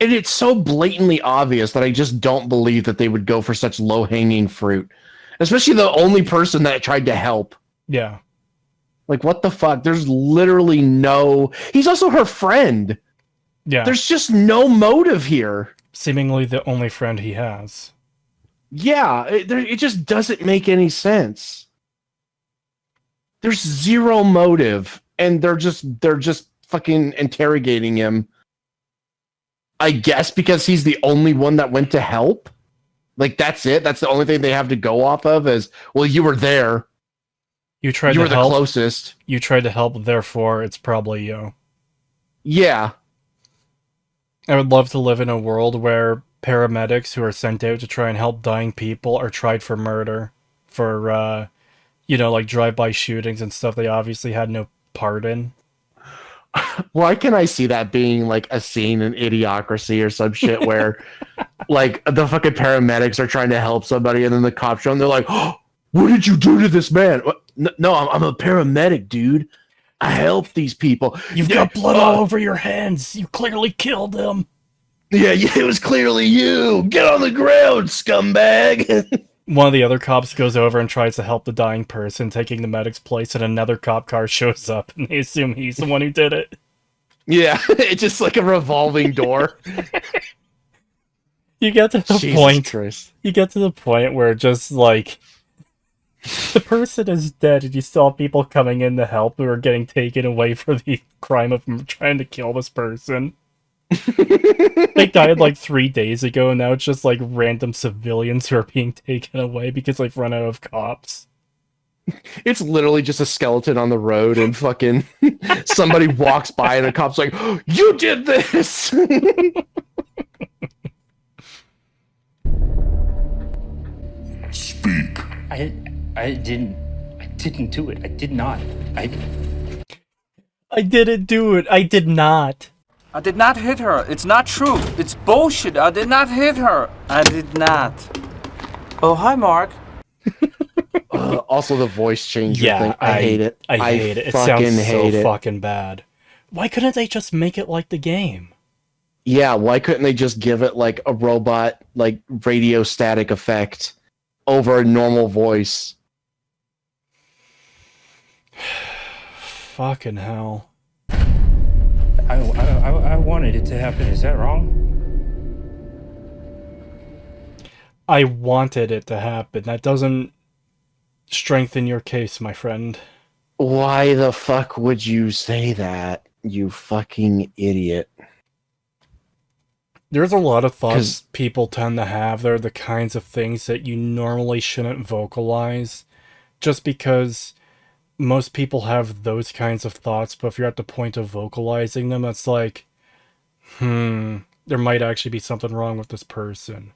And it's so blatantly obvious that I just don't believe that they would go for such low-hanging fruit. Especially the only person that tried to help. Yeah. Like, what the fuck? There's literally no... He's also her friend. Yeah. There's just no motive here. Seemingly the only friend he has. Yeah, it just doesn't make any sense. There's zero motive, and they're just fucking interrogating him. I guess because he's the only one that went to help. Like, that's it. That's the only thing they have to go off of is, well, you were there. You were the closest. You tried to help, therefore it's probably you. Yeah. I would love to live in a world where paramedics who are sent out to try and help dying people are tried for murder. For, like drive-by shootings and stuff they obviously had no part in. Why can I see that being like a scene in Idiocracy or some shit where like the fucking paramedics are trying to help somebody and then the cops show and they're like, oh, what did you do to this man? No, I'm a paramedic, dude. I help these people. You've got blood all over your hands. You clearly killed them. Yeah, it was clearly you. Get on the ground, scumbag. One of the other cops goes over and tries to help the dying person, taking the medic's place, and another cop car shows up, and they assume he's the one who did it. Yeah, it's just like a revolving door. You get to the point. Christ. You get to the point where just like the person is dead, and you still have people coming in to help who are getting taken away for the crime of trying to kill this person. They died like 3 days ago, and now it's just like random civilians who are being taken away because they've run out of cops. It's literally just a skeleton on the road, and fucking somebody walks by, and a cop's like, oh, "You did this." Speak. I didn't do it. I did not. I didn't do it. I did not. I did not hit her. It's not true. It's bullshit. I did not hit her. I did not. Oh, hi, Mark. Also, the voice changer thing. I hate it. I hate it. It sounds so fucking bad. Why couldn't they just make it like the game? Yeah, why couldn't they just give it like a robot, like radio static effect over a normal voice? Fucking hell. I wanted it to happen. Is that wrong? I wanted it to happen. That doesn't strengthen your case, my friend. Why the fuck would you say that, you fucking idiot? There's a lot of thoughts people tend to have. They're the kinds of things that you normally shouldn't vocalize, just because most people have those kinds of thoughts, but if you're at the point of vocalizing them, it's like, there might actually be something wrong with this person.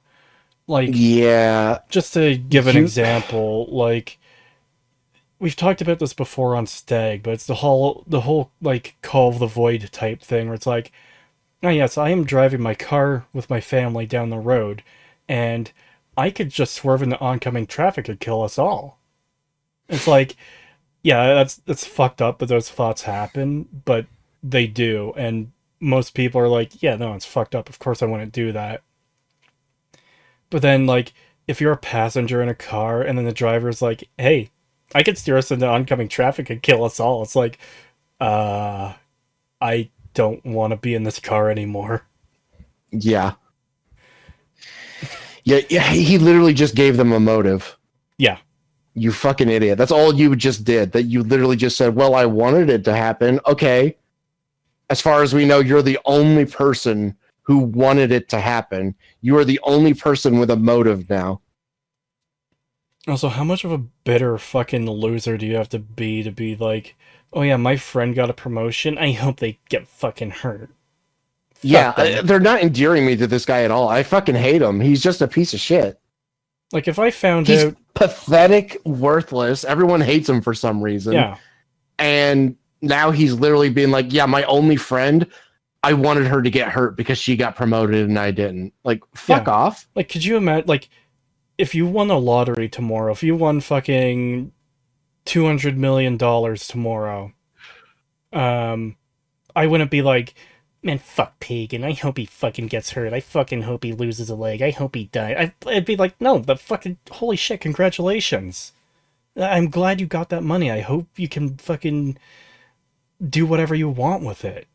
Like, yeah. Just to give an example, like, we've talked about this before on Stag, but it's the whole like Call of the Void type thing where it's like, oh yes, I am driving my car with my family down the road, and I could just swerve into oncoming traffic and kill us all. It's like, yeah, that's fucked up that those thoughts happen, but they do, and most people are like, yeah, no, it's fucked up. Of course I wouldn't do that. But then, like, if you're a passenger in a car and then the driver's like, hey, I could steer us into oncoming traffic and kill us all. It's like, I don't want to be in this car anymore. Yeah. Yeah, he literally just gave them a motive. Yeah. You fucking idiot. That's all you just did. That you literally just said, well, I wanted it to happen. Okay. As far as we know, you're the only person who wanted it to happen. You are the only person with a motive now. Also, how much of a bitter fucking loser do you have to be like, oh yeah, my friend got a promotion, I hope they get fucking hurt. They're not endearing me to this guy at all. I fucking hate him. He's just a piece of shit. Like, if I found He's out... pathetic, worthless. Everyone hates him for some reason. Yeah. And now he's literally being like, yeah, my only friend, I wanted her to get hurt because she got promoted and I didn't. Like, fuck off. Like, could you imagine, like, if you won a lottery tomorrow, if you won fucking $200 million tomorrow, I wouldn't be like, man, fuck Pagan. I hope he fucking gets hurt. I fucking hope he loses a leg. I hope he dies. I'd be like, no, the fucking, holy shit, congratulations. I'm glad you got that money. I hope you can fucking do whatever you want with it.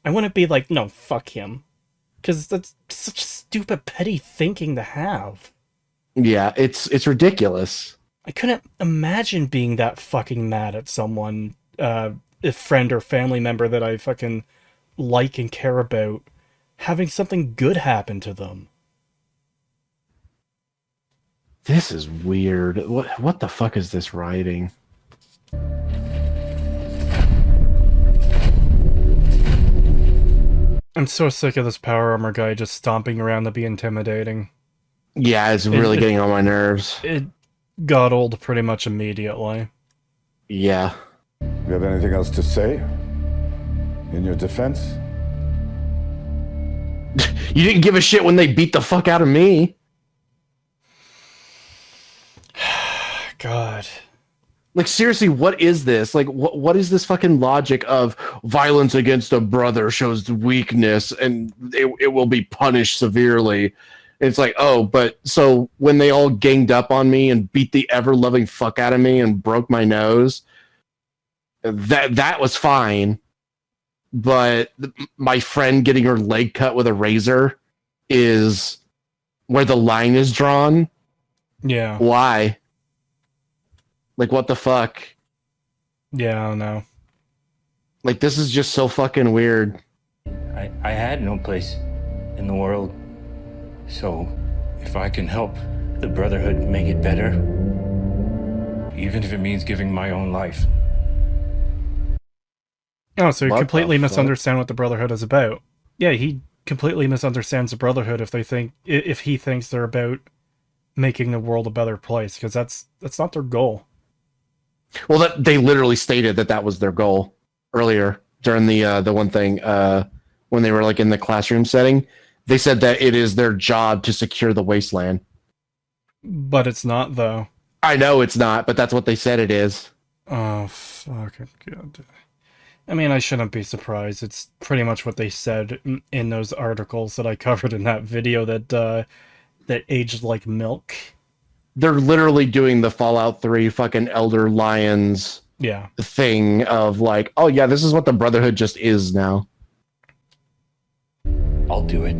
I wouldn't be like, no, fuck him. Because that's such stupid, petty thinking to have. Yeah, it's ridiculous. I couldn't imagine being that fucking mad at someone, a friend or family member that I fucking like and care about, having something good happen to them. This is weird. What the fuck is this writing? I'm so sick of this power armor guy just stomping around to be intimidating. Yeah, it's really getting on my nerves. It got old pretty much immediately. Yeah. You have anything else to say in your defense? You didn't give a shit when they beat the fuck out of me. God. Like, seriously, what is this? Like, what is this fucking logic of violence against a brother shows weakness and it will be punished severely? It's like, oh, but so when they all ganged up on me and beat the ever-loving fuck out of me and broke my nose, that was fine. But my friend getting her leg cut with a razor is where the line is drawn. Yeah. Why? Like, what the fuck? Yeah, I don't know. Like, this is just so fucking weird. I had no place in the world. So, if I can help the Brotherhood make it better, even if it means giving my own life. Oh, so you What completely the fuck? misunderstand what the Brotherhood is about. Yeah, he completely misunderstands the Brotherhood if he thinks they're about making the world a better place, because that's not their goal. Well, they literally stated that was their goal earlier during the one thing when they were like in the classroom setting. They said that it is their job to secure the wasteland. But it's not, though. I know it's not, but that's what they said it is. Oh, fucking god. I mean, I shouldn't be surprised. It's pretty much what they said in those articles that I covered in that video that aged like milk. They're literally doing the Fallout 3 fucking Elder Lions thing of like, oh yeah, this is what the Brotherhood just is now. I'll do it.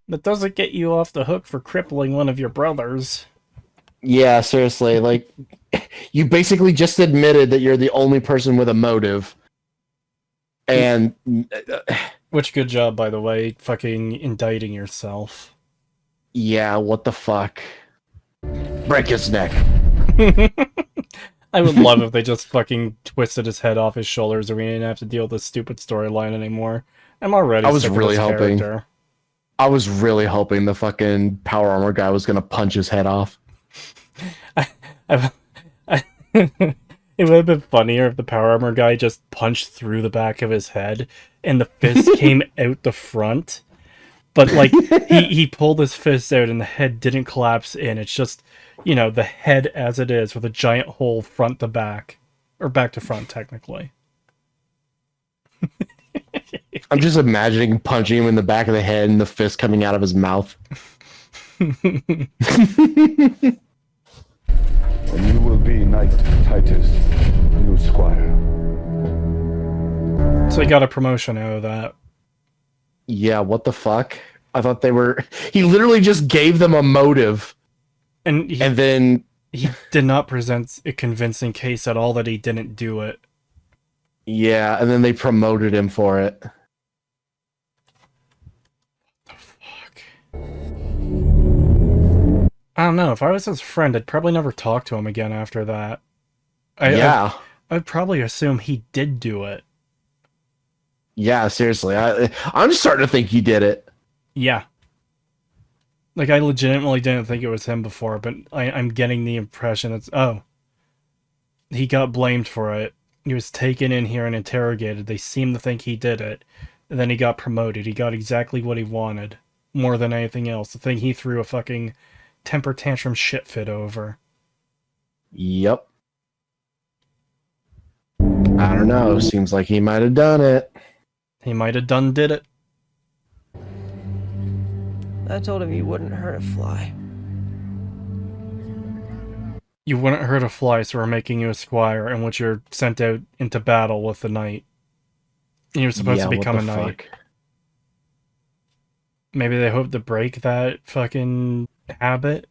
That doesn't get you off the hook for crippling one of your brothers. Yeah, seriously, like, you basically just admitted that you're the only person with a motive. And... Which, good job, by the way, fucking indicting yourself. Yeah, what the fuck? Break his neck. I would love if they just fucking twisted his head off his shoulders and we didn't have to deal with this stupid storyline anymore. I'm already sick of this character. I was really hoping the fucking power armor guy was gonna punch his head off. It would have been funnier if the power armor guy just punched through the back of his head and the fist came out the front. But, like, he pulled his fist out and the head didn't collapse in. It's just, you know, the head as it is with a giant hole front to back. Or back to front, technically. I'm just imagining punching him in the back of the head and the fist coming out of his mouth. And you will be Knight Titus, new squire. So he got a promotion out of that. Yeah, what the fuck? I thought they were... He literally just gave them a motive. And then... He did not present a convincing case at all that he didn't do it. Yeah, and then they promoted him for it. What the fuck? I don't know. If I was his friend, I'd probably never talk to him again after that. I'd probably assume he did do it. Yeah, seriously. I'm just starting to think he did it. Yeah. Like, I legitimately didn't think it was him before, but I'm getting the impression it's... Oh. He got blamed for it. He was taken in here and interrogated. They seem to think he did it. And then he got promoted. He got exactly what he wanted. More than anything else. The thing he threw a fucking temper tantrum shit fit over. Yep. I don't know. Seems like he might have done it. He might have did it. I told him you wouldn't hurt a fly. You wouldn't hurt a fly, so we're making you a squire, in which you're sent out into battle with the knight. And you're supposed to become a knight. Maybe they hope to break that fucking habit,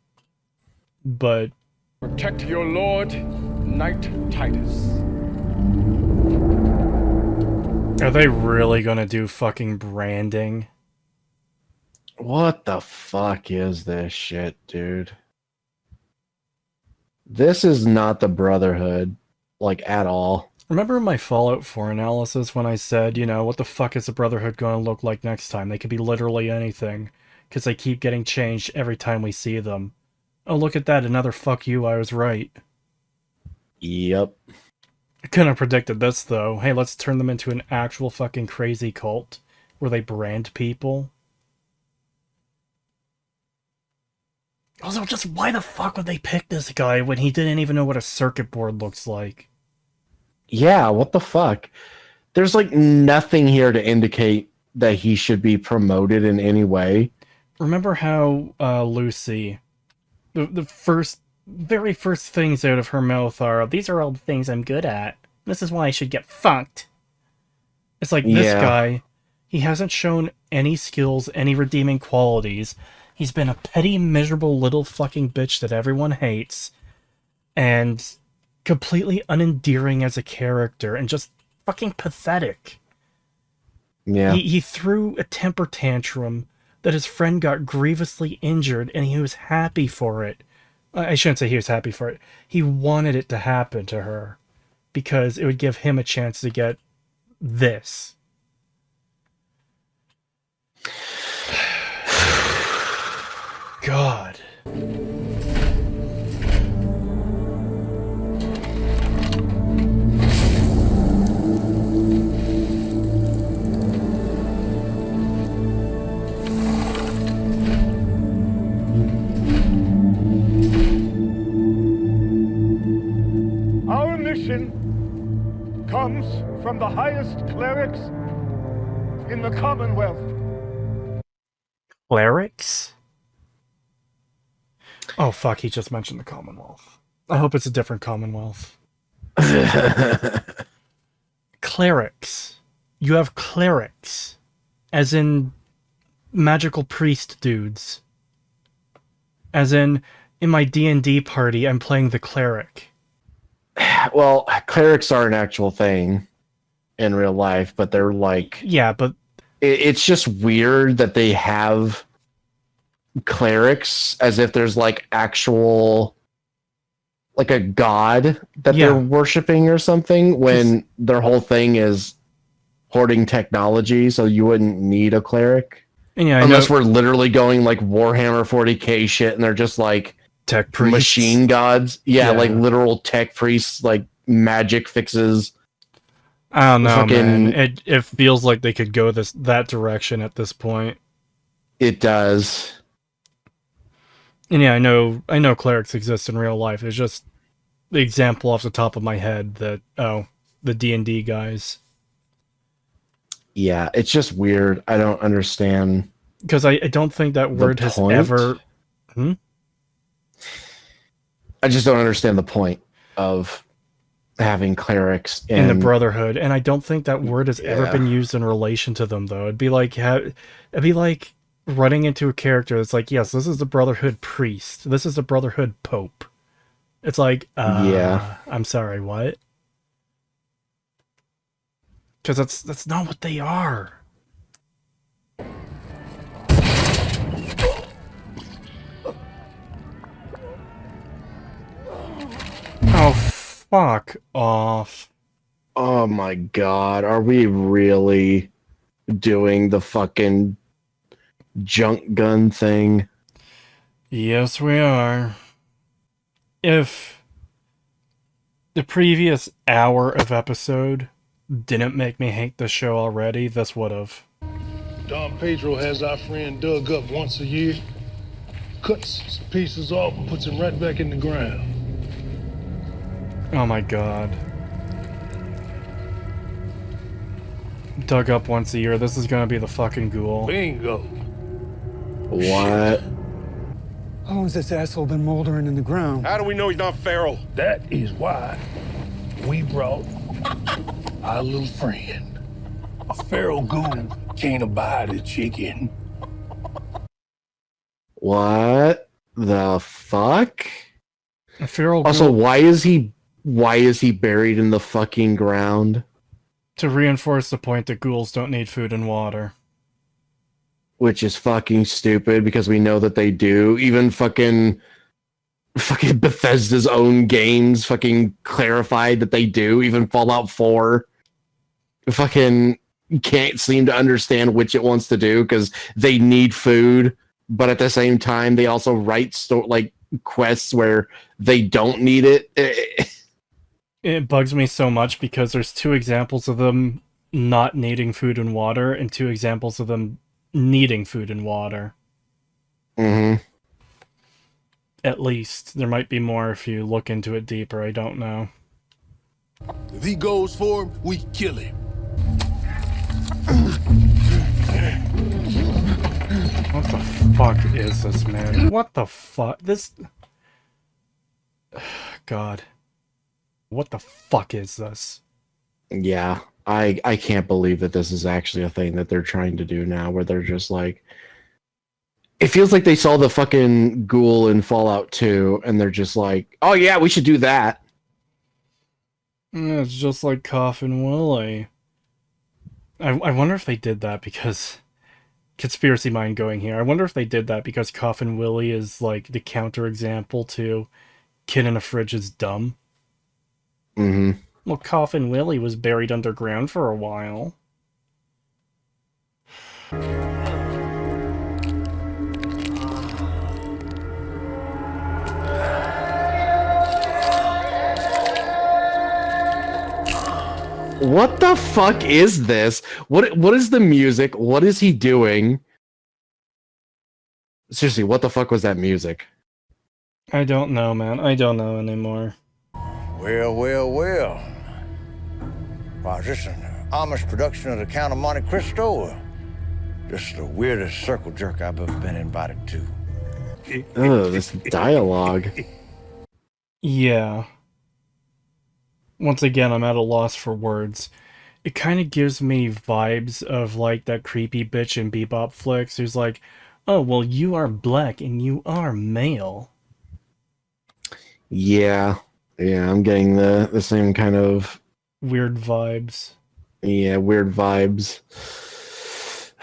but... Protect your lord, Knight Titus. Are they really gonna do fucking branding? What the fuck is this shit, dude? This is not the Brotherhood, like, at all. Remember my Fallout 4 analysis when I said, you know, what the fuck is the Brotherhood going to look like next time? They could be literally anything, because they keep getting changed every time we see them. Oh, look at that, another fuck you, I was right. Yep. I couldn't have predicted this, though. Hey, let's turn them into an actual fucking crazy cult, where they brand people. Also, just why the fuck would they pick this guy when he didn't even know what a circuit board looks like? Yeah, what the fuck? There's like nothing here to indicate that he should be promoted in any way. Remember how Lucy, the very first things out of her mouth are, these are all the things I'm good at. This is why I should get fucked. It's like, this guy, he hasn't shown any skills, any redeeming qualities. He's been a petty, miserable little fucking bitch that everyone hates. And completely unendearing as a character and just fucking pathetic. Yeah. He threw a temper tantrum that his friend got grievously injured and he was happy for it. I shouldn't say he was happy for it. He wanted it to happen to her because it would give him a chance to get this. God. Our mission comes from the highest clerics in the Commonwealth. Clerics? Oh fuck, he just mentioned the Commonwealth. I hope it's a different Commonwealth. Clerics. You have clerics. As in magical priest dudes. As in my D&D party, I'm playing the cleric. Well, clerics are an actual thing in real life, but they're like... Yeah, but... It's just weird that they have clerics as if there's like actual... like a god that they're worshipping or something, when their whole thing is hoarding technology, so you wouldn't need a cleric. Yeah, unless we're literally going like Warhammer 40k shit and they're just like tech priests. Machine gods. Yeah, like literal tech priests, like magic fixes. I don't know, man. It feels like they could go that direction at this point. It does. And yeah, I know clerics exist in real life. It's just the example off the top of my head that, the D&D guys. Yeah, it's just weird. I don't understand. Because I don't think that word has ever... I just don't understand the point of having clerics in the Brotherhood, and I don't think that word has ever been used in relation to them, though. It'd be like running into a character that's like, yes, this is the Brotherhood priest. This is the Brotherhood pope. It's like, I'm sorry, what? Because that's not what they are. Oh, fuck off. Oh my god, are we really doing the fucking junk gun thing? Yes, we are. If the previous hour of episode didn't make me hate the show already, this would've. Don Pedro has our friend dug up once a year, cuts some pieces off and puts him right back in the ground. Oh my god. Dug up once a year. This is gonna be the fucking Ghoul. Bingo. What? How long has this asshole been moldering in the ground? How do we know he's not feral? That is why we brought our little friend. A feral ghoul can't abide a chicken. What the fuck? A feral Also, ghoul, why is he buried in the fucking ground? to reinforce the point that ghouls don't need food and water. Which is fucking stupid because we know that they do. Even fucking Bethesda's own games fucking clarified that they do. Even Fallout 4 fucking can't seem to understand which it wants to do because they need food, but at the same time they also write quests where they don't need it. It bugs me so much because there's 2 examples of them not needing food and water, and 2 examples of them needing food and water. Mm-hmm. At least. There might be more if you look into it deeper, I don't know. If he goes for him, we kill him. What the fuck is this, man? What the fuck? This... God. What the fuck is this? Yeah, I can't believe that this is actually a thing that they're trying to do now, where they're just like... It feels like they saw the fucking ghoul in Fallout 2, and they're just like, oh yeah, we should do that. It's just like Coffin Willie. I wonder if they did that because... Conspiracy mind going here. I wonder if they did that because Coffin Willie is like the counterexample to Kid in a Fridge is dumb. Mm-hmm. Well, Coffin Willie was buried underground for a while. What the fuck is this? What is the music? What is he doing? Seriously, what the fuck was that music? I don't know, man. I don't know anymore. Well. Wow, is this an Amish production of the Count of Monte Cristo? Or just the weirdest circle jerk I've ever been invited to? Oh, this dialogue. Yeah. Once again, I'm at a loss for words. It kind of gives me vibes of like that creepy bitch in Bebop flicks who's like, oh, well, you are black and you are male. Yeah, I'm getting the same kind of... Weird vibes. Yeah, weird vibes.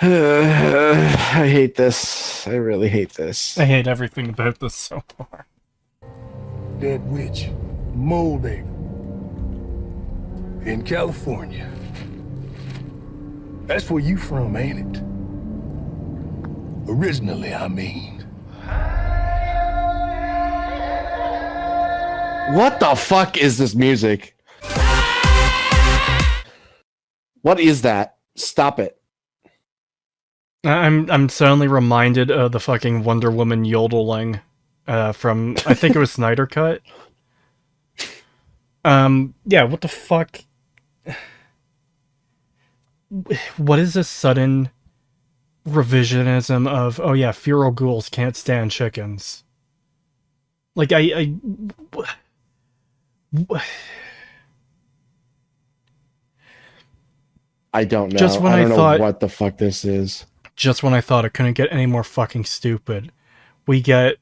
I hate this. I really hate this. I hate everything about this so far. Dead witch, molding. In California. That's where you from, ain't it? Originally, I mean. What the fuck is this music? What is that? Stop it. I'm suddenly reminded of the fucking Wonder Woman yodeling from, I think it was Snyder Cut. Yeah, what the fuck? What is this sudden revisionism of, oh yeah, feral ghouls can't stand chickens? Like, I don't know. Just when I don't thought, know what the fuck this is. Just when I thought it couldn't get any more fucking stupid, we get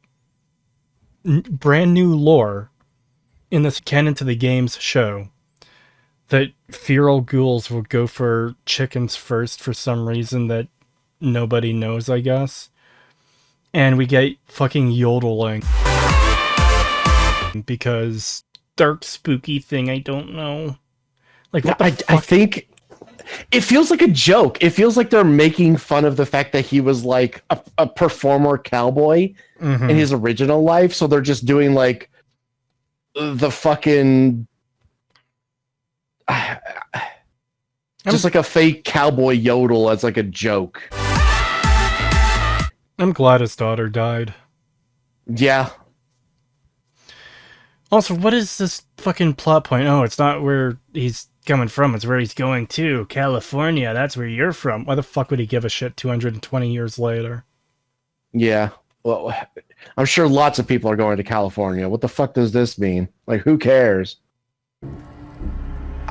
brand new lore in this Canon to the Games show that feral ghouls will go for chickens first for some reason that nobody knows, I guess. And we get fucking yodeling. Because dark spooky thing, I don't know. Like, what the fuck? I think it feels like a joke. It feels like they're making fun of the fact that he was like a performer cowboy in his original life. So they're just doing like the fucking just like a fake cowboy yodel as like a joke. I'm glad his daughter died. Yeah. Also, what is this fucking plot point? Oh, it's not where he's coming from, it's where he's going to. California, that's where you're from. Why the fuck would he give a shit 220 years later? Yeah. Well, I'm sure lots of people are going to California. What the fuck does this mean? Like, who cares?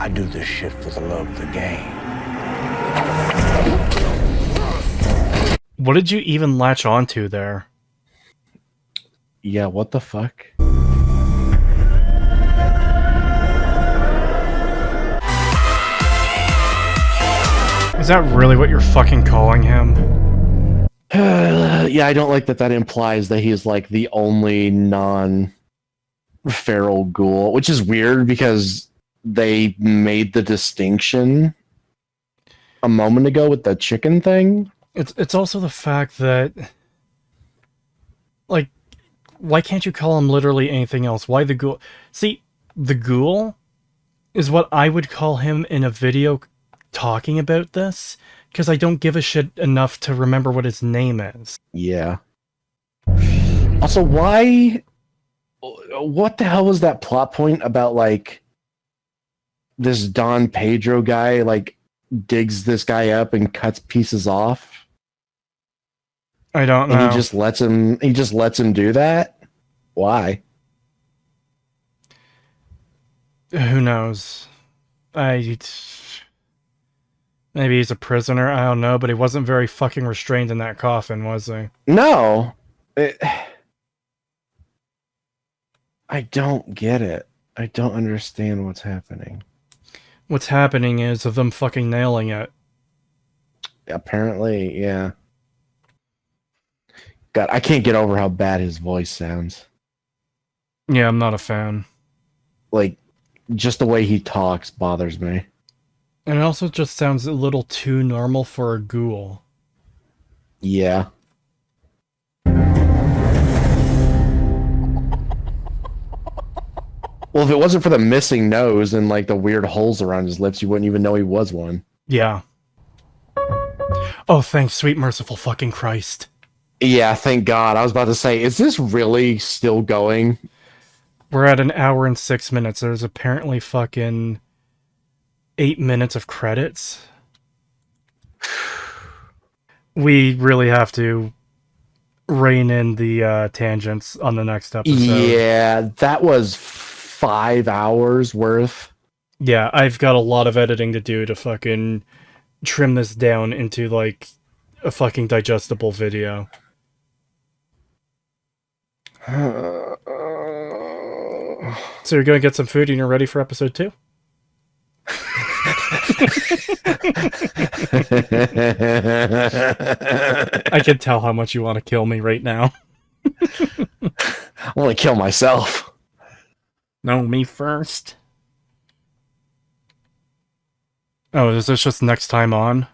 I do this shit for the love of the game. What did you even latch onto there? Yeah, what the fuck? Is that really what you're fucking calling him? Yeah, I don't like that implies that he's like the only non-feral ghoul, which is weird because they made the distinction a moment ago with the chicken thing. It's also the fact that, like, why can't you call him literally anything else? Why the ghoul? See, the ghoul is what I would call him in a video talking about this, because I don't give a shit enough to remember what his name is. Yeah. Also, why... What the hell was that plot point about, like, this Don Pedro guy, like, digs this guy up and cuts pieces off? I don't know. And he just lets him do that? Why? Who knows? Maybe he's a prisoner, I don't know, but he wasn't very fucking restrained in that coffin, was he? No! I don't get it. I don't understand what's happening. What's happening is of them fucking nailing it. Apparently, yeah. God, I can't get over how bad his voice sounds. Yeah, I'm not a fan. Like, just the way he talks bothers me. And it also just sounds a little too normal for a ghoul. Yeah. Well, if it wasn't for the missing nose and, like, the weird holes around his lips, you wouldn't even know he was one. Yeah. Oh, thanks, sweet merciful fucking Christ. Yeah, thank God. I was about to say, is this really still going? We're at 1 hour and 6 minutes. There's apparently fucking 8 minutes of credits. We really have to rein in the tangents on the next episode. Yeah, that was 5 hours worth. Yeah, I've got a lot of editing to do to fucking trim this down into, like, a fucking digestible video. So you're gonna get some food and you're ready for episode 2? I can tell how much you want to kill me right now. I want to kill myself. No, me first. Oh, is this just next time on?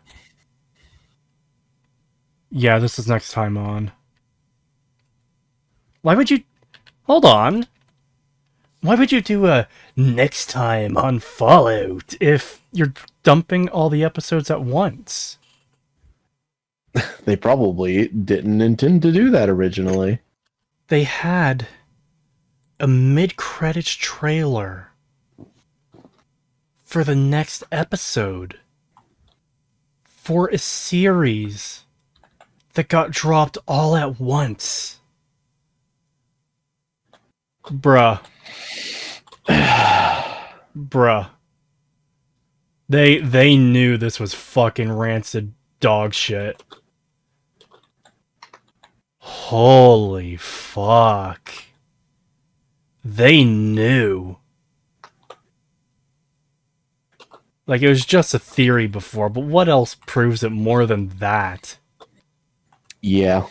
Yeah, this is next time on. Why would you... Hold on. Why would you do a next time on Fallout if you're dumping all the episodes at once? They probably didn't intend to do that originally. They had a mid-credits trailer for the next episode for a series that got dropped all at once. Bruh. Bruh. They knew this was fucking rancid dog shit. Holy fuck. They knew. Like, it was just a theory before, but what else proves it more than that? Yeah.